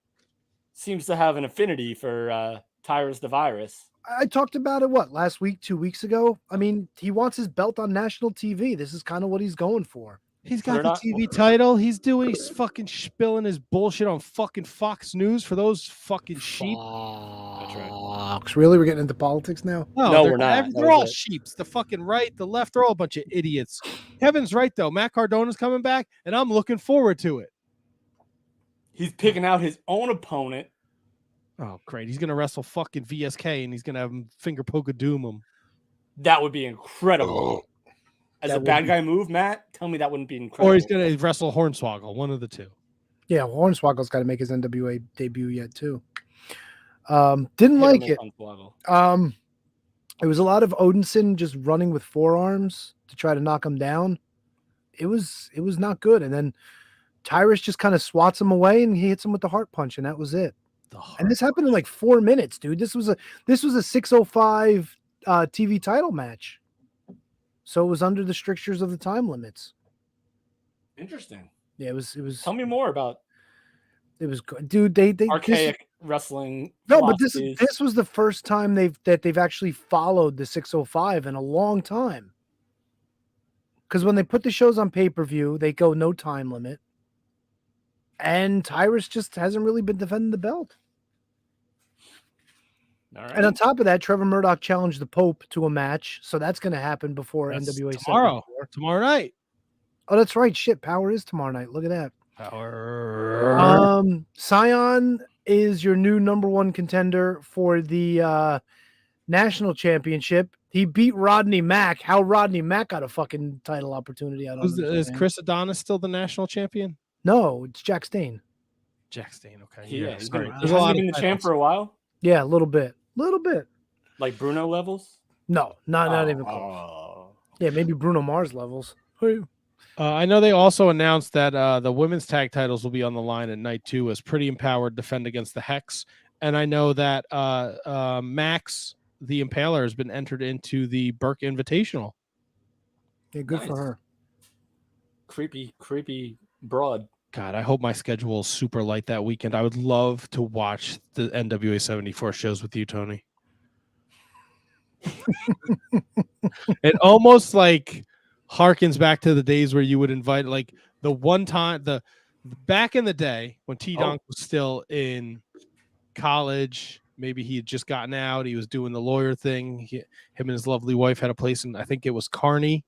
seems to have an affinity for Tyrus the Virus. I talked about it, last week, 2 weeks ago? I mean, he wants his belt on national TV. This is kind of what he's going for. He's got the TV title. He's fucking spilling his bullshit on fucking Fox News for those fucking sheep. That's right. Fox. Really? We're getting into politics now? No, we're not. They're all sheeps. The fucking right, the left, they're all a bunch of idiots. Kevin's right, though. Matt Cardona's coming back, and I'm looking forward to it. He's picking out his own opponent. Oh, great. He's going to wrestle fucking VSK, and he's going to have him finger poke a doom him. That would be incredible. As a bad guy move, Matt, tell me that wouldn't be incredible. Or he's going to wrestle Hornswoggle, one of the two. Yeah, Hornswoggle's got to make his NWA debut yet, too. Didn't like it. It was a lot of Odinson just running with forearms to try to knock him down. It was not good. And then Tyrus just kind of swats him away, and he hits him with the heart punch, and that was it. And this happened in like 4 minutes, dude. This was a 6:05 TV title match, so it was under the strictures of the time limits. Interesting. Yeah, it was. Tell me more about. It was good, dude. They archaic wrestling. No, but this was the first time they've actually followed the 6:05 in a long time. Because when they put the shows on pay-per-view, they go no time limit, and Tyrus just hasn't really been defending the belt. All right. And on top of that, Trevor Murdoch challenged the Pope to a match, so that's going to happen before NWA tomorrow night. Oh, that's right. Shit, Power is tomorrow night. Look at that. Power. Sion is your new number one contender for the national championship. He beat Rodney Mack. How Rodney Mack got a fucking title opportunity? I don't know. Is Chris Adonis still the national champion? No, it's Jack Stain. Jack Stain. Okay. Yeah, he's been, There's a lot been of the champ titles. for a while. Yeah, a little bit. Like Bruno levels. No, not even close. Yeah, maybe Bruno Mars levels. I know they also announced that the women's tag titles will be on the line at night 2 as Pretty Empowered defend against the Hex. And I know that Max, the Impaler, has been entered into the Burke Invitational. Yeah, good for her. Creepy broad. God, I hope my schedule is super light that weekend. I would love to watch the NWA 74 shows with you, Tony. It almost like harkens back to the days where you would invite, like the one time, the back in the day when T-Donk was still in college. Maybe he had just gotten out. He was doing the lawyer thing. Him and his lovely wife had a place in, I think it was Kearney.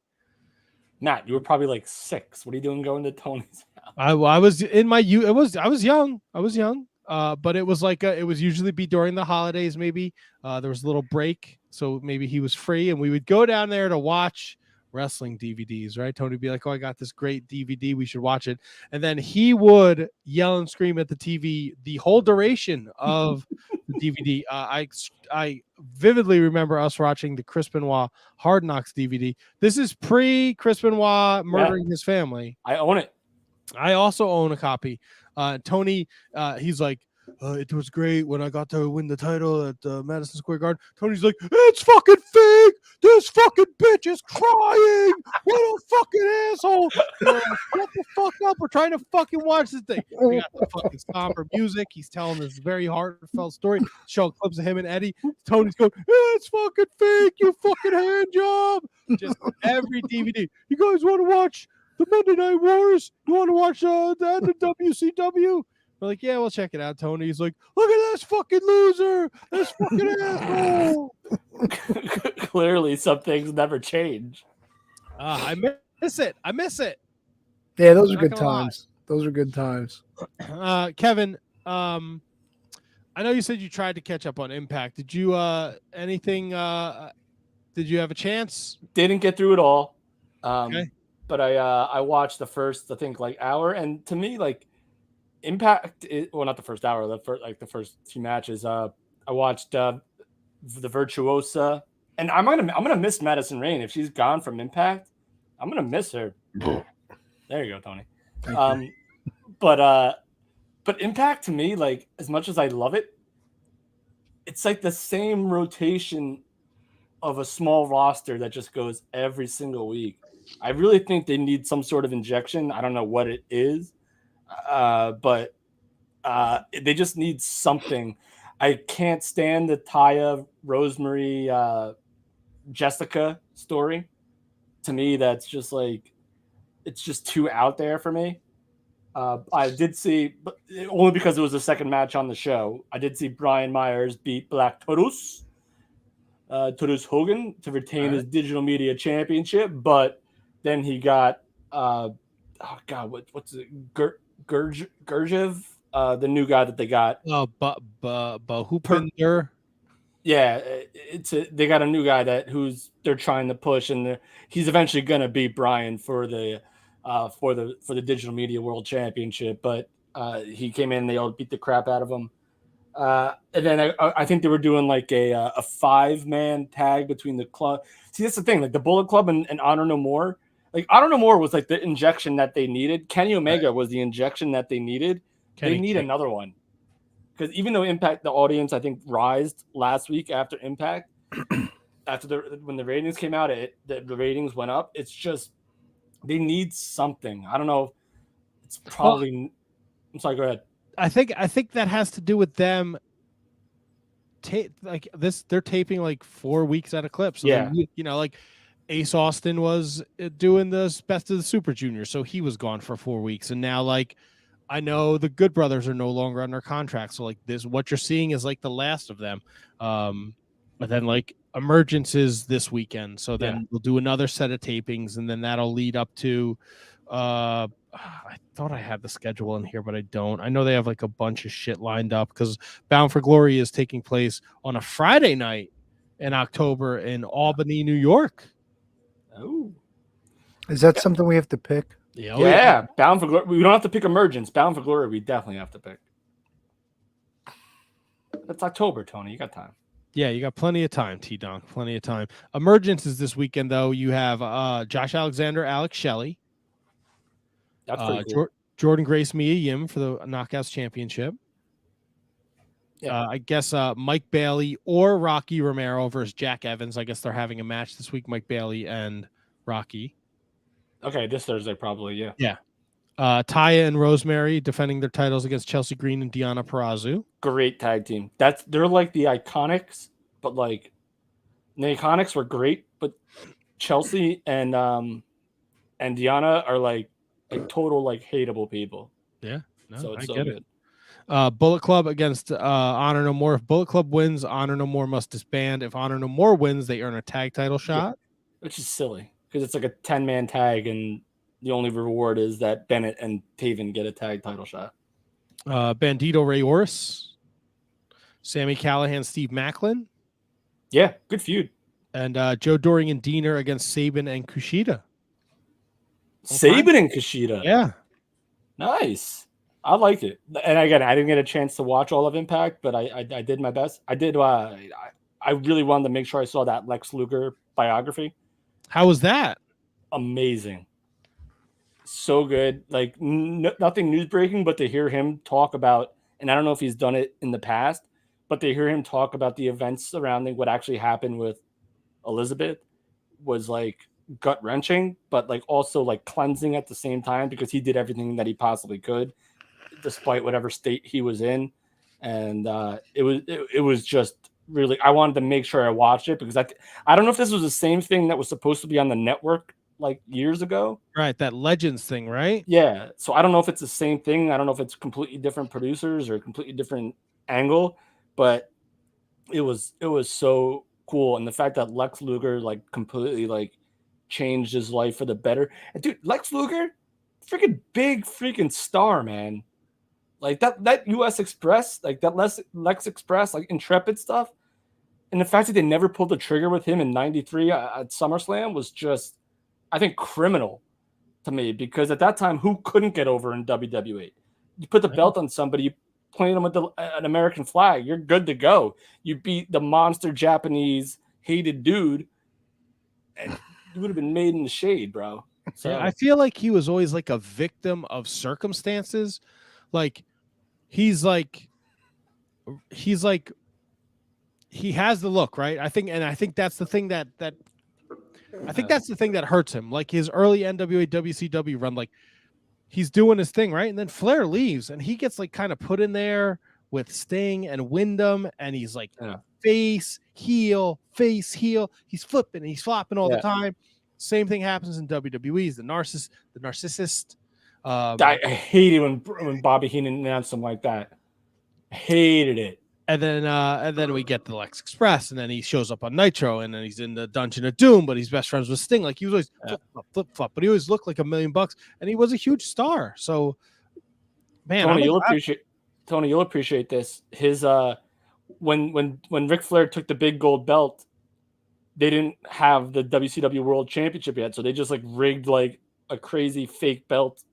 Matt, you were probably like 6. What are you doing going to Tony's house? I was in my I was young. But it was like it was usually be during the holidays. Maybe there was a little break, so maybe he was free, and we would go down there to watch wrestling DVDs. Right? Tony would be like, "Oh, I got this great DVD. We should watch it." And then he would yell and scream at the TV the whole duration of the DVD. I vividly remember us watching the Chris Benoit Hard Knocks DVD. This is pre Chris Benoit murdering his family. I own it. I also own a copy. Tony, he's like, it was great when I got to win the title at Madison Square Garden. Tony's like, it's fucking fake. This fucking bitch is crying. What a fucking asshole. Shut the fuck up. We're trying to fucking watch this thing. We got the fucking somber music. He's telling this very heartfelt story. Showing clips of him and Eddie. Tony's going, it's fucking fake. You fucking hand job. Just every DVD. You guys want to watch the Monday Night Wars? You want to watch the end of WCW? We're like, yeah, we'll check it out, Tony. He's like, look at this fucking loser. This fucking asshole. Clearly, some things never change. I miss it. Yeah, those are good times. Those are good times. Kevin, I know you said you tried to catch up on Impact. Did you anything? Did you have a chance? Didn't get through it all. Okay. But I watched the first, I think, like hour, and to me, like Impact, well, not the first hour, the first 2 matches. I watched the Virtuosa, and I'm gonna miss Madison Rain if she's gone from Impact. I'm gonna miss her. There you go, Tony. But Impact to me, like as much as I love it, it's like the same rotation of a small roster that just goes every single week. I really think they need some sort of injection. I don't know what it is, but they just need something. I can't stand the Taya, Rosemary, Jessica story. To me, that's just like, it's just too out there for me. I did see, but only because it was the second match on the show, I did see Brian Myers beat Black Taurus Hogan to retain his digital media championship, but then he got what's it? Gurjev, the new guy that they got. Oh, Bahupinder. Yeah, they got a new guy they're trying to push, and he's eventually gonna beat Brian for the digital media world championship. But he came in, they all beat the crap out of him. And then I think they were doing like a 5-man tag between the club. See, that's the thing, like the Bullet Club and Honor No More. Like Honor No More was like the injection that they needed. Kenny Omega was the injection that they needed. They need another one. Because even though Impact, the audience, I think, rised last week after Impact, when the ratings came out, the ratings went up. It's just they need something. I don't know. It's probably. I'm sorry. Go ahead. I think that has to do with them. Like this, they're taping like 4 weeks at a clip. So yeah, like Ace Austin was doing the Best of the Super Junior, so he was gone for 4 weeks, and now like I know the Good Brothers are no longer under contract, so like this, what you're seeing is like the last of them. But then like Emergence is this weekend, so then we'll do another set of tapings, and then that'll lead up to I thought I had the schedule in here, but I don't. I know they have like a bunch of shit lined up because Bound for Glory is taking place on a Friday night in October in Albany, New York. Oh, Is that something we have to pick? yeah. Bound for Glory. We don't have to pick Emergence. Bound for Glory, we definitely have to pick. That's October, Tony. You got time. Yeah, you got plenty of time, T-Donk. Plenty of time. Emergence is this weekend, though. You have Josh Alexander, Alex Shelley. That's pretty cool. Jordan Grace, Mia Yim for the Knockouts Championship. Yeah. I guess Mike Bailey or Rocky Romero versus Jack Evans. I guess they're having a match this week, Mike Bailey and Rocky. Okay, this Thursday probably, yeah. Yeah. Taya and Rosemary defending their titles against Chelsea Green and Deanna Perazu. Great tag team. They're like the Iconics, but like the Iconics were great, but Chelsea and Deanna are like total like hateable people. Yeah, no, so it's I so get good. it. Bullet Club against Honor No More. If Bullet Club wins, Honor No More must disband. If Honor No More wins, they earn a tag title shot. Which is silly because it's like a 10-man tag and the only reward is that Bennett and Taven get a tag title shot. Bandito Ray Orris, Sammy Callahan, Steve Macklin. Yeah, good feud. And Joe Doring and Diener against Sabin and Kushida. Sabin and Kushida. Yeah. Nice. I liked it. And again, I didn't get a chance to watch all of Impact, but I did my best. I did. I really wanted to make sure I saw that Lex Luger biography. How was that? Amazing. So good. Like nothing news breaking, but to hear him talk about, and I don't know if he's done it in the past, but to hear him talk about the events surrounding what actually happened with Elizabeth was like gut wrenching, but like also like cleansing at the same time because he did everything that he possibly could, despite whatever state he was in. And it was just really, I wanted to make sure I watched it because I don't know if this was the same thing that was supposed to be on the network like years ago. Right, that Legends thing, right? Yeah. So I don't know if it's the same thing. I don't know if it's completely different producers or a completely different angle, but it was so cool. And the fact that Lex Luger like completely like changed his life for the better. And dude, Lex Luger, freaking big freaking star, man. Like that US Express, like that Lex Express, like Intrepid stuff. And the fact that they never pulled the trigger with him in '93 at SummerSlam was just, I think, criminal to me because at that time, who couldn't get over in WWE? You put the belt on somebody, you point them with an American flag, you're good to go. You beat the monster Japanese hated dude, and you would have been made in the shade, bro. So yeah, I feel like he was always like a victim of circumstances. Like he has the look, right? I think that's the thing that that's the thing that hurts him. Like his early NWA WCW run, like he's doing his thing, right? And then Flair leaves and he gets like kind of put in there with Sting and Wyndham, and he's like face, heel. He's flipping and he's flopping all the time. Same thing happens in WWE. He's the narcissist. I hated when Bobby Heenan announced him like that. I hated it. And then we get the Lex Express, and then he shows up on Nitro, and then he's in the Dungeon of Doom, but he's best friends with Sting. Like he was always flip flop, but he always looked like $1 million, and he was a huge star. So, man, Tony, you'll appreciate this. His when Ric Flair took the big gold belt, they didn't have the WCW World Championship yet, so they just like rigged like a crazy fake belt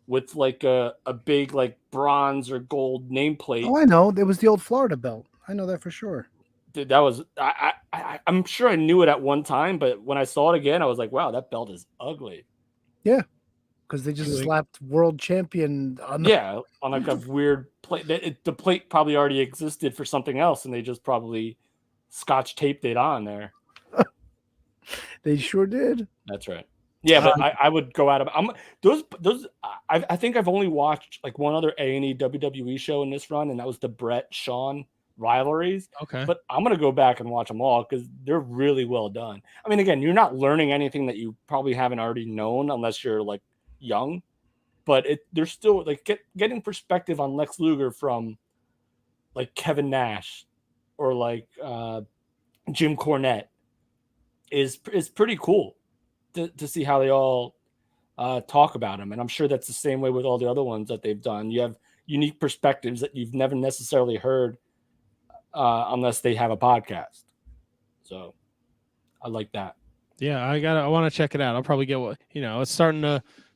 with like a big like bronze or gold nameplate. Oh, I know. It was the old Florida belt. I know that for sure. Dude, that was I'm sure I knew it at one time, but when I saw it again, I was like, wow, that belt is ugly. Yeah, because they just slapped world champion on on like a weird plate. The plate probably already existed for something else, and they just probably scotch taped it on there. They sure did. That's right. Yeah, but I would go out of those. I think I've only watched like one other A&E WWE show in this run, and that was the Brett Shawn rivalries. Okay, but I'm gonna go back and watch them all because they're really well done. I mean, again, you're not learning anything that you probably haven't already known unless you're like young, but they're still like getting perspective on Lex Luger from like Kevin Nash or like Jim Cornette is pretty cool. To see how they all talk about them. And I'm sure that's the same way with all the other ones that they've done. You have unique perspectives that you've never necessarily heard unless they have a podcast. So I like that. Yeah, I want to check it out. I'll probably get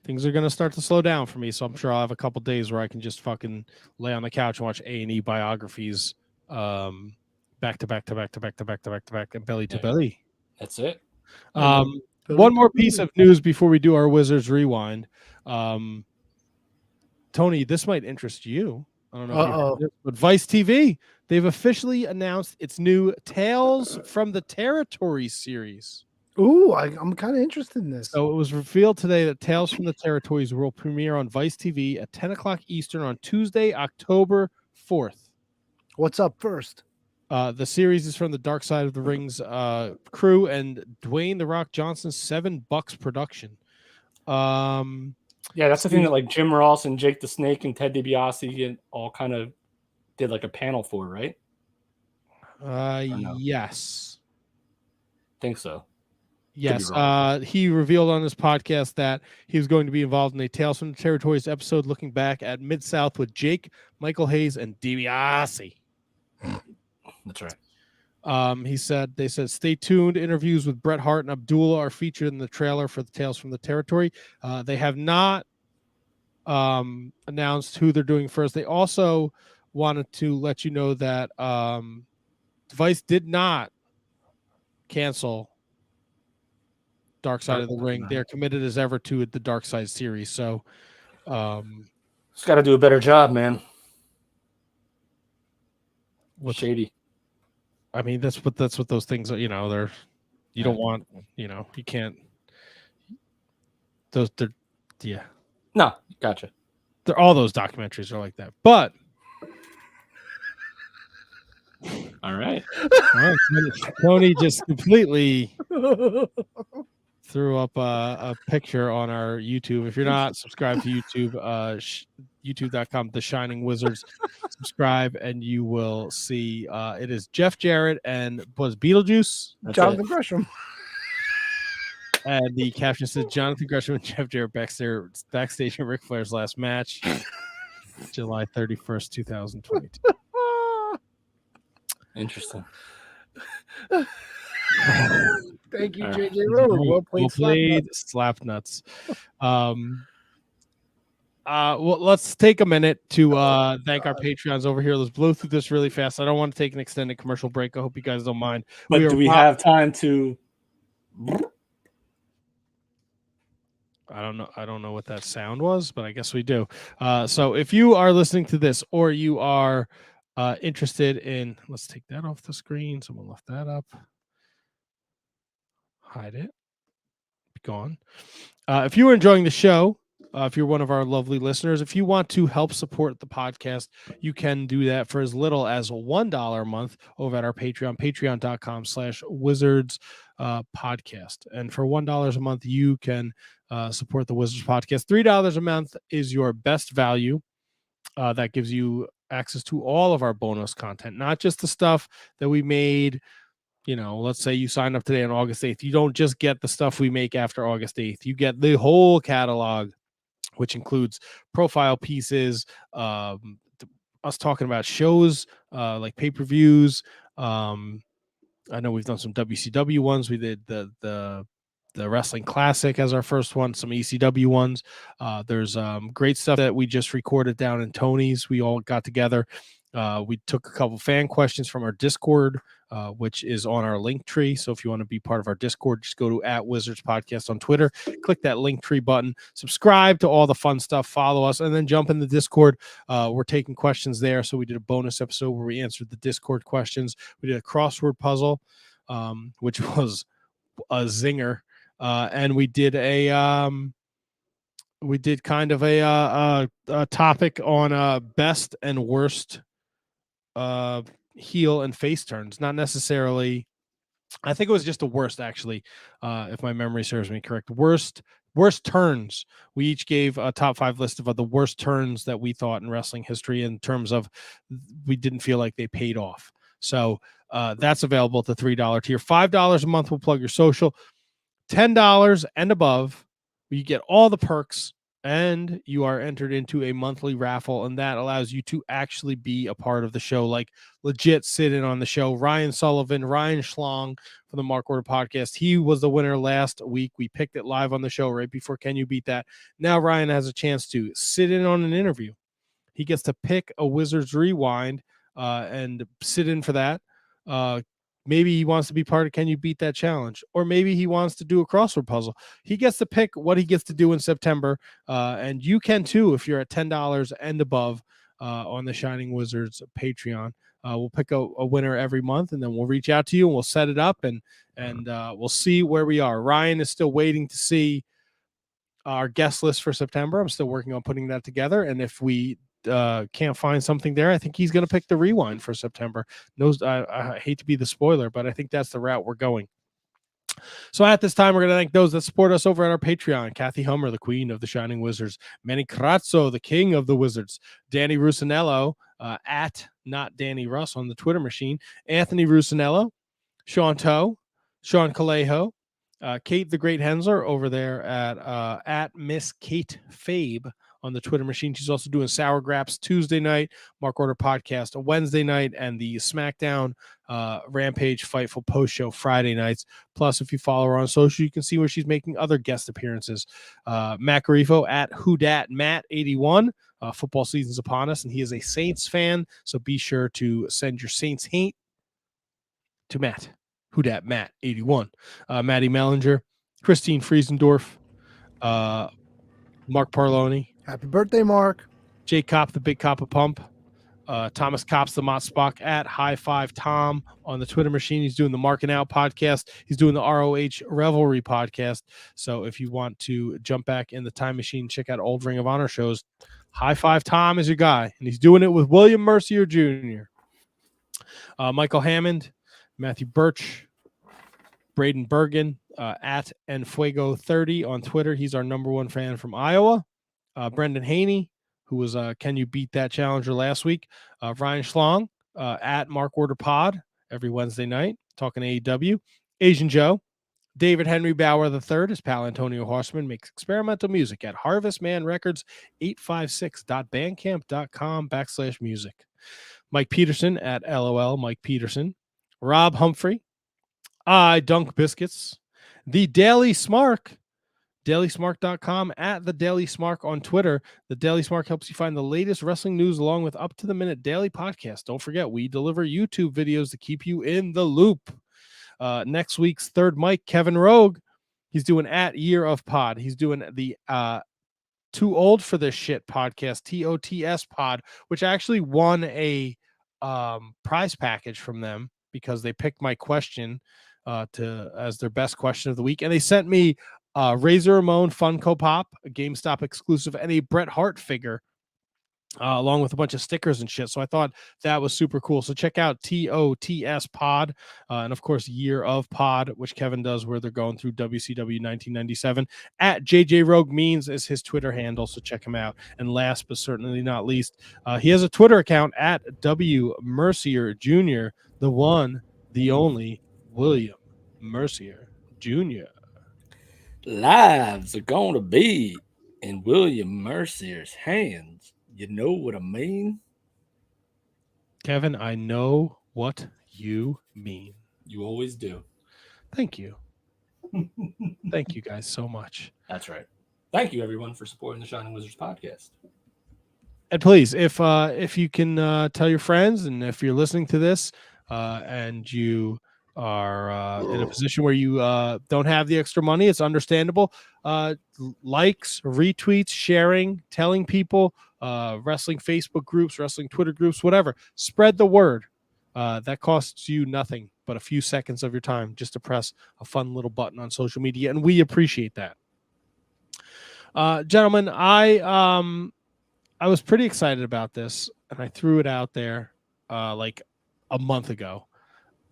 things are going to start to slow down for me. So I'm sure I'll have a couple days where I can just fucking lay on the couch and watch A&E biographies back to back and belly to belly. That's it. One more piece of news before we do our Wizards Rewind. Tony, this might interest you. I don't know if you heard this, but Vice TV, they've officially announced its new Tales from the Territory series. Ooh, I'm kind of interested in this. So it was revealed today that Tales from the Territories will premiere on Vice TV at 10 o'clock Eastern on Tuesday, October 4th. What's up first? The series is from the Dark Side of the Rings crew and Dwayne "The Rock" Johnson's $7 production. Yeah, that's the thing that like Jim Ross and Jake the Snake and Ted DiBiase all kind of did like a panel for, right? Yes. Think so. Yes. He revealed on his podcast that he was going to be involved in a Tales from the Territories episode looking back at Mid-South with Jake, Michael Hayes, and DiBiase. That's right. They said, stay tuned. Interviews with Bret Hart and Abdullah are featured in the trailer for the Tales from the Territory. They have not announced who they're doing first. They also wanted to let you know that Vice did not cancel Dark Side of the Ring. They're committed as ever to the Dark Side series. So it's got to do a better job, man. Shady. I mean, that's what those things are. You don't want. You can't. Yeah. No, gotcha. All those documentaries are like that, but. All right. Tony just completely threw up a picture on our YouTube. If you're not subscribed to YouTube, youtube.com, The Shining Wizards, subscribe and you will see it is Jeff Jarrett and was Beetlejuice. Jonathan Gresham. And the caption says Jonathan Gresham and Jeff Jarrett backstage at Ric Flair's last match, July 31st, 2022. Interesting. Thank you, JJ Rowe. Well played, slap nuts. Well, let's take a minute to thank our Patreons over here. Let's blow through this really fast. I don't want to take an extended commercial break. I hope you guys don't mind. But do we have time to? I don't know what that sound was, but I guess we do. So if you are listening to this or you are interested in, let's take that off the screen. Someone left that up. Hide it. Be gone. If you are enjoying the show, if you're one of our lovely listeners, if you want to help support the podcast, you can do that for as little as $1 a month over at our Patreon, patreon.com/wizards podcast. And for $1 a month, you can support the Wizards podcast. $3 a month is your best value. That gives you access to all of our bonus content, not just the stuff that we made. Let's say you signed up today on August 8th. You don't just get the stuff we make after August 8th. You get the whole catalog, which includes profile pieces, us talking about shows like pay-per-views. I know we've done some WCW ones. We did the Wrestling Classic as our first one, some ECW ones. There's great stuff that we just recorded down in Tony's. We all got together. We took a couple fan questions from our Discord, which is on our link tree. So if you want to be part of our Discord, just go to @Wizards Podcast on Twitter, click that link tree button, subscribe to all the fun stuff, follow us, and then jump in the Discord. We're taking questions there. So we did a bonus episode where we answered the Discord questions. We did a crossword puzzle, which was a zinger. And we did kind of a topic on best and worst heel and face turns. Not necessarily, I think it was just the worst, actually, if my memory serves me correct. Worst turns. We each gave a top 5 list of the worst turns that we thought in wrestling history in terms of we didn't feel like they paid off. So that's available at the $3 tier. $5 a month will plug your social. $10 and above, where you get all the perks, and you are entered into a monthly raffle, and that allows you to actually be a part of the show, like legit sit in on the show. Ryan Sullivan, Ryan Schlong from the Mark Order podcast, he was the winner last week. We picked it live on the show right before Can You Beat That? Now Ryan has a chance to sit in on an interview. He gets to pick a Wizards Rewind and sit in for that. Maybe he wants to be part of Can You Beat That challenge, or maybe he wants to do a crossword puzzle. He gets to pick what he gets to do in September, and you can too if you're at $10 and above on the Shining Wizards Patreon. We'll pick a winner every month, and then we'll reach out to you and we'll set it up, and we'll see where we are. Ryan is still waiting to see our guest list for September. I'm still working on putting that together, and if we can't find something there, I think he's going to pick the Rewind for September. I hate to be the spoiler, but I think that's the route we're going. So at this time, we're going to thank those that support us over at our Patreon. Kathy Hummer, the queen of the Shining Wizards. Manny Crazzo, the king of the Wizards. Danny Rusinello, at not Danny Russ on the Twitter machine. Anthony Rusinello. Sean Toe. Sean Calejo. Kate the Great Hensler over there at Miss Kate Fabe on the Twitter machine. She's also doing Sour Graps Tuesday night, Mark Order podcast a Wednesday night, and the SmackDown Rampage Fightful post show Friday nights. Plus, if you follow her on social, you can see where she's making other guest appearances. Matt Garifo at WhoDatMatt81. Football season's upon us, and he is a Saints fan, so be sure to send your Saints hate to Matt. WhoDatMatt81. Maddie Mellinger, Christine Friesendorf, Mark Parloni. Happy birthday, Mark. Jay Kopp, the Big Cop of Pump. Thomas Kops, the Mott Spock at High Five Tom on the Twitter machine. He's doing the Marking Out podcast. He's doing the ROH Revelry podcast. So if you want to jump back in the time machine, check out old Ring of Honor shows. High Five Tom is your guy, and he's doing it with William Mercier Jr., Michael Hammond, Matthew Birch, Braden Bergen, at Enfuego30 on Twitter. He's our #1 fan from Iowa. Brendan Haney, who was Can You Beat That challenger last week. Ryan Schlong, at Mark Order Pod every Wednesday night, talking AEW. Asian Joe. David Henry Bauer III, his pal Antonio Horseman, makes experimental music at Harvestman Records 856.bandcamp.com/music. Mike Peterson at LOL Mike Peterson. Rob Humphrey. I Dunk Biscuits. The Daily Smark. DailySmark.com at the Daily Smark on Twitter. The Daily Smark helps you find the latest wrestling news along with up-to-the-minute daily podcasts. Don't forget, we deliver YouTube videos to keep you in the loop. Next week's third mic, Kevin Rogue. He's doing at Year of Pod. He's doing the Too Old for This Shit podcast, TOTS pod, which actually won a prize package from them because they picked my question as their best question of the week. And they sent me Razor Ramon Funko Pop, a GameStop exclusive, and a Bret Hart figure, along with a bunch of stickers and shit. So I thought that was super cool. So check out TOTS Pod, and of course Year of Pod, which Kevin does, where they're going through WCW 1997. At JJ Rogue Means is his Twitter handle, so check him out. And last but certainly not least, he has a Twitter account at W Mercier Jr., the one, the only William Mercier Jr. Lives are going to be in William Mercier's hands. You know what I mean? Kevin, I know what you mean. You always do. Thank you. Thank you guys so much. That's right. Thank you, everyone, for supporting the Shining Wizards podcast. And please, if you can tell your friends, and if you're listening to this and you are in a position where you don't have the extra money, it's understandable. Likes, retweets, sharing, telling people, wrestling Facebook groups, wrestling Twitter groups, whatever. Spread the word. That costs you nothing but a few seconds of your time just to press a fun little button on social media, and we appreciate that. Gentlemen, I was pretty excited about this, and I threw it out there like a month ago.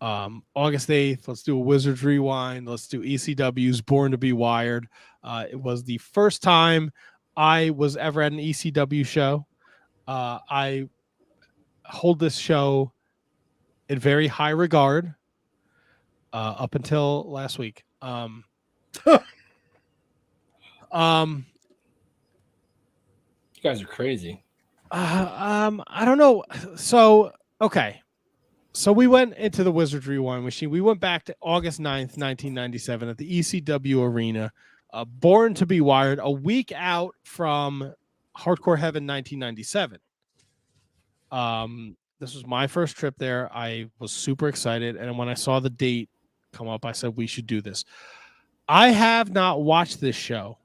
August 8th, let's do a Wizards Rewind. Let's do ECW's Born to Be Wired. It was the first time I was ever at an ECW show. I hold this show in very high regard up until last week. You guys are crazy. I don't know. So, okay. So we went into the Wizards Rewind machine. We went back to August 9th, 1997 at the ECW Arena. Born to be Wired, a week out from Hardcore Heaven 1997. This was my first trip there. I was super excited. And when I saw the date come up, I said, we should do this. I have not watched this show.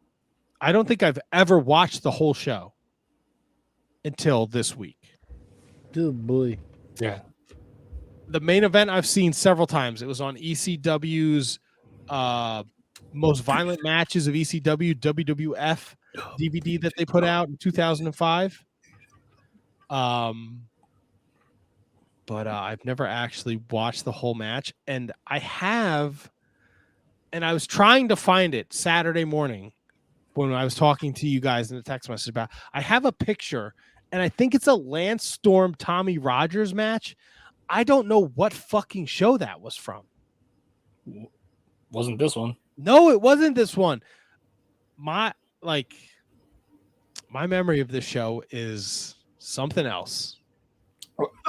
I don't think I've ever watched the whole show until this week. Good boy. Yeah. The main event I've seen several times. It was on ECW's Most Violent Matches of ECW WWF DVD that they put out in 2005. But I've never actually watched the whole match, and I have, and I was trying to find it Saturday morning when I was talking to you guys in the text message about. I have a picture, and I think it's a Lance Storm Tommy Rogers match. I don't know what fucking show that was from. Wasn't this one? No, it wasn't this one. My memory of this show is something else.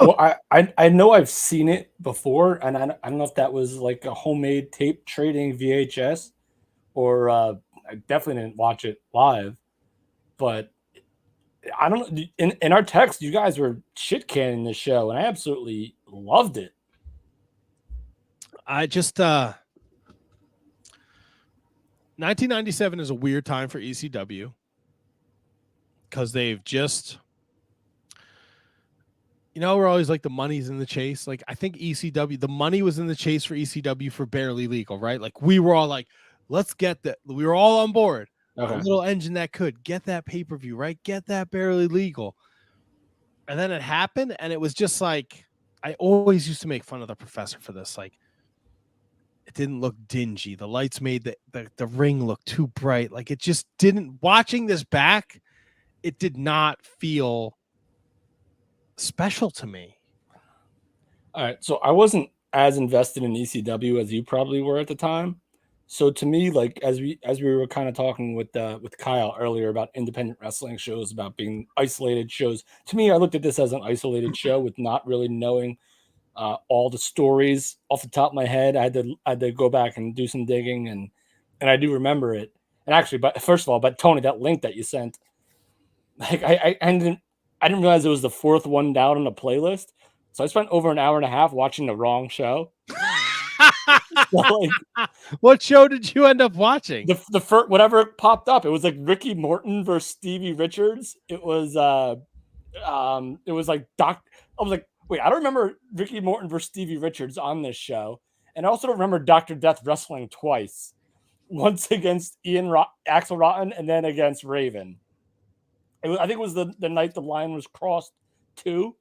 Well, I know I've seen it before, and I don't know if that was like a homemade tape trading VHS, or I definitely didn't watch it live. But I don't know. In our text, you guys were shit canning this show, and I absolutely loved it. I just 1997 is a weird time for ECW because they've just, we're always like the money's in the chase. Like I think ECW, the money was in the chase for ECW for Barely Legal, right? Like we were all like, let's get that. We were all on board. Okay. A little engine that could get that pay-per-view, right? Get that Barely Legal. And then it happened, and it was just like, I always used to make fun of the professor for this. Like, it didn't look dingy. The lights made the ring look too bright. Like, it just didn't, watching this back, it did not feel special to me. All right. So I wasn't as invested in ECW as you probably were at the time. So to me, like as we were kind of talking with Kyle earlier about independent wrestling shows, about being isolated shows, to me, I looked at this as an isolated show with not really knowing all the stories off the top of my head. I had to go back and do some digging, and I do remember it. And actually, but first of all, but Tony, that link that you sent, like I didn't realize it was the fourth one down on the playlist. So I spent over an hour and a half watching the wrong show. What show did you end up watching? The first, whatever popped up, it was like Ricky Morton versus Stevie Richards. It was like I was like, wait, I don't remember Ricky Morton versus Stevie Richards on this show, and I also don't remember Dr. Death wrestling twice, once against Axel Rotten and then against Raven. I think it was the night the line was crossed too,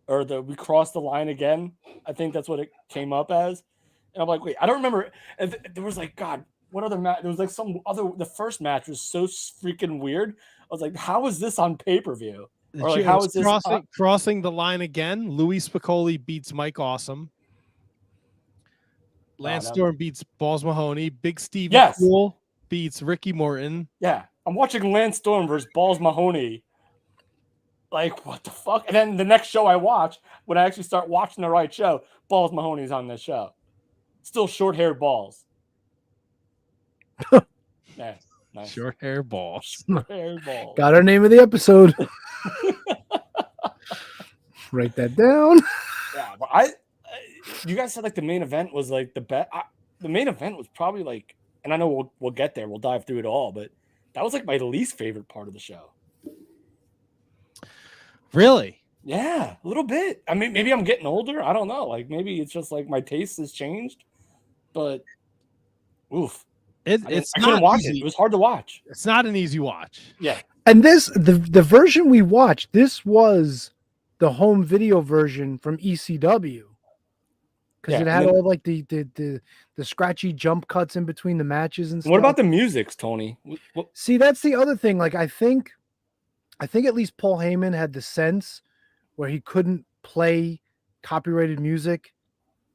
or we crossed the line again. I think that's what it came up as. And I'm like, wait, I don't remember. And there was like, God, what other match? There was like the first match was so freaking weird. I was like, how is this on pay-per-view? Or like, how is this crossing the line again? Louis Spicolli beats Mike Awesome. Lance Storm beats Balls Mahoney. Big Steve Cool beats Ricky Morton. Yeah. I'm watching Lance Storm versus Balls Mahoney. Like, what the fuck? And then the next show I watch, when I actually start watching the right show, Balls Mahoney's on this show. Still short-haired balls. Yeah, nice. Short-haired balls. Short-haired balls. Got our name of the episode. Write that down. Yeah, but you guys said like the main event was like the best. The main event was probably like, and I know we'll get there. We'll dive through it all, but that was like my least favorite part of the show. Really? Yeah, a little bit. I mean, maybe I'm getting older. I don't know. Like maybe it's just like my taste has changed. But oof, I couldn't watch it. It was hard to watch. It's not an easy watch. Yeah. And the version we watched, this was the home video version from ECW. Because it had all like the scratchy jump cuts in between the matches and stuff. What about the music, Tony? See, that's the other thing. Like I think at least Paul Heyman had the sense where he couldn't play copyrighted music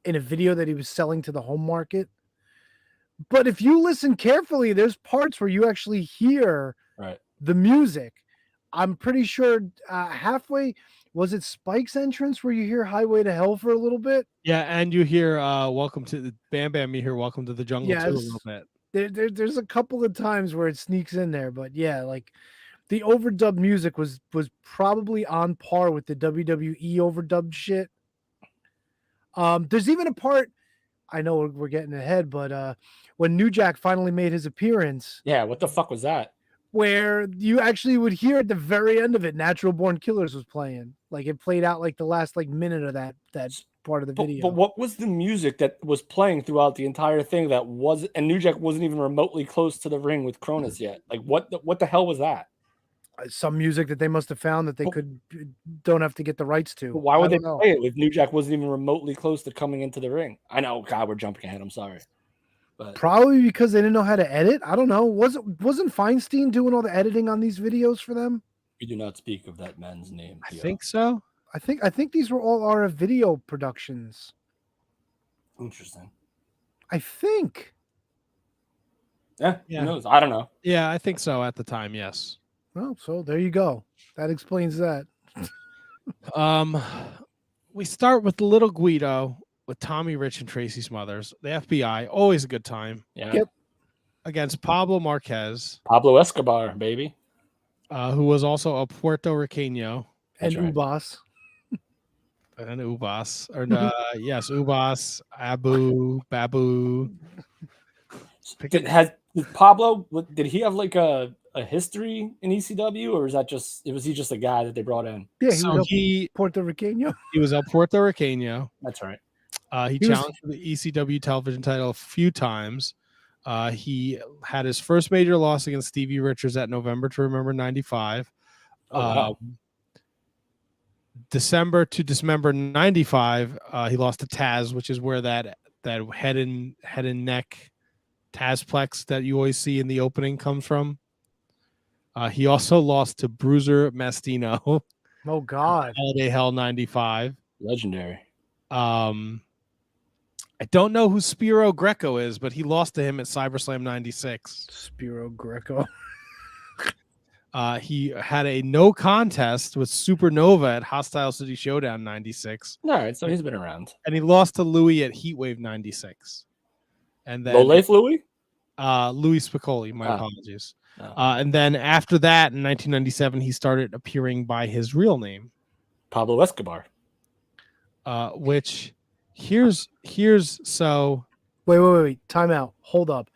in a video that he was selling to the home market. But if you listen carefully, there's parts where you actually hear Right. the music. I'm pretty sure halfway, was it Spike's entrance where you hear Highway to Hell for a little bit? Yeah, and you hear welcome to the Bam Bam, you hear welcome to the jungle too a Yes. little bit. There's a couple of times where it sneaks in there, but yeah, like the overdub music was probably on par with the WWE overdubbed shit. There's even a part, I know we're getting ahead, but when New Jack finally made his appearance, Yeah, what the fuck was that? where you actually would hear at the very end of it, Natural Born Killers was playing. Like it played out like the last like minute of that part of the video. But what was the music that was playing throughout the entire thing that was, and New Jack wasn't even remotely close to the ring with Kross yet? Like what the hell was that? Some music that they must have found that they don't have to get the rights to. But why would they play it if New Jack wasn't even remotely close to coming into the ring? I know, God, we're jumping ahead. I'm sorry. But probably because they didn't know how to edit. I don't know. Wasn't Feinstein doing all the editing on these videos for them? we do not speak of that man's name. I think so. I think these were all RF video productions. Interesting. I think. Yeah, who knows? I don't know. Yeah, I think so at the time, yes. Well, so there you go. That explains that. We start with Little Guido with Tommy Rich and Tracy Smothers. The FBI, always a good time. Yeah. Yep. Against Pablo Marquez. Pablo Escobar, baby. Who was also a Puerto Ricano. And Ubas. And Ubas. Or yes, Ubas, Abu, Babu. Did Pablo, did he have like a history in ECW, or was he just a guy that they brought in? Yeah, he Puerto Ricano. He was a Puerto Ricano. That's right. He challenged for the ECW television title a few times. He had his first major loss against Stevie Richards at November to Remember 95. Oh, wow. December to Dismember 95, he lost to Taz, which is where that head and neck Tazplex that you always see in the opening comes from. He also lost to Bruiser Mastino. Oh God. Holiday Hell 95. Legendary. I don't know who Spiro Greco is, but he lost to him at CyberSlam 96. Spiro Greco. He had a no contest with Supernova at Hostile City Showdown 96. All right, so he's been around. And he lost to Louis at Heatwave 96. And then Low-Life Louis? Louis Spicoli, my apologies. And then after that, in 1997, he started appearing by his real name. Pablo Escobar. Which here's so wait. Time out. Hold up.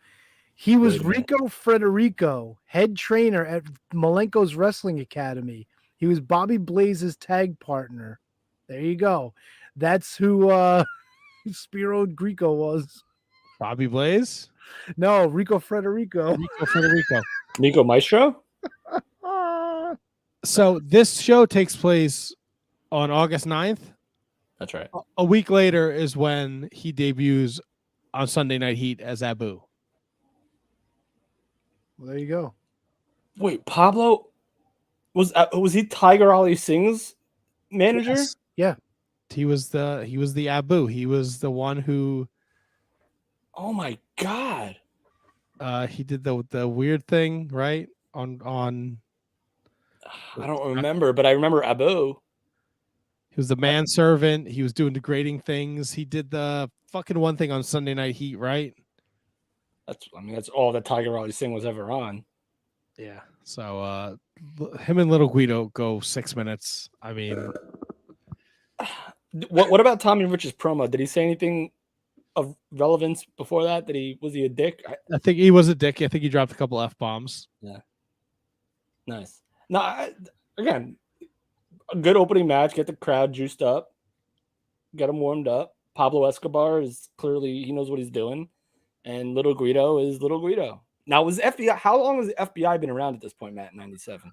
He was Rico Federico, head trainer at Malenko's Wrestling Academy. He was Bobby Blaze's tag partner. There you go. That's who Spiro Greco was. Bobby Blaze? No, Rico Federico. Nico Maestro? So this show takes place on August 9th. That's right. A week later is when he debuts on Sunday Night Heat as Abu. Well, there you go. Wait, Pablo was he Tiger Ali Singh's manager? Yes. Yeah. He was the Abu. He was the one who Oh my God. He did the weird thing, right? On I don't remember, but I remember Abu. He was the manservant. He was doing degrading things. He did the fucking one thing on Sunday Night Heat, right? That's all that Tiger Ali Singh was ever on. Yeah. So him and Little Guido go 6 minutes. I mean, what about Tommy Rich's promo? Did he say anything of relevance before that? Was he a dick? I think he was a dick. I think he dropped a couple F-bombs. Yeah. Nice. No, again, a good opening match. Get the crowd juiced up. Get them warmed up. Pablo Escobar is clearly, he knows what he's doing. And Little Guido is Little Guido. Now, how long has the FBI been around at this point, Matt, in 97?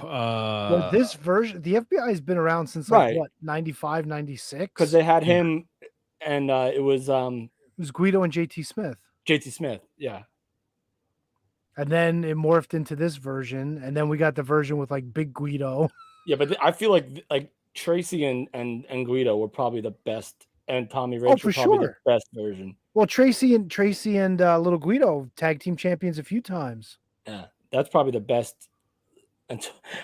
Well, this version, the FBI has been around since like what, 95, 96? Because they had him, and it was Guido and JT Smith. JT Smith, yeah. And then it morphed into this version, and then we got the version with like Big Guido. Yeah, but I feel like Tracy and Guido were probably the best and Tommy Rich for are probably sure. the best version. Well, Tracy and Little Guido tag team champions a few times. Yeah, that's probably the best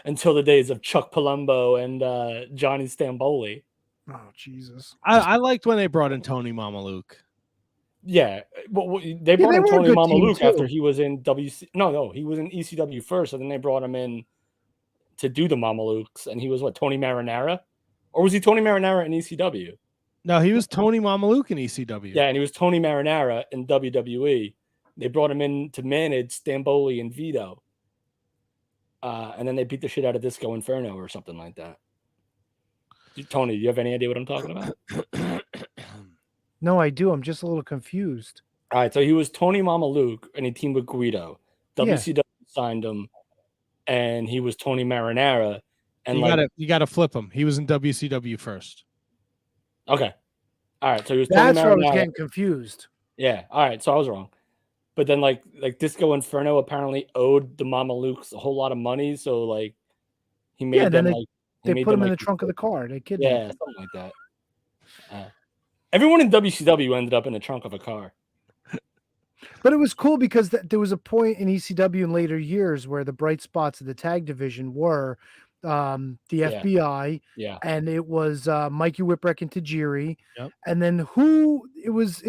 until the days of Chuck Palumbo and Johnny Stamboli. Oh Jesus! I liked when they brought in Tony Mamaluke. Yeah, well, they brought in were a Tony good team, Mamaluke too. after he was in WC. No, he was in ECW first, and then they brought him in to do the Mamalukes, and he was what, Tony Marinara, or was he Tony Marinara in ECW? No, he was Tony Mamaluke in ECW. Yeah, and he was Tony Marinara in WWE. They brought him in to manage Stamboli and Vito, and then they beat the shit out of Disco Inferno or something like that. Tony, do you have any idea what I'm talking about? No, I do. I'm just a little confused. All right, so he was Tony Mamaluke, and he teamed with Guido. WCW signed him, and he was Tony Marinara. And you gotta flip him. He was in WCW first. Okay, all right. So he was. That's Tony where I was Marinara. getting confused. Yeah. All right. So I was wrong, but then like Disco Inferno apparently owed the Mamalukes a whole lot of money, so like he made them they put him in the trunk of the car. They kidnapped him. something like that. Everyone in WCW ended up in the trunk of a car. But it was cool because there was a point in ECW in later years where the bright spots of the tag division were the FBI, and it was Mikey Whipwreck and Tajiri, and then it was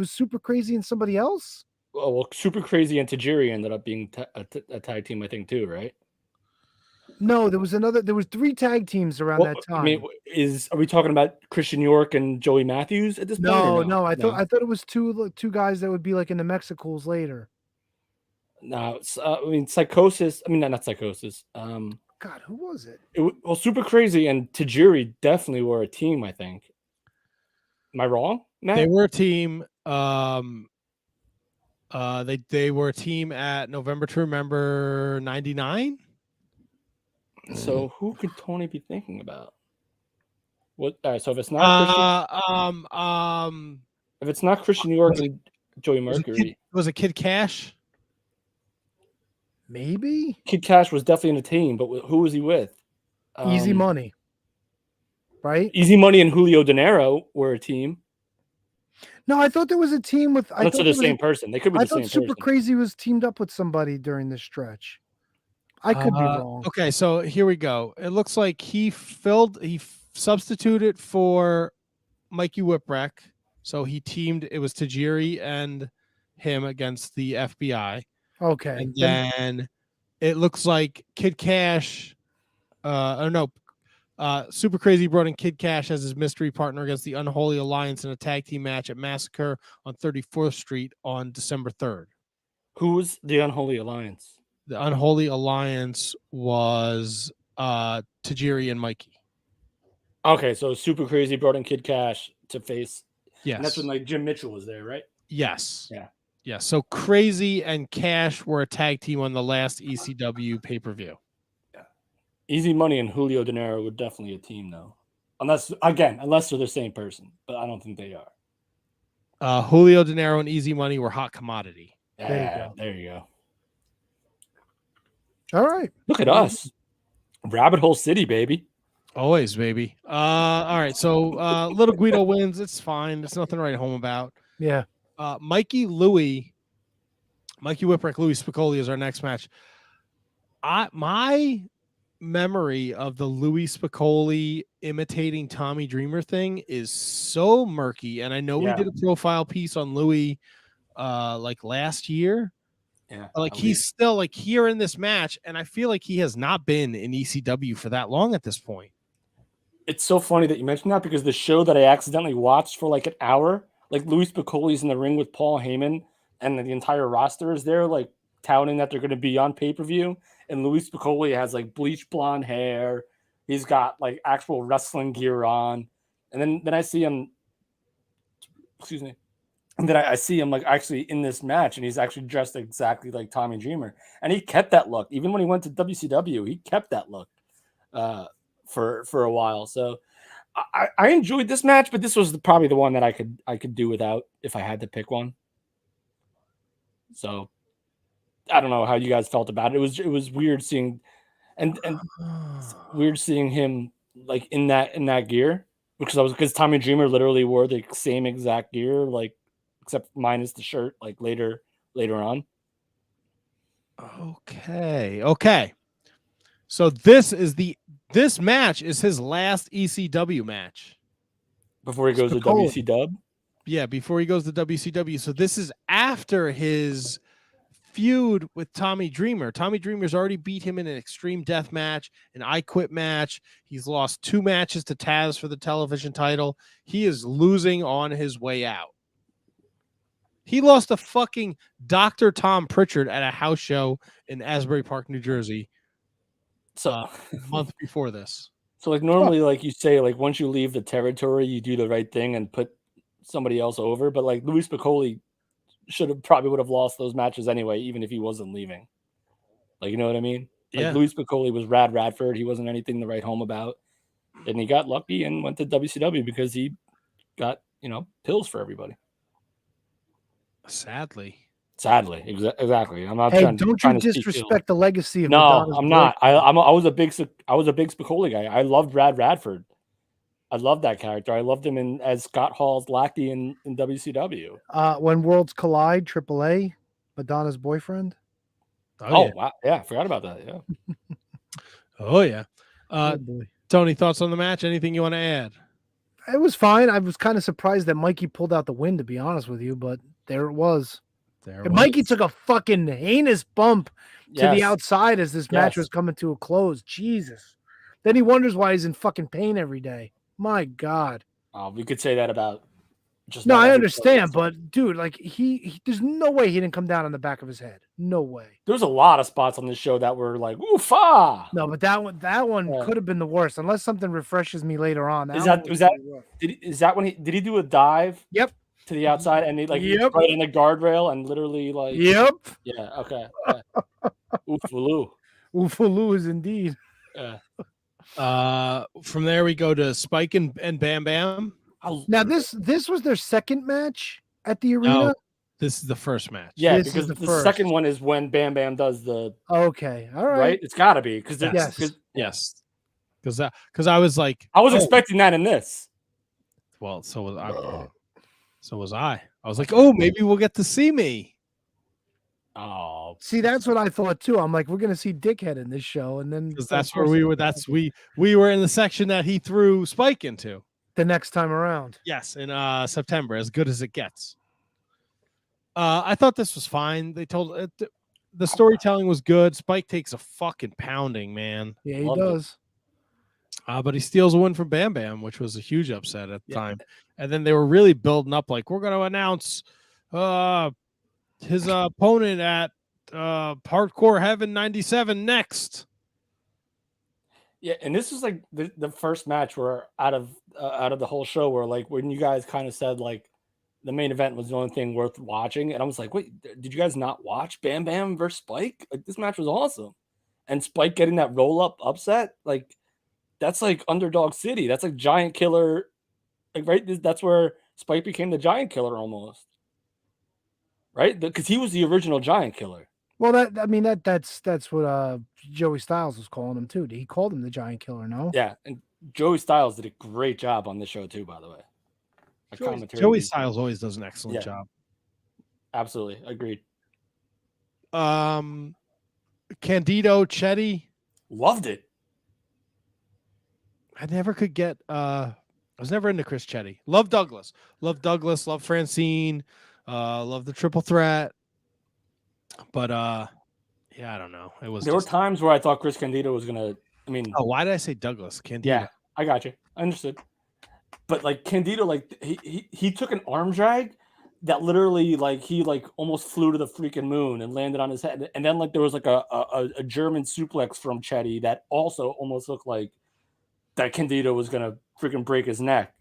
Super Crazy and somebody else. Well, Super Crazy and Tajiri ended up being a tag team, I think, too, right? No, there was 3 tag teams around that time. I mean, are we talking about Christian York and Joey Matthews at this point? No, I thought it was two guys that would be like in the Mexicals later. No, I mean Psychosis. I mean, not Psychosis. God, who was it? Well, Super Crazy and Tajiri definitely were a team, I think. Am I wrong, Matt? They were a team. They were a team at November to Remember '99. So who could Tony be thinking about? What? All right, so if it's not if it's not Christian York and Joey Mercury, was it Kid Cash? Maybe Kid Cash was definitely in a team, but who was he with? Easy Money, right? Easy Money and Julio De Niro were a team. No, I thought there was a team with. Unless they're the same person. They could be the same person. Super Crazy was teamed up with somebody during this stretch. I could be wrong. Okay, so here we go. It looks like he substituted for Mikey Whipwreck. So he teamed. It was Tajiri and him against the FBI. Okay. And then it looks like Kid Cash. Super Crazy brought in Kid Cash as his mystery partner against the Unholy Alliance in a tag team match at Massacre on 34th Street on December 3rd. Who's the Unholy Alliance? The Unholy Alliance was Tajiri and Mikey. Okay, so Super Crazy brought in Kid Cash to face. Yes. And that's when like Jim Mitchell was there, right? Yes. Yeah. Yeah. So Crazy and Cash were a tag team on the last ECW pay-per-view. Yeah. Easy Money and Julio De Niro were definitely a team, though. Unless they're the same person, but I don't think they are. Julio De Niro and Easy Money were hot commodity. Yeah, there you go. All right. Look at us. Rabbit Hole City, baby. Always, baby. All right. So Little Guido wins. It's fine. There's nothing to write home about. Yeah. Mikey Whipwreck, Louis Spicoli is our next match. My memory of the Louis Spicoli imitating Tommy Dreamer thing is so murky. And I know we did a profile piece on Louis like last year. Yeah. Like he's still like here in this match, and I feel like he has not been in ECW for that long at this point. It's so funny that you mentioned that because the show that I accidentally watched for like an hour, like Louis Spicoli's in the ring with Paul Heyman, and the entire roster is there, like touting that they're going to be on pay-per-view. And Louis Spicoli has like bleach blonde hair. He's got like actual wrestling gear on. And then I see him, excuse me. And then I see him like actually in this match, and he's actually dressed exactly like Tommy Dreamer. And he kept that look. Even when he went to WCW, he kept that look for a while. So I enjoyed this match, but this was probably the one that I could do without if I had to pick one. So I don't know how you guys felt about it. It was weird seeing and weird seeing him like in that gear. because Tommy Dreamer literally wore the same exact gear, like except minus the shirt, like later on. Okay. So this match is his last ECW match Before he goes to Spicoli. WCW. Yeah, before he goes to WCW. So this is after his feud with Tommy Dreamer. Tommy Dreamer's already beat him in an Extreme Death match, an I Quit match. He's lost 2 matches to Taz for the television title. He is losing on his way out. He lost to fucking Dr. Tom Pritchard at a house show in Asbury Park, New Jersey. So A month before this. So like normally, like you say, like once you leave the territory, you do the right thing and put somebody else over. But like Louis Piccoli probably would have lost those matches anyway, even if he wasn't leaving. Like, you know what I mean? Like Yeah. Louis Piccoli was Rad Radford. He wasn't anything to write home about. And he got lucky and went to WCW because he got, pills for everybody. Sadly, exactly. I'm not Hey, trying don't to you speak disrespect the legacy of No, Madonna's I'm not. boyfriend. I was a big Spicoli guy. I loved Rad Radford. I loved that character. I loved him as Scott Hall's lackey in WCW. When Worlds Collide, AAA, Madonna's boyfriend. Oh wow. Yeah, I forgot about that. Yeah. Oh yeah. Oh, boy. Tony, thoughts on the match? Anything you want to add? It was fine. I was kind of surprised that Mikey pulled out the win, to be honest with you, but there it was. And Mikey took a fucking heinous bump to the outside as this match was coming to a close. Jesus. Then he wonders why he's in fucking pain every day. My God. We could say that about just. No, I understand, but dude, like he there's no way he didn't come down on the back of his head. No way. There was a lot of spots on this show that were like, oofa. No, but that one could have been the worst, unless something refreshes me later on. Is that when did he do a dive? Yep. To the outside and he right in the guardrail and literally like. Yep. Yeah. Okay. Yeah. Oofaloo. Oofaloo is indeed. Yeah. From there we go to Spike and Bam Bam. Now this was their second match at the arena. No, this is the first match. Yeah, this because is the second one is when Bam Bam does the. Okay, all right. Right, it's got to be because yes, because I was like, I was expecting that in this. Well, so was I. So was I. I was like, oh, maybe we'll get to see me. Oh, see, that's what I thought too. I'm like, we're gonna see Dickhead in this show, and then because that's where we were. We were in the section that he threw Spike into the next time around. Yes, in September, as good as it gets. I thought this was fine. They told the storytelling was good. Spike takes a fucking pounding, man. Yeah, he does. But he steals a win from Bam Bam, which was a huge upset at the time. And then they were really building up, like, we're going to announce his opponent at Hardcore Heaven 97 next. Yeah, and this was like the first match where out of the whole show where like when you guys kind of said like the main event was the only thing worth watching, and I was like, wait, did you guys not watch Bam Bam versus Spike? Like this match was awesome, and Spike getting that roll up upset, like that's like Underdog City, that's like Giant Killer, like right. That's where Spike became the Giant Killer almost, right? Because he was the original Giant Killer. Well, that's what Joey Styles was calling him too. He called him the Giant Killer, no? Yeah, and Joey Styles did a great job on this show too, by the way. Joey Styles always does an excellent job. Absolutely, agreed. Candido, Chetty, loved it. I never could get. I was never into Chris Chetty. Love Douglas. Love Francine. Love the Triple Threat. But yeah, I don't know. It was. There were times where I thought Chris Candido was gonna. I mean, why did I say Douglas? Candido. Yeah, I got you. I understood. But like Candido, like he took an arm drag that literally like he like almost flew to the freaking moon and landed on his head. And then like there was like a German suplex from Chetty that also almost looked like that Candido was gonna freaking break his neck.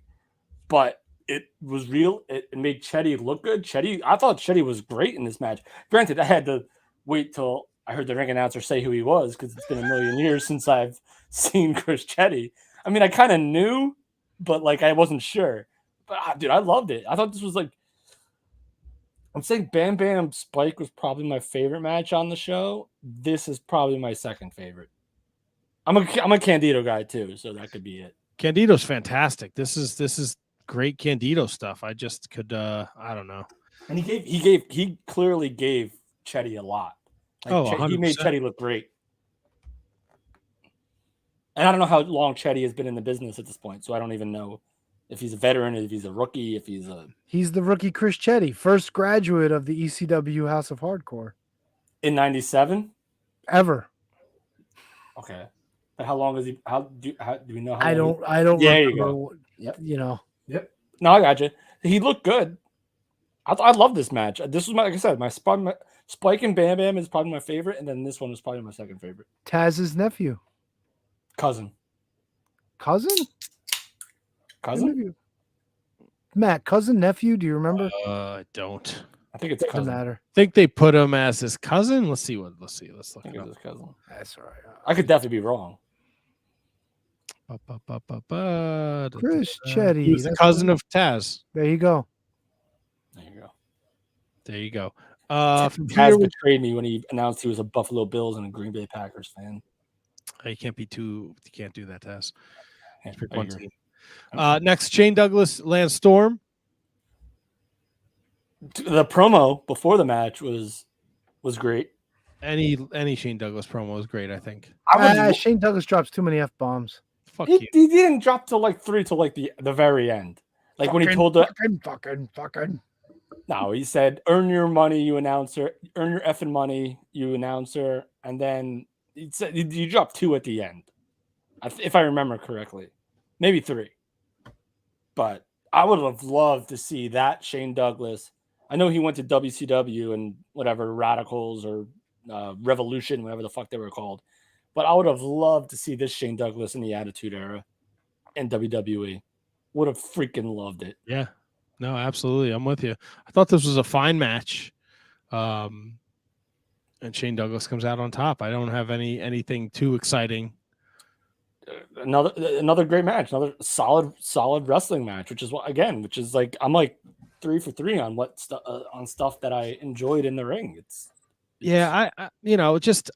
But it was real. It made Chetty look good. I thought Chetty was great in this match. Granted, I had to wait till I heard the ring announcer say who he was because it's been a million years since I've seen Chris Chetty. I mean, I kind of knew, but like I wasn't sure. But dude, I loved it. I thought this was like, I'm saying Bam Bam Spike was probably my favorite match on the show. This is probably my second favorite. I'm a Candido guy too, so that could be it. Candido's fantastic. This is great Candido stuff. I just could I don't know. And he clearly gave Chetty a lot. Like, he made 100%. Chetty look great. And I don't know how long Chetty has been in the business at this point, so I don't even know if he's a veteran, if he's a rookie, if he's a... He's the rookie Chris Chetty, first graduate of the ECW House of Hardcore. In 97? Ever. Okay. But how long is he... How do we know how I long don't Yeah, you remember. go. Yep. You know. Yep. No, I got you. He looked good. I love this match. This was like I said, my Spike and Bam Bam is probably my favorite, and then this one was probably my second favorite. Taz's nephew. Cousin? Matt, cousin, nephew, do you remember? I don't. I think it's Doesn't cousin. matter. I think they put him as his cousin. Let's look I think it it's up. his cousin. That's all right. I could definitely be wrong. Chris Chetty. He was the that's cousin cool. of Taz. There you go. There you go. Taz betrayed me when he announced he was a Buffalo Bills and a Green Bay Packers fan. You can't do that, Taz. Yeah, Pick I one agree. team. Next, Shane Douglas, Lance Storm. The promo before the match was great. Any Shane Douglas promo was great, I think. Shane Douglas drops too many F-bombs. Fuck you. He didn't drop till like 3 till like the very end. Like when he told the fucking. No, he said, "Earn your money, you announcer. Earn your effing money, you announcer." And then he said you dropped 2 at the end, if I remember correctly, maybe 3. But I would have loved to see that Shane Douglas. I know he went to WCW and whatever Radicals or Revolution, whatever the fuck they were called. But I would have loved to see this Shane Douglas in the Attitude Era in WWE. Would have freaking loved it. Yeah. No, absolutely. I'm with you. I thought this was a fine match. And Shane Douglas comes out on top. I don't have anything too exciting. Another great match, another solid wrestling match, which is like I'm like 3 for 3 on on stuff that I enjoyed in the ring. Yeah, I just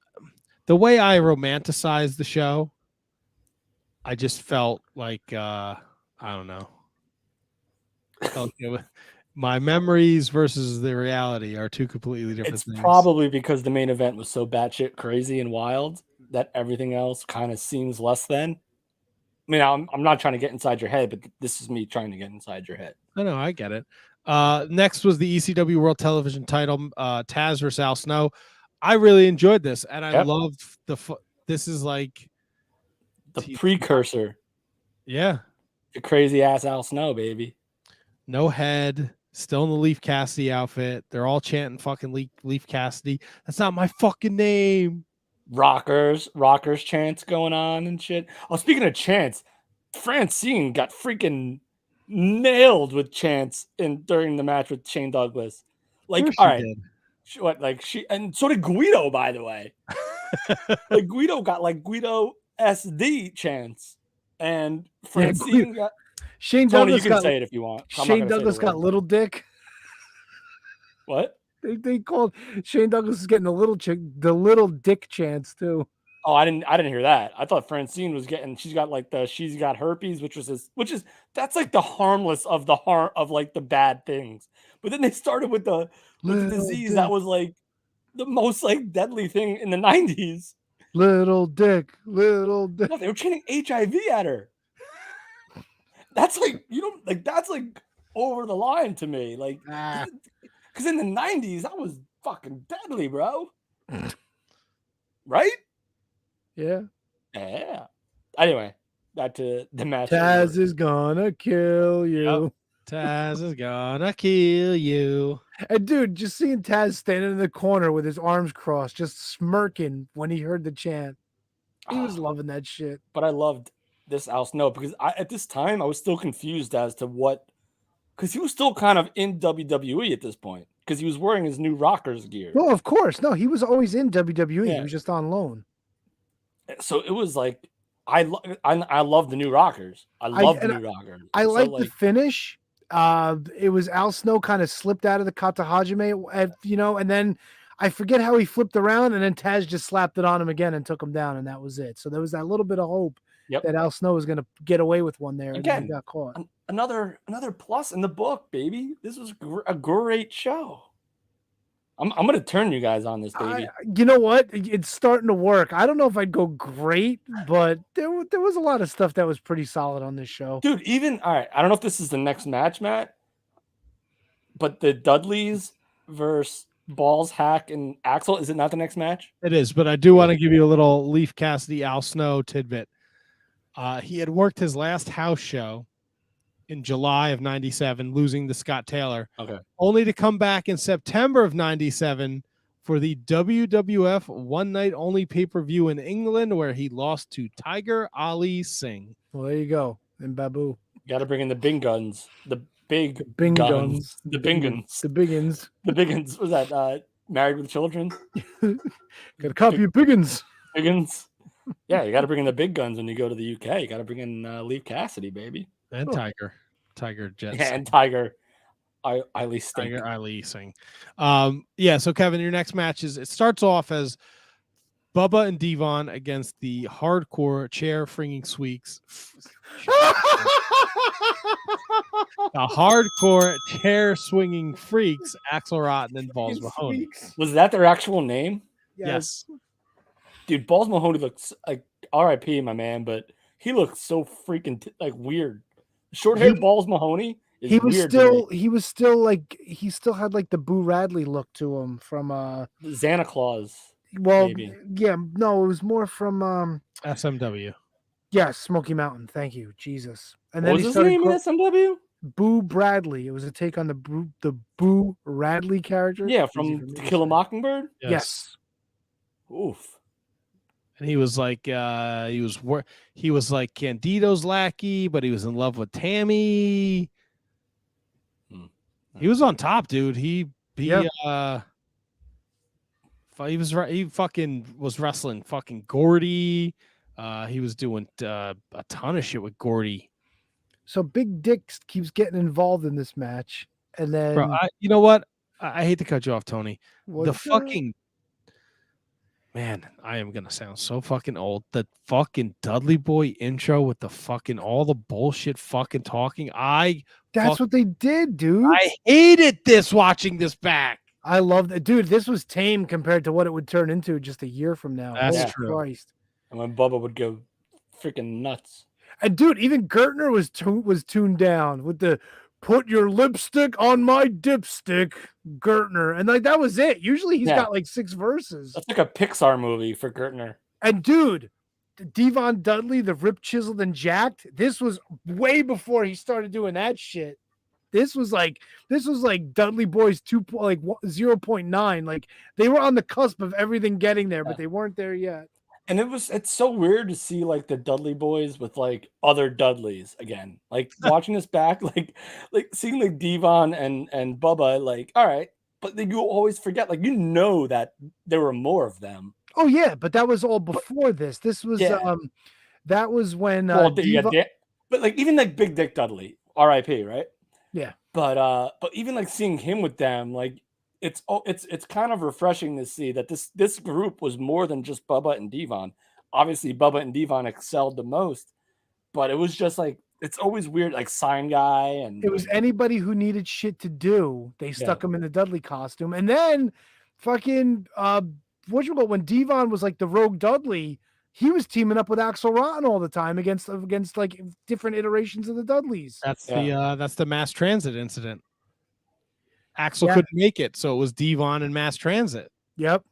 the way I romanticized the show, I just felt like I don't know. My memories versus the reality are 2 completely different It's things. probably because the main event was so batshit crazy and wild that everything else kind of seems less than. I mean, I'm not trying to get inside your head, but this is me trying to get inside your head. I know, I get it. Next was the ECW World Television title, Taz versus Al Snow. I really enjoyed this, and I loved this is like the precursor. Yeah. The crazy ass Al Snow, baby. No head, still in the Leaf Cassidy outfit. They're all chanting fucking Leaf Cassidy. That's not my fucking name. Rockers chants going on and shit. Oh, speaking of chants, Francine got freaking nailed with chants during the match with Shane Douglas. Like, all right. And so did Guido, by the way. Like Guido got like Guido SD chants. And Francine got Shane Tony, Douglas you can say it if you want. Shane Douglas got little dick. What? They called Shane Douglas is getting the little dick chance too. Oh, I didn't hear that. I thought Francine was she's got herpes, which is that's like the harmless of the like the bad things. But then they started with the disease that was like the most like deadly thing in the 90s. Little dick. No, they were chanting HIV at her. That's like, that's like over the line to me. Like, because in the 90s, that was fucking deadly, bro. Right? Yeah. Yeah. Anyway, back to the match. Taz is gonna kill you. Yep. Taz is gonna kill you. And dude, just seeing Taz standing in the corner with his arms crossed, just smirking when he heard the chant. He was loving that shit. But I loved this Al Snow because at this time I was still confused as to because he was still kind of in WWE at this point because he was wearing his new Rockers gear. No, of course. No, he was always in WWE. Yeah. He was just on loan. So it was like I love the new Rockers. I love the new Rockers. I like the finish. It was Al Snow kind of slipped out of the Kata Hajime, and then I forget how he flipped around, and then Taz just slapped it on him again and took him down, and that was it. So there was that little bit of hope that Al Snow was going to get away with one there, and then Again, he got caught. Another plus in the book, baby. This was a great show. I'm going to turn you guys on this, baby. You know what? It's starting to work. I don't know if I'd go great, but there was a lot of stuff that was pretty solid on this show. Dude, all right, I don't know if this is the next match, Matt, but the Dudleys versus Balls, Hack, and Axel, is it not the next match? It is, but I do want to give you a little Leaf Cassidy, Al Snow tidbit. He had worked his last house show in July of 97, losing to Scott Taylor. Okay. Only to come back in September of 97 for the WWF one night only pay-per-view in England, where he lost to Tiger Ali Singh. Well, there you go. And Babu. Got to bring in the big guns. The big Bing guns. guns. The big guns. The biggins. The biggins. Was that Married with Children? Got a copy of Biggins. Biggins. Yeah, you got to bring in the big guns when you go to the UK. You got to bring in Leaf Cassidy, baby. And Tiger Jets. Yeah, and Tiger Ali Singh. Tiger Ali Singh. So Kevin, your next match it starts off as Bubba and Devon against the hardcore chair flinging sweeks. The hardcore chair swinging freaks, Axel Rotten and Balls Mahoney. Was that their actual name? Yes. Dude, Balls Mahoney looks like R.I.P. my man, but he looks so freaking weird. Short-haired Balls Mahoney. He was still had like the Boo Radley look to him from Santa Claus. Well, maybe. Yeah, no, it was more from SMW. Yes, Smoky Mountain. Thank you, Jesus. And What then was his name in SMW? Boo Bradley. It was a take on the Boo Radley character. Yeah, from To Kill a Mockingbird. Yes. Oof. And he was like, he was like Candido's lackey, but he was in love with Tammy. He was on top, dude. He fucking was wrestling fucking Gordy. He was doing a ton of shit with Gordy. So Big Dick keeps getting involved in this match, and then Bro, you know what? I hate to cut you off, Tony. Man, I am gonna sound so fucking old. The fucking Dudley Boy intro with the fucking all the bullshit fucking talking. That's what they did, dude. I hated this watching this back. I love that, dude. This was tame compared to what it would turn into just a year from now. That's true. Christ. And when Bubba would go freaking nuts. And dude, even Gertner was tuned down with the "put your lipstick on my dipstick," Gertner, and like that was it. Usually he's got like 6 verses. That's like a Pixar movie for Gertner. And dude, Devon Dudley, the ripped, chiseled, and jacked. This was way before he started doing that shit. This was like Dudley Boys 0.9. Like they were on the cusp of everything getting there, but they weren't there yet. And it's so weird to see like the Dudley Boys with like other Dudleys again. Like watching this back, like seeing like Devon and Bubba, like, all right, but then you always forget, like, you know that there were more of them. Oh yeah, but that was all before this. This was that was when but like even like Big Dick Dudley, R.I.P. right? Yeah. But even like seeing him with them, like it's kind of refreshing to see that this group was more than just Bubba and Devon. Obviously, Bubba and Devon excelled the most, but it was just like it's always weird, like Sign Guy, and it was anybody who needed shit to do. They stuck him in the Dudley costume, and then fucking when Devon was like the Rogue Dudley, he was teaming up with Axel Rotten all the time against like different iterations of the Dudleys. That's the mass transit incident. Axel couldn't make it, so it was Devon and mass transit. Yep.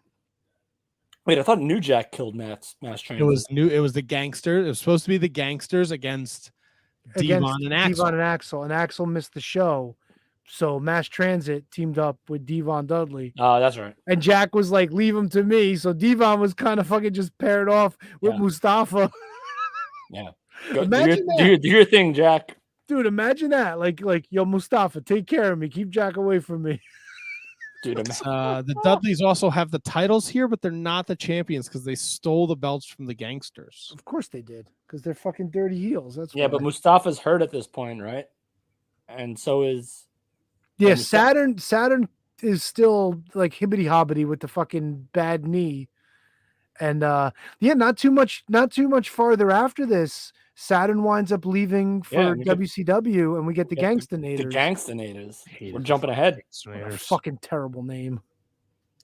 Wait, I thought New Jack killed mass transit. It was the gangster. It was supposed to be the gangsters against Devon and Axel. And Axel missed the show. So mass transit teamed up with Devon Dudley. Oh, that's right. And Jack was like, leave him to me. So Devon was kind of fucking just paired off with Mustafa. Yeah. Do your thing, Jack. Dude, imagine that. Like, yo, Mustafa, take care of me. Keep Jack away from me. Dude, the Dudleys also have the titles here, but they're not the champions because they stole the belts from the gangsters. Of course they did, because they're fucking dirty heels. That's why. But Mustafa's hurt at this point, right? And so is Saturn is still like hibbity hobbity with the fucking bad knee. And not too much farther after this, Saturn winds up leaving for WCW, and we get the Gangstanators. The Gangstanators. We're jumping ahead. What a fucking terrible name.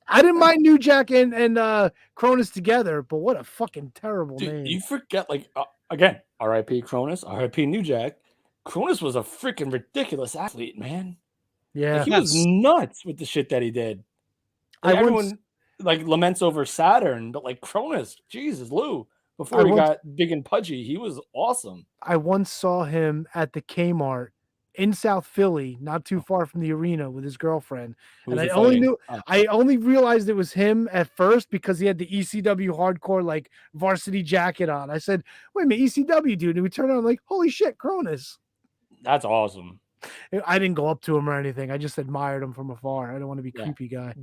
I didn't mind New Jack and Kross together, but what a fucking terrible name. You forget, like, again, R.I.P. Kross, R.I.P. New Jack. Kross was a freaking ridiculous athlete, man. Yeah. Like, he was nuts with the shit that he did. Like, everyone laments over Saturn, but like Kross, Jesus, Lou, before he got big and pudgy, he was awesome. I once saw him at the Kmart in South Philly, not too far from the arena, with his girlfriend. And I only realized it was him at first because he had the ECW hardcore like varsity jacket on. I said, wait a minute, ECW dude. And we turned on like, holy shit, Kross. That's awesome. I didn't go up to him or anything. I just admired him from afar. I don't want to be a creepy guy.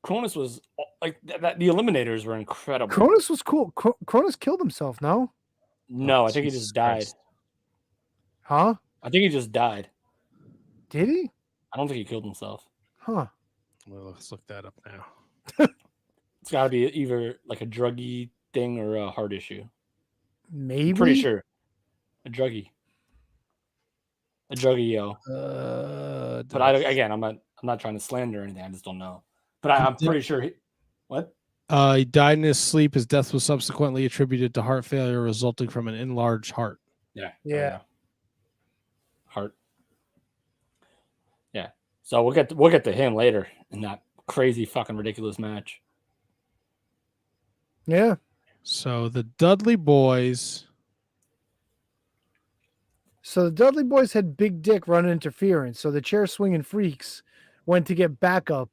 Kross was like that. The Eliminators were incredible. Kross was cool. Kross killed himself. No, I think he just died. Huh? I think he just died. Did he? I don't think he killed himself. Huh? Well, let's look that up now. It's got to be either like a druggy thing or a heart issue. Maybe. I'm pretty sure a druggy, yo. But I'm not trying to slander or anything. I just don't know. But I'm pretty sure what? He died in his sleep. His death was subsequently attributed to heart failure resulting from an enlarged heart. Yeah. Heart. Yeah. So we'll get to him later in that crazy fucking ridiculous match. Yeah. So the Dudley Boys. So the Dudley Boys had Big Dick run interference. So the chair swinging freaks went to get backup.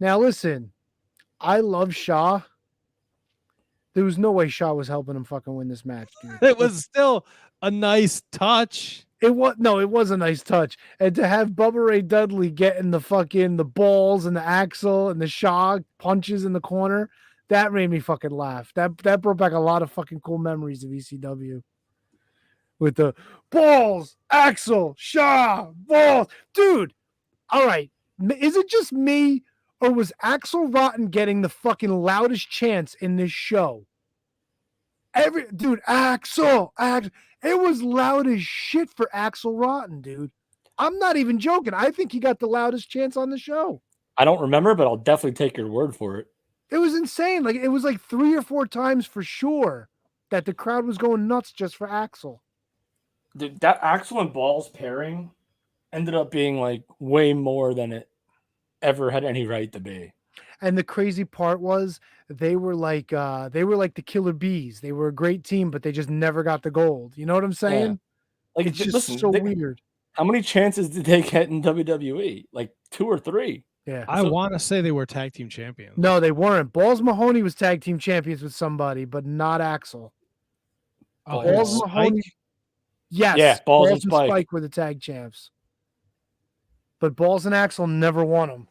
Now listen, I love Shaw. There was no way Shaw was helping him fucking win this match, dude. It was still a nice touch. It was a nice touch. And to have Bubba Ray Dudley getting the balls and the axle and the Shaw punches in the corner, that made me fucking laugh. That brought back a lot of fucking cool memories of ECW. With the balls, axle, Shaw, balls. Dude, all right. Is it just me? Or was Axel Rotten getting the fucking loudest chants in this show? Axel. It was loud as shit for Axel Rotten, dude. I'm not even joking. I think he got the loudest chants on the show. I don't remember, but I'll definitely take your word for it. It was insane. Like it was like 3 or 4 times for sure that the crowd was going nuts just for Axel. Dude, that Axel and Balls pairing ended up being like way more than it ever had any right to be. And the crazy part was they were like the Killer Bees. They were a great team, but they just never got the gold. You know what I'm saying? Yeah. Like it's just so weird. How many chances did they get in WWE? Like 2 or 3. Yeah. I want to say they were tag team champions. No, they weren't. Balls Mahoney was tag team champions with somebody, but not Axel. Balls Mahoney. Yes. Yeah, Balls and Spike were the tag champs. But Balls and Axel never won them.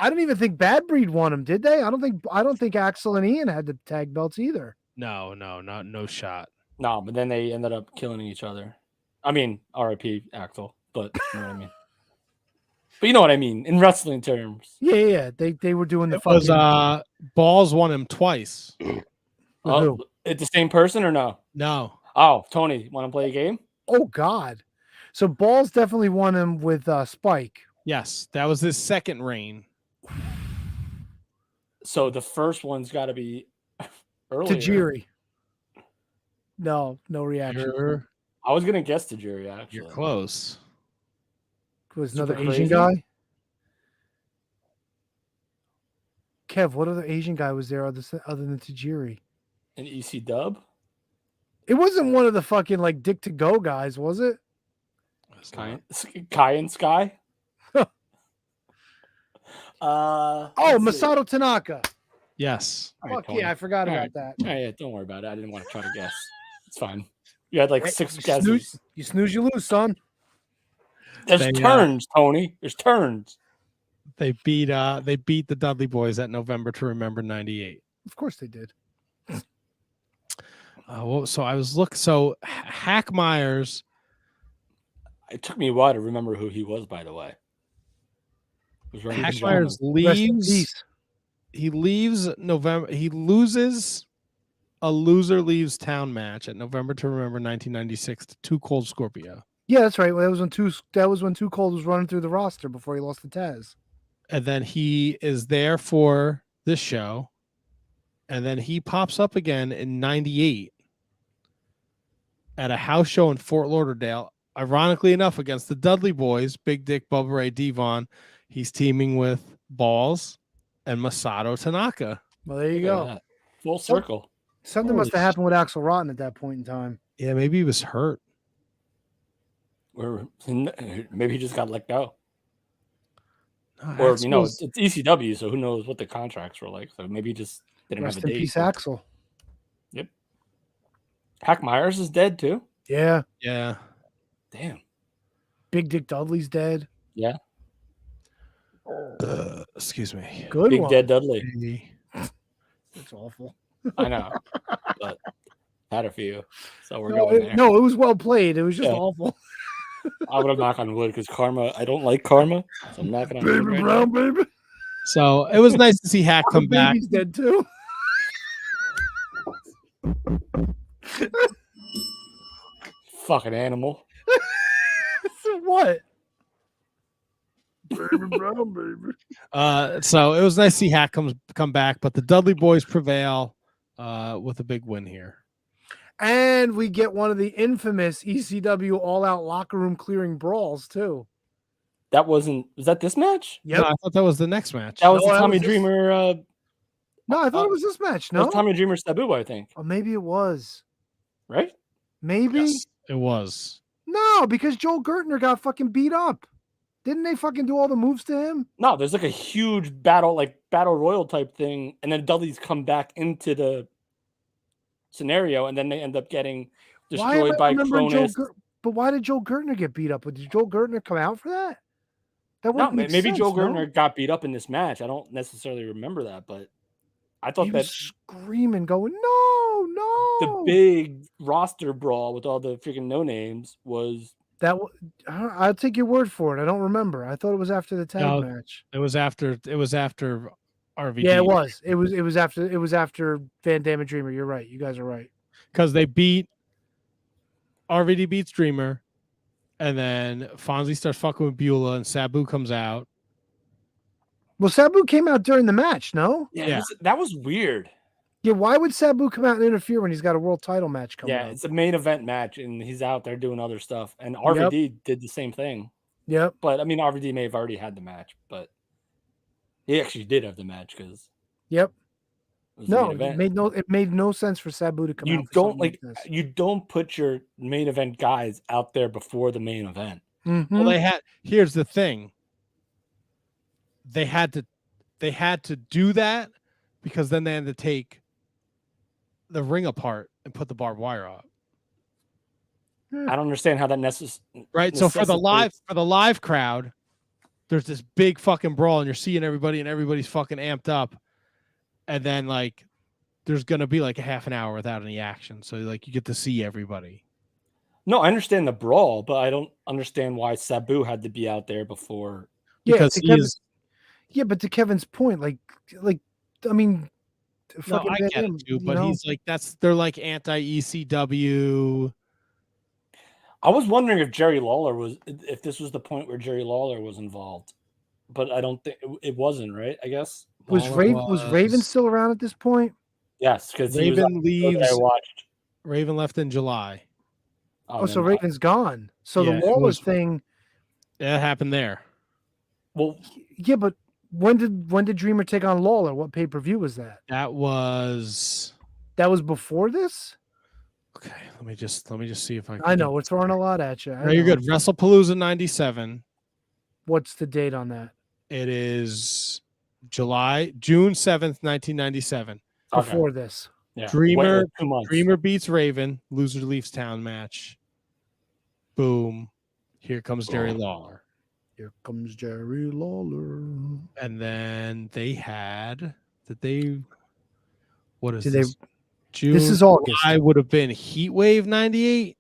I don't even think Bad Breed won them, did they? I don't think Axel and Ian had the tag belts either. No shot. No, but then they ended up killing each other. I mean, R.I.P. Axel, but you know what I mean. But you know what I mean in wrestling terms. Yeah. They were doing the fucking. Balls won him twice. Oh, it's the same person or no? No. Oh, Tony, want to play a game? Oh God. So Balls definitely won him with Spike. Yes, that was his second reign. So the first one's got to be earlier. Tajiri. No reaction. I was gonna guess Tajiri. Actually, you're close. Was another Asian guy? Kev, what other Asian guy was there other than Tajiri? An EC Dub? It wasn't one of the fucking like Dick to Go guys, was it? Kai and Sky? Masato Tanaka. Yes. Fuck yeah, I forgot about that. Yeah, don't worry about it. I didn't want to try to guess. It's fine. You had like 6 guesses. You snooze, you lose, son. There's turns, Tony. There's turns. They beat the Dudley Boys at November to Remember '98. Of course they did. So I was looking. So Hack Myers. It took me a while to remember who he was, by the way. Hack Myers leaves. he leaves November. He loses a loser leaves town match at November to Remember 1996 to Too Cold Scorpio. Yeah, that's right. Well, that was when Too Cold was running through the roster before he lost to Taz. And then he is there for this show. And then he pops up again in 98 at a house show in Fort Lauderdale. Ironically enough, against the Dudley Boys, Big Dick, Bubba Ray, Devon. He's teaming with Balls and Masato Tanaka. Well, there you Look at go. that. Full circle. Something must have happened with Axl Rotten at that point in time. Yeah, maybe he was hurt. Or maybe he just got let go. No, Or, Axl's- it's ECW, so who knows what the contracts were like. So maybe he just didn't Rest have a in date. peace, Axl. Yep. Hack Myers is dead, too. Yeah. Yeah. Damn. Big Dick Dudley's dead. Yeah. Excuse me. Good Big one. Dead Dudley. It's awful. I know. But had a few. So we're going there. No, it was well played. It was just Yeah. awful. I would have knocked on wood because Karma, I don't like Karma. So I'm knocking on wood. Baby Right Brown, now. baby. So it was nice to see Hack come back. Baby's dead too. Fucking animal. So what? Baby Brown, baby. So it was nice to see Hack come back, but the Dudley Boys prevail with a big win here. And we get one of the infamous ECW all-out locker room clearing brawls too. That wasn't. Was that this match? Yep. No, I thought that was the next match. That was No, the that Tommy was this- Dreamer. No, I thought it was this match. That No, was Tommy Dreamer Sabu, I think. or maybe it was. Right? Maybe Yes, it was. no, because Joel Gertner got fucking beat up. Didn't they fucking do all the moves to him? No, there's like a huge battle royal type thing, and then Dudley's come back into the scenario, and then they end up getting Why am I destroyed by remembering Kronos. But why did Joel Gertner get beat up? Did Joel Gertner come out for that? That No, wouldn't make maybe sense, Joel no? Gertner got beat up in this match. I don't necessarily remember that, but I thought He that was screaming, going, "No, the no!" big roster brawl with all the freaking no names was I'll take your word for it. I don't remember. I thought it was after the tag No, match. It was after RVD. Yeah, it was. It was after Van Dam and Dreamer. You're right. You guys are right. Because they beat RVD beats Dreamer, and then Fonzie starts fucking with Beulah, and Sabu comes out. Well, Sabu came out during the match. No. Yeah. that was weird. Yeah. Why would Sabu come out and interfere when he's got a world title match coming Yeah, up? it's a main event match, and he's out there doing other stuff. And RVD did the same thing. Yep. But I mean, RVD may have already had the match, but he actually did have the match because Yep. it was the No, main event. it made no sense for Sabu to come out. You for don't something like this. you don't put your main event guys out there before the main event. Mhm. Well, here's the thing. They had to do that because then they had to take the ring apart and put the barbed wire up. I don't understand how that Right. So for the live crowd, there's this big fucking brawl, and you're seeing everybody, and everybody's fucking amped up. And then like there's gonna be like a half an hour without any action. So like you get to see everybody. No, I understand the brawl, but I don't understand why Sabu had to be out there before. Because to he Kevin's, is yeah, but to Kevin's point, like I mean, no, fucking I Van get Dam, it too, you but know? he's like they're like anti-ECW. I was wondering if this was the point where Jerry Lawler was involved, but I don't think it wasn't, right? I guess Was Raven still around at this point? yes, because Raven leaves. I watched. Raven left in July. Oh, so Raven's gone. So Yeah, the it Lawler was- thing. That happened there. Well, Yeah, but when did Dreamer take on Lawler? What pay-per-view was that? That was That was before this? okay. Let me just see if I can I know we're throwing a lot at you. No, you're good. WrestlePalooza 97. What's the date on that? It is June 7th, 1997. okay. Before this. Yeah. Dreamer- Wait, 2 months. Dreamer beats Raven. Loser leaves town match. Boom. Here comes Jerry Lawler. Here comes Jerry Lawler. And then they had what is Did they- this? June. This is August. I would have been Heat Wave 98.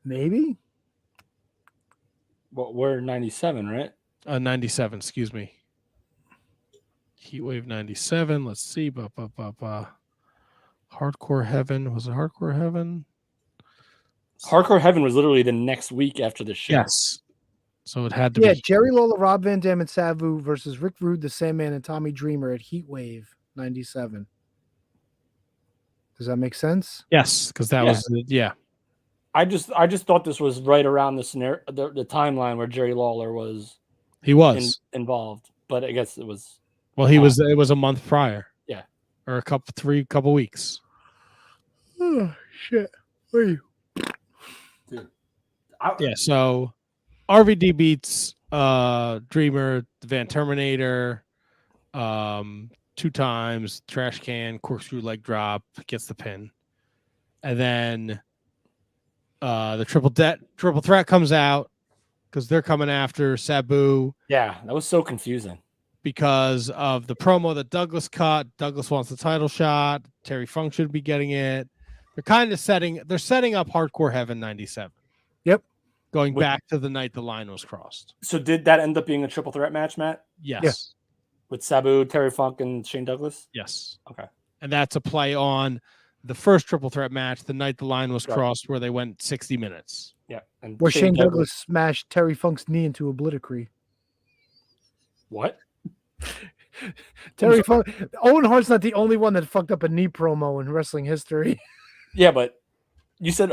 Maybe. Well, we're 97, right? 97, excuse me. Heatwave 97. Let's see. Hardcore Heaven. Was it Hardcore Heaven? Hardcore Heaven was literally the next week after the show. Yes. So it had to Yeah, be. Jerry Lawler, Rob Van Dam, and Savu versus Rick Rude, the Sandman, and Tommy Dreamer at Heatwave 97. Does that make sense? Yes, because that was I just thought this was right around the scenario, the timeline where Jerry Lawler was. He was involved, but I guess it was. Well, he was. It was a month prior. Yeah, or a couple weeks. Oh shit! Where are you? Dude. So RVD beats Dreamer, Van Terminator, 2 times, trash can, corkscrew leg drop, gets the pin. And then the triple threat comes out because they're coming after Sabu. Yeah, that was so confusing. Because of the promo that Douglas cut. Douglas wants the title shot. Terry Funk should be getting it. They're kind of setting up Hardcore Heaven 97. Yep. Going back to the night the line was crossed. So did that end up being a triple threat match, Matt? Yes. Yeah. With Sabu, Terry Funk, and Shane Douglas? Yes. Okay. And that's a play on the first triple threat match, the night the line was crossed, where they went 60 minutes. Yeah. And Where Shane Douglas smashed Terry Funk's knee into obliterate. What? Terry Funk. Owen Hart's not the only one that fucked up a knee promo in wrestling history. Yeah, but you said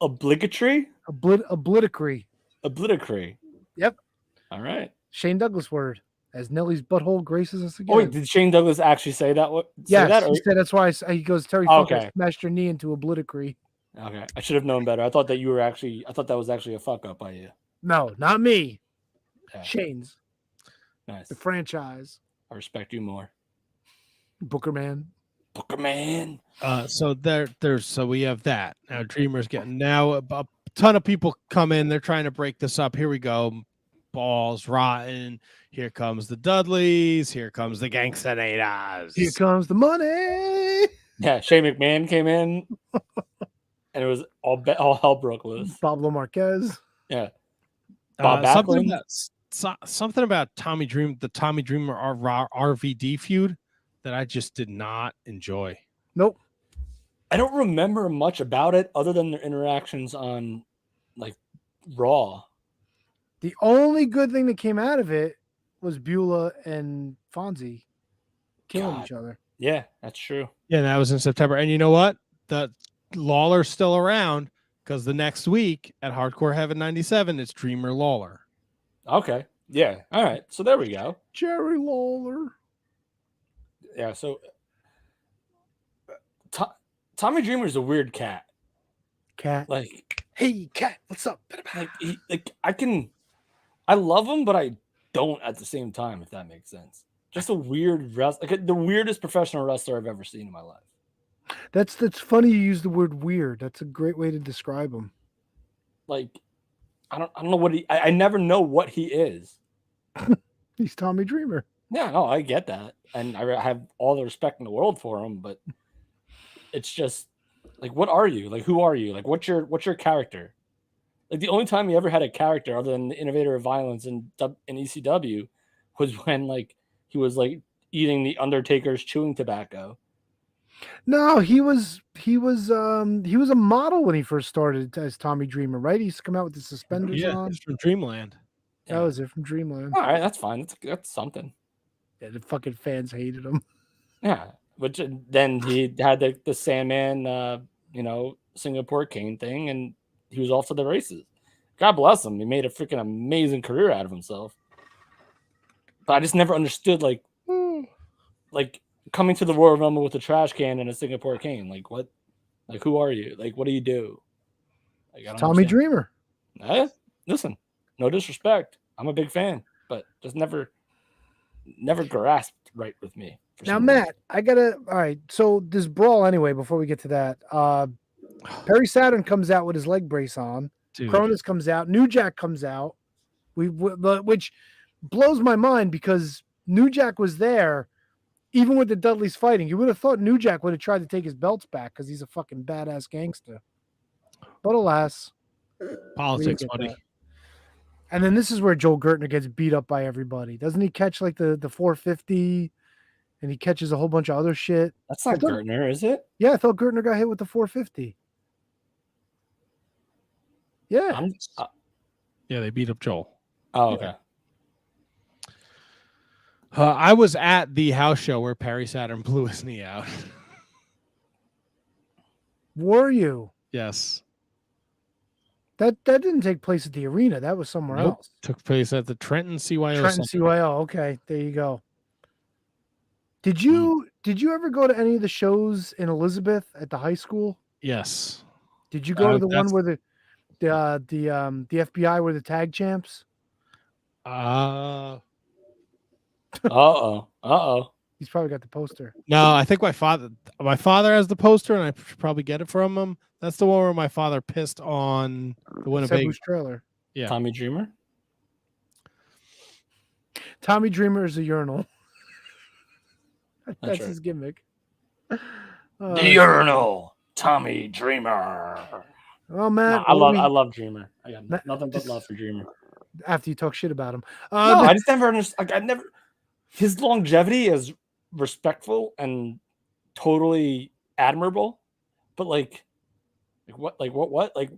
obligatory? Obliterate. Obliterate. Yep. All right. Shane Douglas word. As Nellie's butthole graces us again. Oh, wait, did Shane Douglas actually say that? Yes, he said that's why he goes, Terry Funk okay. smashed your knee into obliterate. Okay. I should have known better. I thought that was actually a fuck up by you. No, not me. Yeah. Shane's. Nice. The franchise. I respect you more. Booker Man. So we have that. Now Dreamer's getting a ton of people come in. They're trying to break this up. Here we go. Balls rotten. Here comes the Dudleys. Here comes the Gangstanators. Here comes the money. Yeah, Shane McMahon came in, and it was all hell broke loose. Pablo Marquez. Yeah. Bob Backlund. Something about Tommy Dreamer, the Tommy Dreamer RVD feud that I just did not enjoy. Nope. I don't remember much about it other than their interactions on like Raw. The only good thing that came out of it was Beulah and Fonzie killing each other. Yeah, that's true. Yeah, that was in September. And you know what? The Lawler's still around because the next week at Hardcore Heaven 97, it's Dreamer Lawler. Okay. Yeah. All right. So there we go. Jerry Lawler. Yeah. So Tommy Dreamer's a weird cat. Like, hey, cat, what's up? I love him, but I don't at the same time, if that makes sense. Just a weird the weirdest professional wrestler I've ever seen in my life. That's funny you use the word weird. That's a great way to describe him. Like, I don't know what I never know what he is. He's Tommy Dreamer. Yeah, no, I get that. And I have all the respect in the world for him, but it's just like, what are you? Like, who are you? Like, what's your character? Like, the only time he ever had a character other than the Innovator of Violence in ECW was when like he was like eating the Undertaker's chewing tobacco. No, he was a model when he first started as Tommy Dreamer, right? He used to come out with the suspenders on. He's from Dreamland. That was it, from Dreamland. All right, that's fine. That's something. Yeah, the fucking fans hated him. Yeah, which then he had the Sandman, Singapore Cane thing, and he was off to the races. God bless him. He made a freaking amazing career out of himself. But I just never understood, like coming to the Royal Rumble with a trash can and a Singapore cane. Like, what? Like, who are you? Like, what do you do? Like, I don't Tommy understand. Dreamer. Listen, no disrespect. I'm a big fan, but just never grasped right with me. Now, Matt, all right. So this brawl anyway, before we get to that, Perry Saturn comes out with his leg brace on. Dude. Cronus comes out. New Jack comes out. Which blows my mind because New Jack was there even with the Dudleys fighting. You would have thought New Jack would have tried to take his belts back because he's a fucking badass gangster. But alas. Politics, buddy. And then this is where Joel Gertner gets beat up by everybody. Doesn't he catch like the 450 and he catches a whole bunch of other shit? That's not Gertner, is it? Yeah, I thought Gertner got hit with the 450. Yeah. Yeah, they beat up Joel. Oh, okay. I was at the house show where Perry Saturn blew his knee out. Were you? Yes. That didn't take place at the arena. That was somewhere else. Took place at the Trenton CYO. Trenton Center. CYO. Okay, there you go. Did you ever go to any of the shows in Elizabeth at the high school? Yes. Did you go to the one where the FBI were the tag champs? He's probably got the poster. No, I think my father has the poster, and I should probably get it from him. That's the one where my father pissed on the Winnebago Sabu's trailer. Yeah. Tommy Dreamer. Tommy Dreamer is a urinal. That's right. his gimmick. The urinal, Tommy Dreamer. Well, Matt, I love Dreamer. I got nothing but love for Dreamer. After you talk shit about him, no, I just never understood. Like, his longevity is respectful and totally admirable, but like what? Like,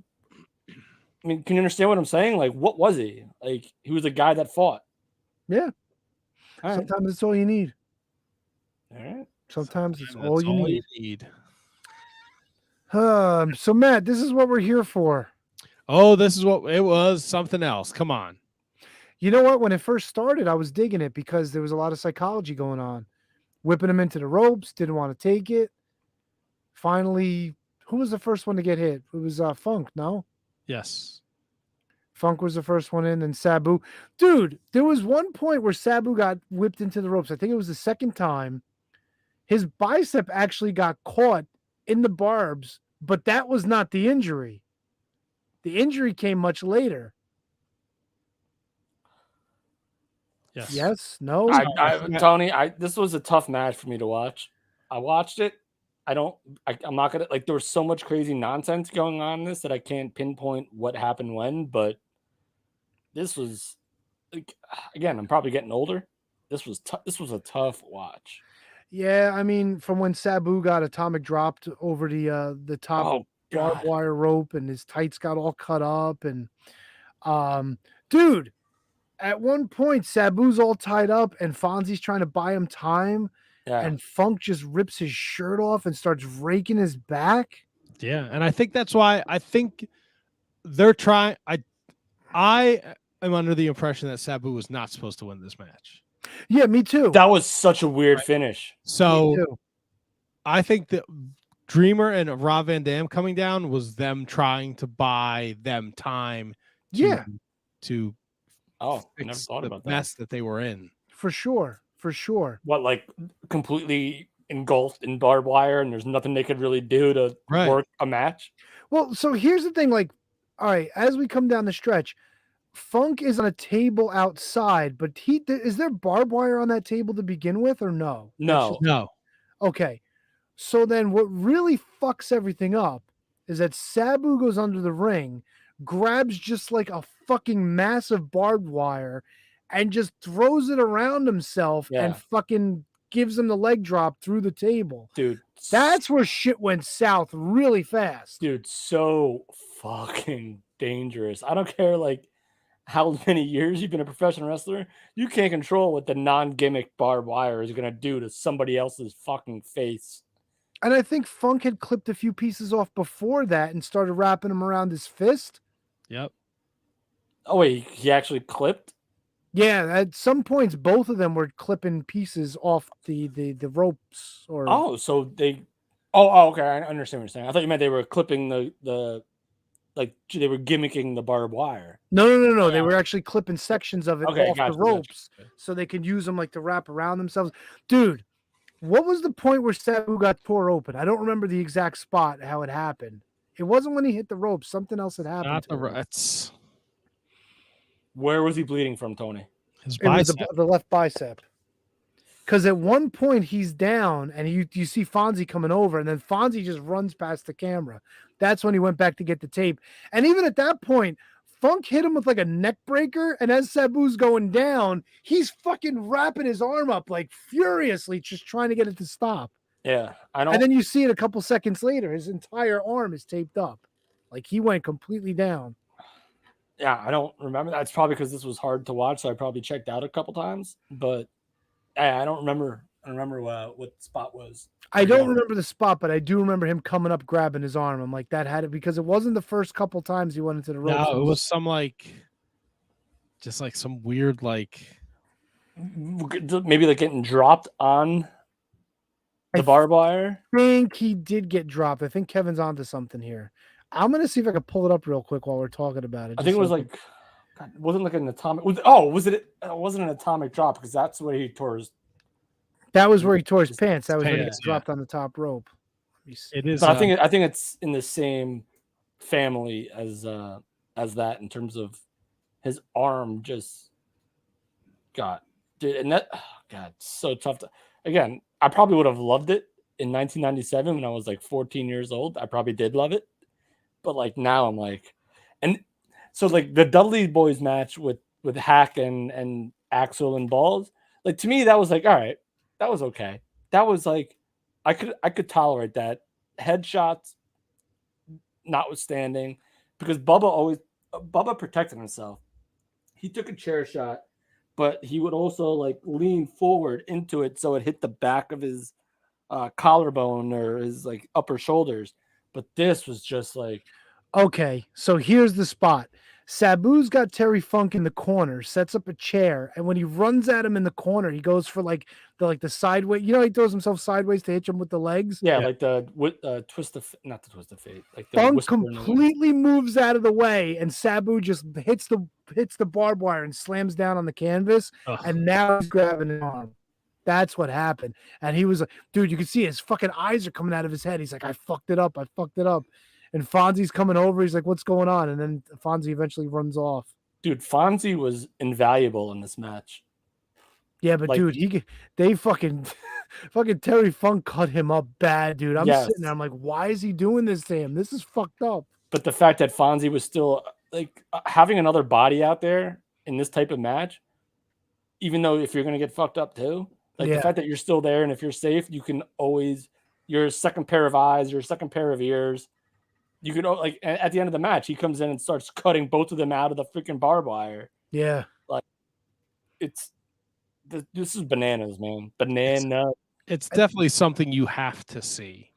I mean, can you understand what I'm saying? Like, what was he? Like, he was a guy that fought. Yeah. All right. Sometimes it's all you need. All right. Sometimes it's all you need. need. So Matt, this is what we're here for. Oh, this is what it was. Something else. Come on. You know what? When it first started, I was digging it because there was a lot of psychology going on. Whipping him into the ropes, didn't want to take it. Finally, who was the first one to get hit? It was Funk, no? Yes. Funk was the first one in, and Sabu. Dude, there was one point where Sabu got whipped into the ropes. I think it was the second time. His bicep actually got caught in the barbs, but that was not the injury. The injury came much later. Yes. Yes? No? Tony, this was a tough match for me to watch. I watched it. I'm not gonna there was so much crazy nonsense going on in this that I can't pinpoint what happened when, but this was again, I'm probably getting older. This was a tough watch. Yeah, I mean, from when Sabu got atomic dropped over the top barbed wire rope and his tights got all cut up, and dude, at one point Sabu's all tied up and Fonzie's trying to buy him time, and Funk just rips his shirt off and starts raking his back. Yeah, and I think that's why I think they're trying. I am under the impression that Sabu was not supposed to win this match. Yeah, me too. That was such a weird finish. So I think that Dreamer and Rob Van Dam coming down was them trying to buy them time to I never thought about that. mess that they were in. For sure. What, like completely engulfed in barbed wire and there's nothing they could really do to work a match? Well, so here's the thing, all right, as we come down the stretch, Funk is on a table outside, but is there barbed wire on that table to begin with or no? No. Okay. So then what really fucks everything up is that Sabu goes under the ring, grabs just like a fucking massive barbed wire and just throws it around himself and fucking gives him the leg drop through the table. Dude. That's where shit went south really fast. Dude, so fucking dangerous. I don't care how many years you've been a professional wrestler, you can't control what the non-gimmick barbed wire is going to do to somebody else's fucking face. And I think Funk had clipped a few pieces off before that and started wrapping them around his fist. Yep. Oh, wait, he actually clipped? Yeah, at some points, both of them were clipping pieces off the ropes. So they... Oh, okay, I understand what you're saying. I thought you meant they were clipping the they were gimmicking the barbed wire. No. They were actually clipping sections of it off gotcha, the ropes so they could use them to wrap around themselves. Dude, what was the point where Sabu got tore open? I don't remember the exact spot, how it happened. It wasn't when he hit the ropes. Something else had happened. Not the ruts. Where was he bleeding from, Tony? His bicep. It was the left bicep. Because at one point he's down and you see Fonzie coming over and then Fonzie just runs past the camera. That's when he went back to get the tape. And even at that point, Funk hit him with like a neck breaker, and as Sabu's going down, he's fucking wrapping his arm up like furiously, just trying to get it to stop. Yeah, I don't. And then you see it a couple seconds later, his entire arm is taped up. Like he went completely down. Yeah, I don't remember. That's probably because this was hard to watch, so I probably checked out a couple times. But I don't remember. I don't remember what the spot was. I don't remember the spot, but I do remember him coming up, grabbing his arm. I'm like, that had it because it wasn't the first couple times he went into the ropes. No, it was some like, just like some weird like, maybe like getting dropped on the barbed wire. I think he did get dropped. I think Kevin's onto something here. I'm gonna see if I can pull it up real quick while we're talking about it. I think it was like, God, it wasn't like an atomic. Was it? It wasn't an atomic drop because that's where he tore his. That was where he tore his pants. That was when he got pants, dropped on the top rope. it is. But I think it's in the same family as that in terms of his arm just got and that God, so tough to again. I probably would have loved it in 1997 when I was like 14 years old. I probably did love it, but like now I'm like, and so like the Dudley Boys match with Hack and Axel and Balls, like to me that was like all right, that was okay. That was like I could tolerate that. Headshots notwithstanding, because Bubba protected himself. He took a chair shot, but he would also like lean forward into it so it hit the back of his collarbone or his like upper shoulders. But this was just like, okay, so here's the spot. Sabu's got Terry Funk in the corner, sets up a chair, and when he runs at him in the corner, he goes for like the sideways. You know, he throws himself sideways to hit him with the legs. Yeah. Like the not the twist of fate. Like the Funk completely moves out of the way, and Sabu just hits the barbed wire and slams down on the canvas. Ugh. And now he's grabbing an arm. That's what happened. And he was like, dude, you can see his fucking eyes are coming out of his head. He's like, I fucked it up. And Fonzie's coming over. He's like, what's going on? And then Fonzie eventually runs off. Dude, Fonzie was invaluable in this match. Yeah, but like, dude, they fucking Terry Funk cut him up bad, dude. I'm sitting there. I'm like, why is he doing this to him? This is fucked up. But the fact that Fonzie was still like having another body out there in this type of match, even though if you're going to get fucked up too, like the fact that you're still there and if you're safe, you can always, your second pair of eyes, your second pair of ears. You could like at the end of the match, he comes in and starts cutting both of them out of the freaking barbed wire. Yeah, like this is bananas, man. Banana. It's definitely something you have to see.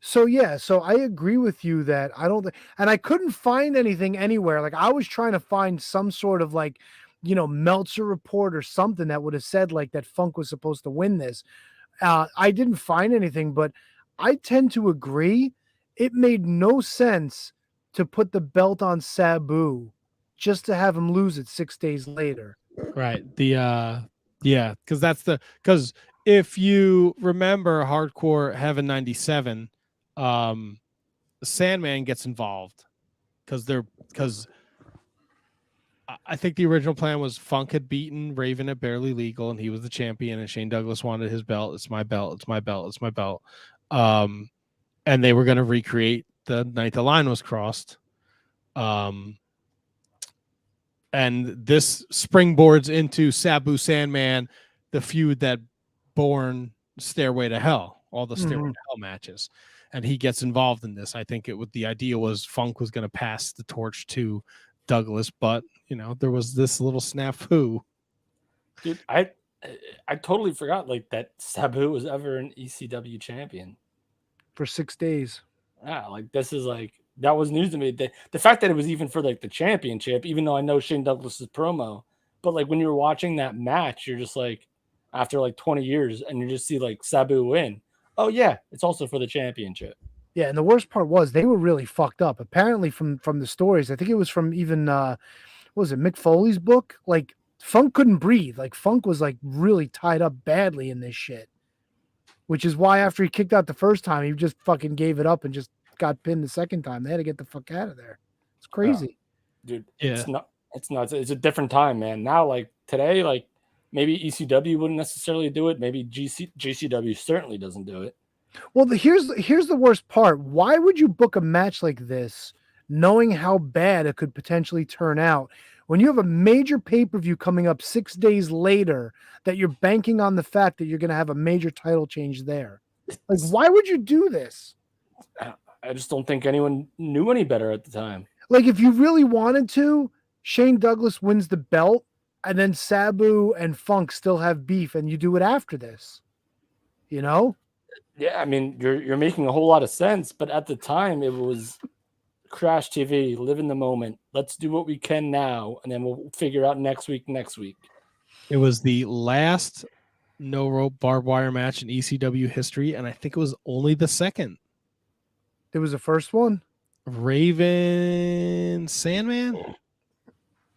So yeah, so I agree with you that I don't, and I couldn't find anything anywhere. Like I was trying to find some sort of like, you know, Meltzer report or something that would have said like that Funk was supposed to win this. I didn't find anything, but I tend to agree. It made no sense to put the belt on Sabu just to have him lose it 6 days later. Right. Because if you remember Hardcore Heaven 97, Sandman gets involved because I think the original plan was Funk had beaten Raven at Barely Legal and he was the champion and Shane Douglas wanted his belt. It's my belt. It's my belt. It's my belt. And they were going to recreate the night the line was crossed. And this springboards into Sabu Sandman, the feud that born Stairway to Hell, all the Stairway to Hell matches. And he gets involved in this. I think the idea was Funk was going to pass the torch to Douglas, but you know, there was this little snafu. Dude, I totally forgot like that Sabu was ever an ECW champion. For 6 days. Yeah, like this is like that was news to me. The fact that it was even for like the championship, even though I know Shane Douglas's promo, but like when you were watching that match, you're just like after like 20 years and you just see like Sabu win. Oh yeah, it's also for the championship. Yeah, and the worst part was they were really fucked up. Apparently from the stories, I think it was from even what was it, Mick Foley's book? Like Funk couldn't breathe. Like Funk was like really tied up badly in this shit. Which is why after he kicked out the first time, he just fucking gave it up and just got pinned the second time. They had to get the fuck out of there. It's crazy. Dude, it's nuts. It's a different time, man. Now, like today, like maybe ECW wouldn't necessarily do it. Maybe GCW certainly doesn't do it. Well, here's the worst part. Why would you book a match like this knowing how bad it could potentially turn out. When you have a major pay-per-view coming up 6 days later, that you're banking on the fact that you're going to have a major title change there. Like, why would you do this? I just don't think anyone knew any better at the time. Like, if you really wanted to, Shane Douglas wins the belt, and then Sabu and Funk still have beef, and you do it after this. You know? Yeah, I mean, you're making a whole lot of sense, but at the time it was Crash TV, live in the moment. Let's do what we can now, and then we'll figure out next week. It was the last no rope barbed wire match in ECW history, and I think it was only the second. There was the first one. Raven Sandman.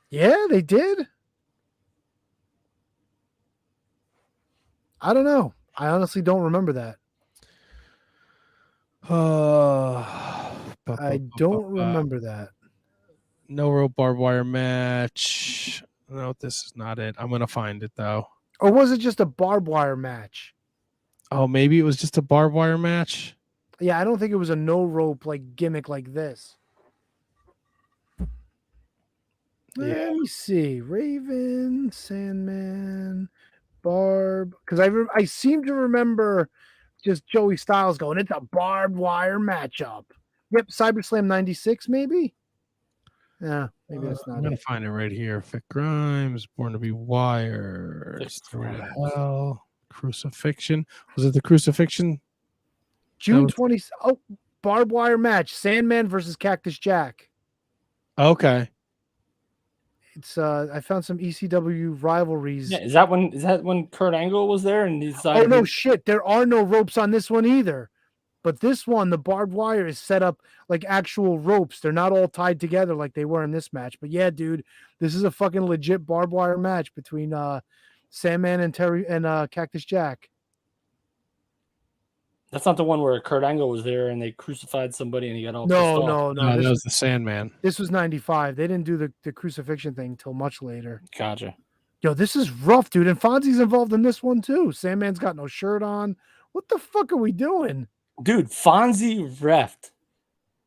Yeah, they did. I don't know. I honestly don't remember that. I don't remember that. No rope barbed wire match. No, this is not it. I'm gonna find it though. Or was it just a barbed wire match? Oh, maybe it was just a barbed wire match. Yeah, I don't think it was a no rope like gimmick like this. Let me see. Raven, Sandman, Barb. Because I seem to remember just Joey Styles going, it's a barbed wire matchup. Yep, CyberSlam 96, maybe? Yeah, maybe that's not I'm gonna it. find it right here. Fit Grimes, Born to be Wired, Story to Hell, Crucifixion. Was it the Crucifixion? June 20. Oh, barbed wire match. Sandman versus Cactus Jack. Okay. It's I found some ECW rivalries. Yeah, is that when Kurt Angle was there and he decided? Oh no, shit! There are no ropes on this one either. But this one, the barbed wire is set up like actual ropes. They're not all tied together like they were in this match. But yeah, dude, this is a fucking legit barbed wire match between Sandman and Cactus Jack. That's not the one where Kurt Angle was there and they crucified somebody and he got all pissed off. No. That was the Sandman. This was 95. They didn't do the crucifixion thing until much later. Gotcha. Yo, this is rough, dude. And Fonzie's involved in this one too. Sandman's got no shirt on. What the fuck are we doing? Dude, Fonzie refed.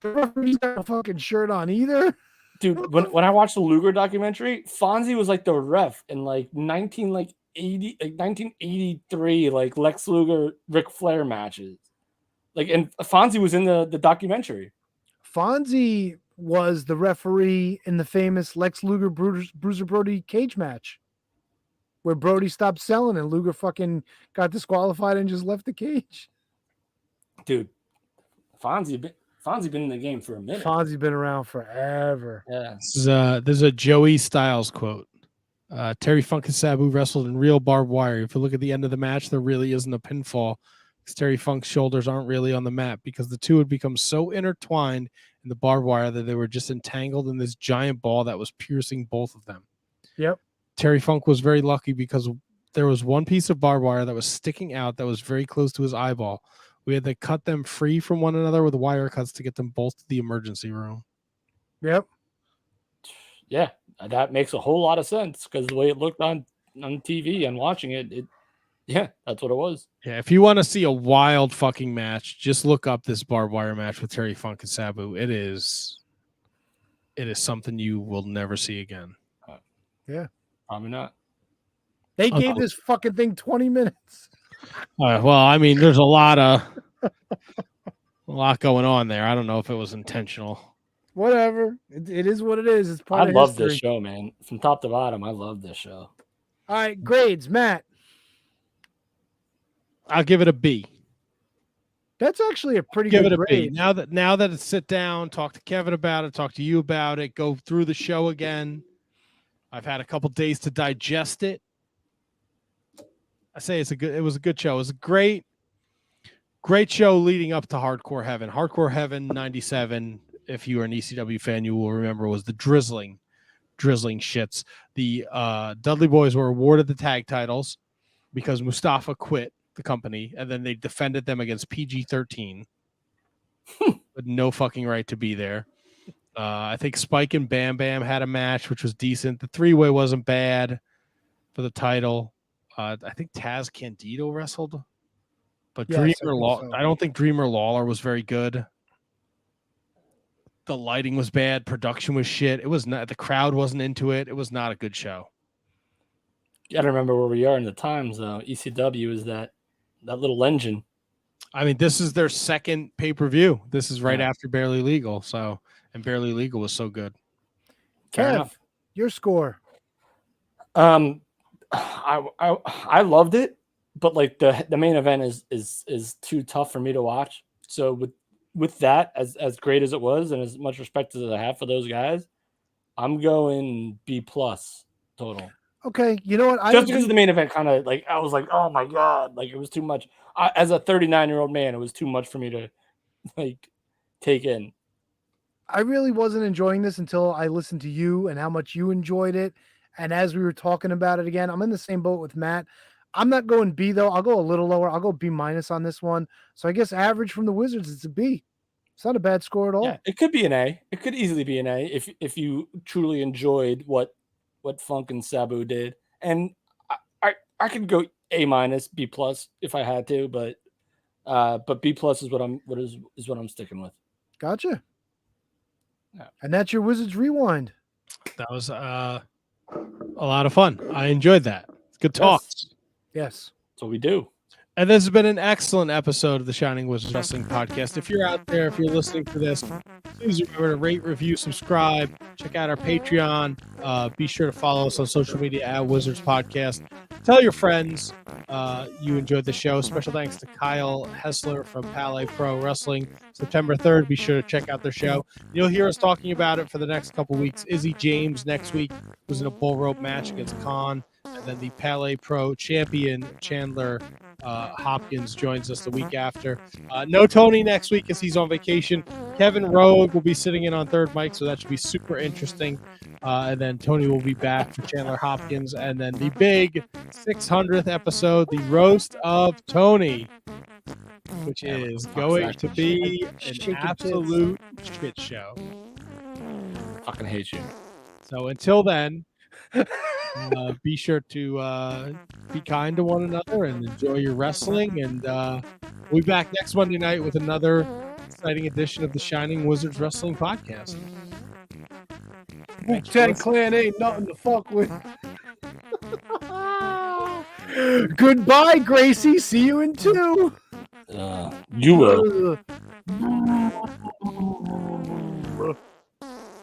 The referee's got no fucking shirt on either. Dude, when I watched the Luger documentary, Fonzie was like the ref in like 1983, like Lex Luger, Ric Flair matches. Like, and Fonzie was in the documentary. Fonzie was the referee in the famous Lex Luger Bruiser Brody cage match, where Brody stopped selling and Luger fucking got disqualified and just left the cage. Dude, Fonzie been in the game for a minute. Fonzie's been around forever. Yeah. There's a Joey Styles quote. Terry Funk and Sabu wrestled in real barbed wire. If you look at the end of the match, there really isn't a pinfall. Terry Funk's shoulders aren't really on the mat because the two had become so intertwined in the barbed wire that they were just entangled in this giant ball that was piercing both of them. Yep. Terry Funk was very lucky because there was one piece of barbed wire that was sticking out that was very close to his eyeball. We had to cut them free from one another with wire cuts to get them both to the emergency room. Yep. Yeah, that makes a whole lot of sense because the way it looked on TV and watching it, yeah, that's what it was. Yeah, if you want to see a wild fucking match, just look up this barbed wire match with Terry Funk and Sabu. It is something you will never see again. Yeah, probably not. They gave this fucking thing 20 minutes. Well, I mean, there's a lot going on there. I don't know if it was intentional. Whatever. It is what it is. It's part I of love history. this show, man. From top to bottom, I love this show. All right, grades, Matt. I'll give it a B. That's actually a pretty Give good it a grade. B. Now that it's sit down, talk to Kevin about it, talk to you about it, go through the show again. I've had a couple days to digest it. I say it was a good show. It was a great show leading up to Hardcore Heaven. Hardcore Heaven 97, if you are an ECW fan, you will remember, was the drizzling shits. The Dudley Boys were awarded the tag titles because Mustafa quit the company, and then they defended them against PG-13 with no fucking right to be there. I think Spike and Bam Bam had a match, which was decent. The three-way wasn't bad for the title. I think Taz Candido wrestled, but Yes, I don't think Dreamer Lawler was very good. The lighting was bad. Production was shit. It was not. The crowd wasn't into it. It was not a good show. You got to remember where we are in the times, though. ECW is that little engine. I mean, this is their second pay-per-view. This is right after Barely Legal. So, and Barely Legal was so good. Fair enough. Your score. I loved it, but like the main event is too tough for me to watch. So with that, as great as it was, and as much respect as I have for those guys, I'm going B+ total. Okay, you know what? Just because the main event kind of like I was like, oh my god, like it was too much. As a 39-year-old man, it was too much for me to like take in. I really wasn't enjoying this until I listened to you and how much you enjoyed it. And as we were talking about it again, I'm in the same boat with Matt. I'm not going B though. I'll go a little lower. I'll go B- on this one. So I guess average from the Wizards, it's a B. It's not a bad score at all. Yeah, it could be an A. It could easily be an A if you truly enjoyed what Funk and Sabu did. And I could go A-, B+ if I had to, but B+ is what I'm sticking with. Gotcha. Yeah. And that's your Wizards Rewind. That was a lot of fun. I enjoyed that. Good talks. Yes. That's what we do. And this has been an excellent episode of the Shining Wizards Wrestling Podcast. If you're out there, if you're listening to this, please remember to rate, review, subscribe. Check out our Patreon. Be sure to follow us on social media at Wizards Podcast. Tell your friends you enjoyed the show. Special thanks to Kyle Hessler from Palais Pro Wrestling. September 3rd, be sure to check out their show. You'll hear us talking about it for the next couple weeks. Izzy James next week was in a bull rope match against Khan. And then the Palais Pro champion, Chandler Hopkins, joins us the week after. No Tony next week because he's on vacation. Kevin Rogue will be sitting in on third mic, so that should be super interesting. And then Tony will be back for Chandler Hopkins. And then the big 600th episode, the Roast of Tony, which is going to be an absolute shit show. Fucking hate you. So until then, be sure to be kind to one another and enjoy your wrestling. And we'll be back next Monday night with another exciting edition of the Shining Wizards Wrestling Podcast. Wu-Tang Clan ain't nothing to fuck with. Goodbye, Gracie. See you in 2. You will.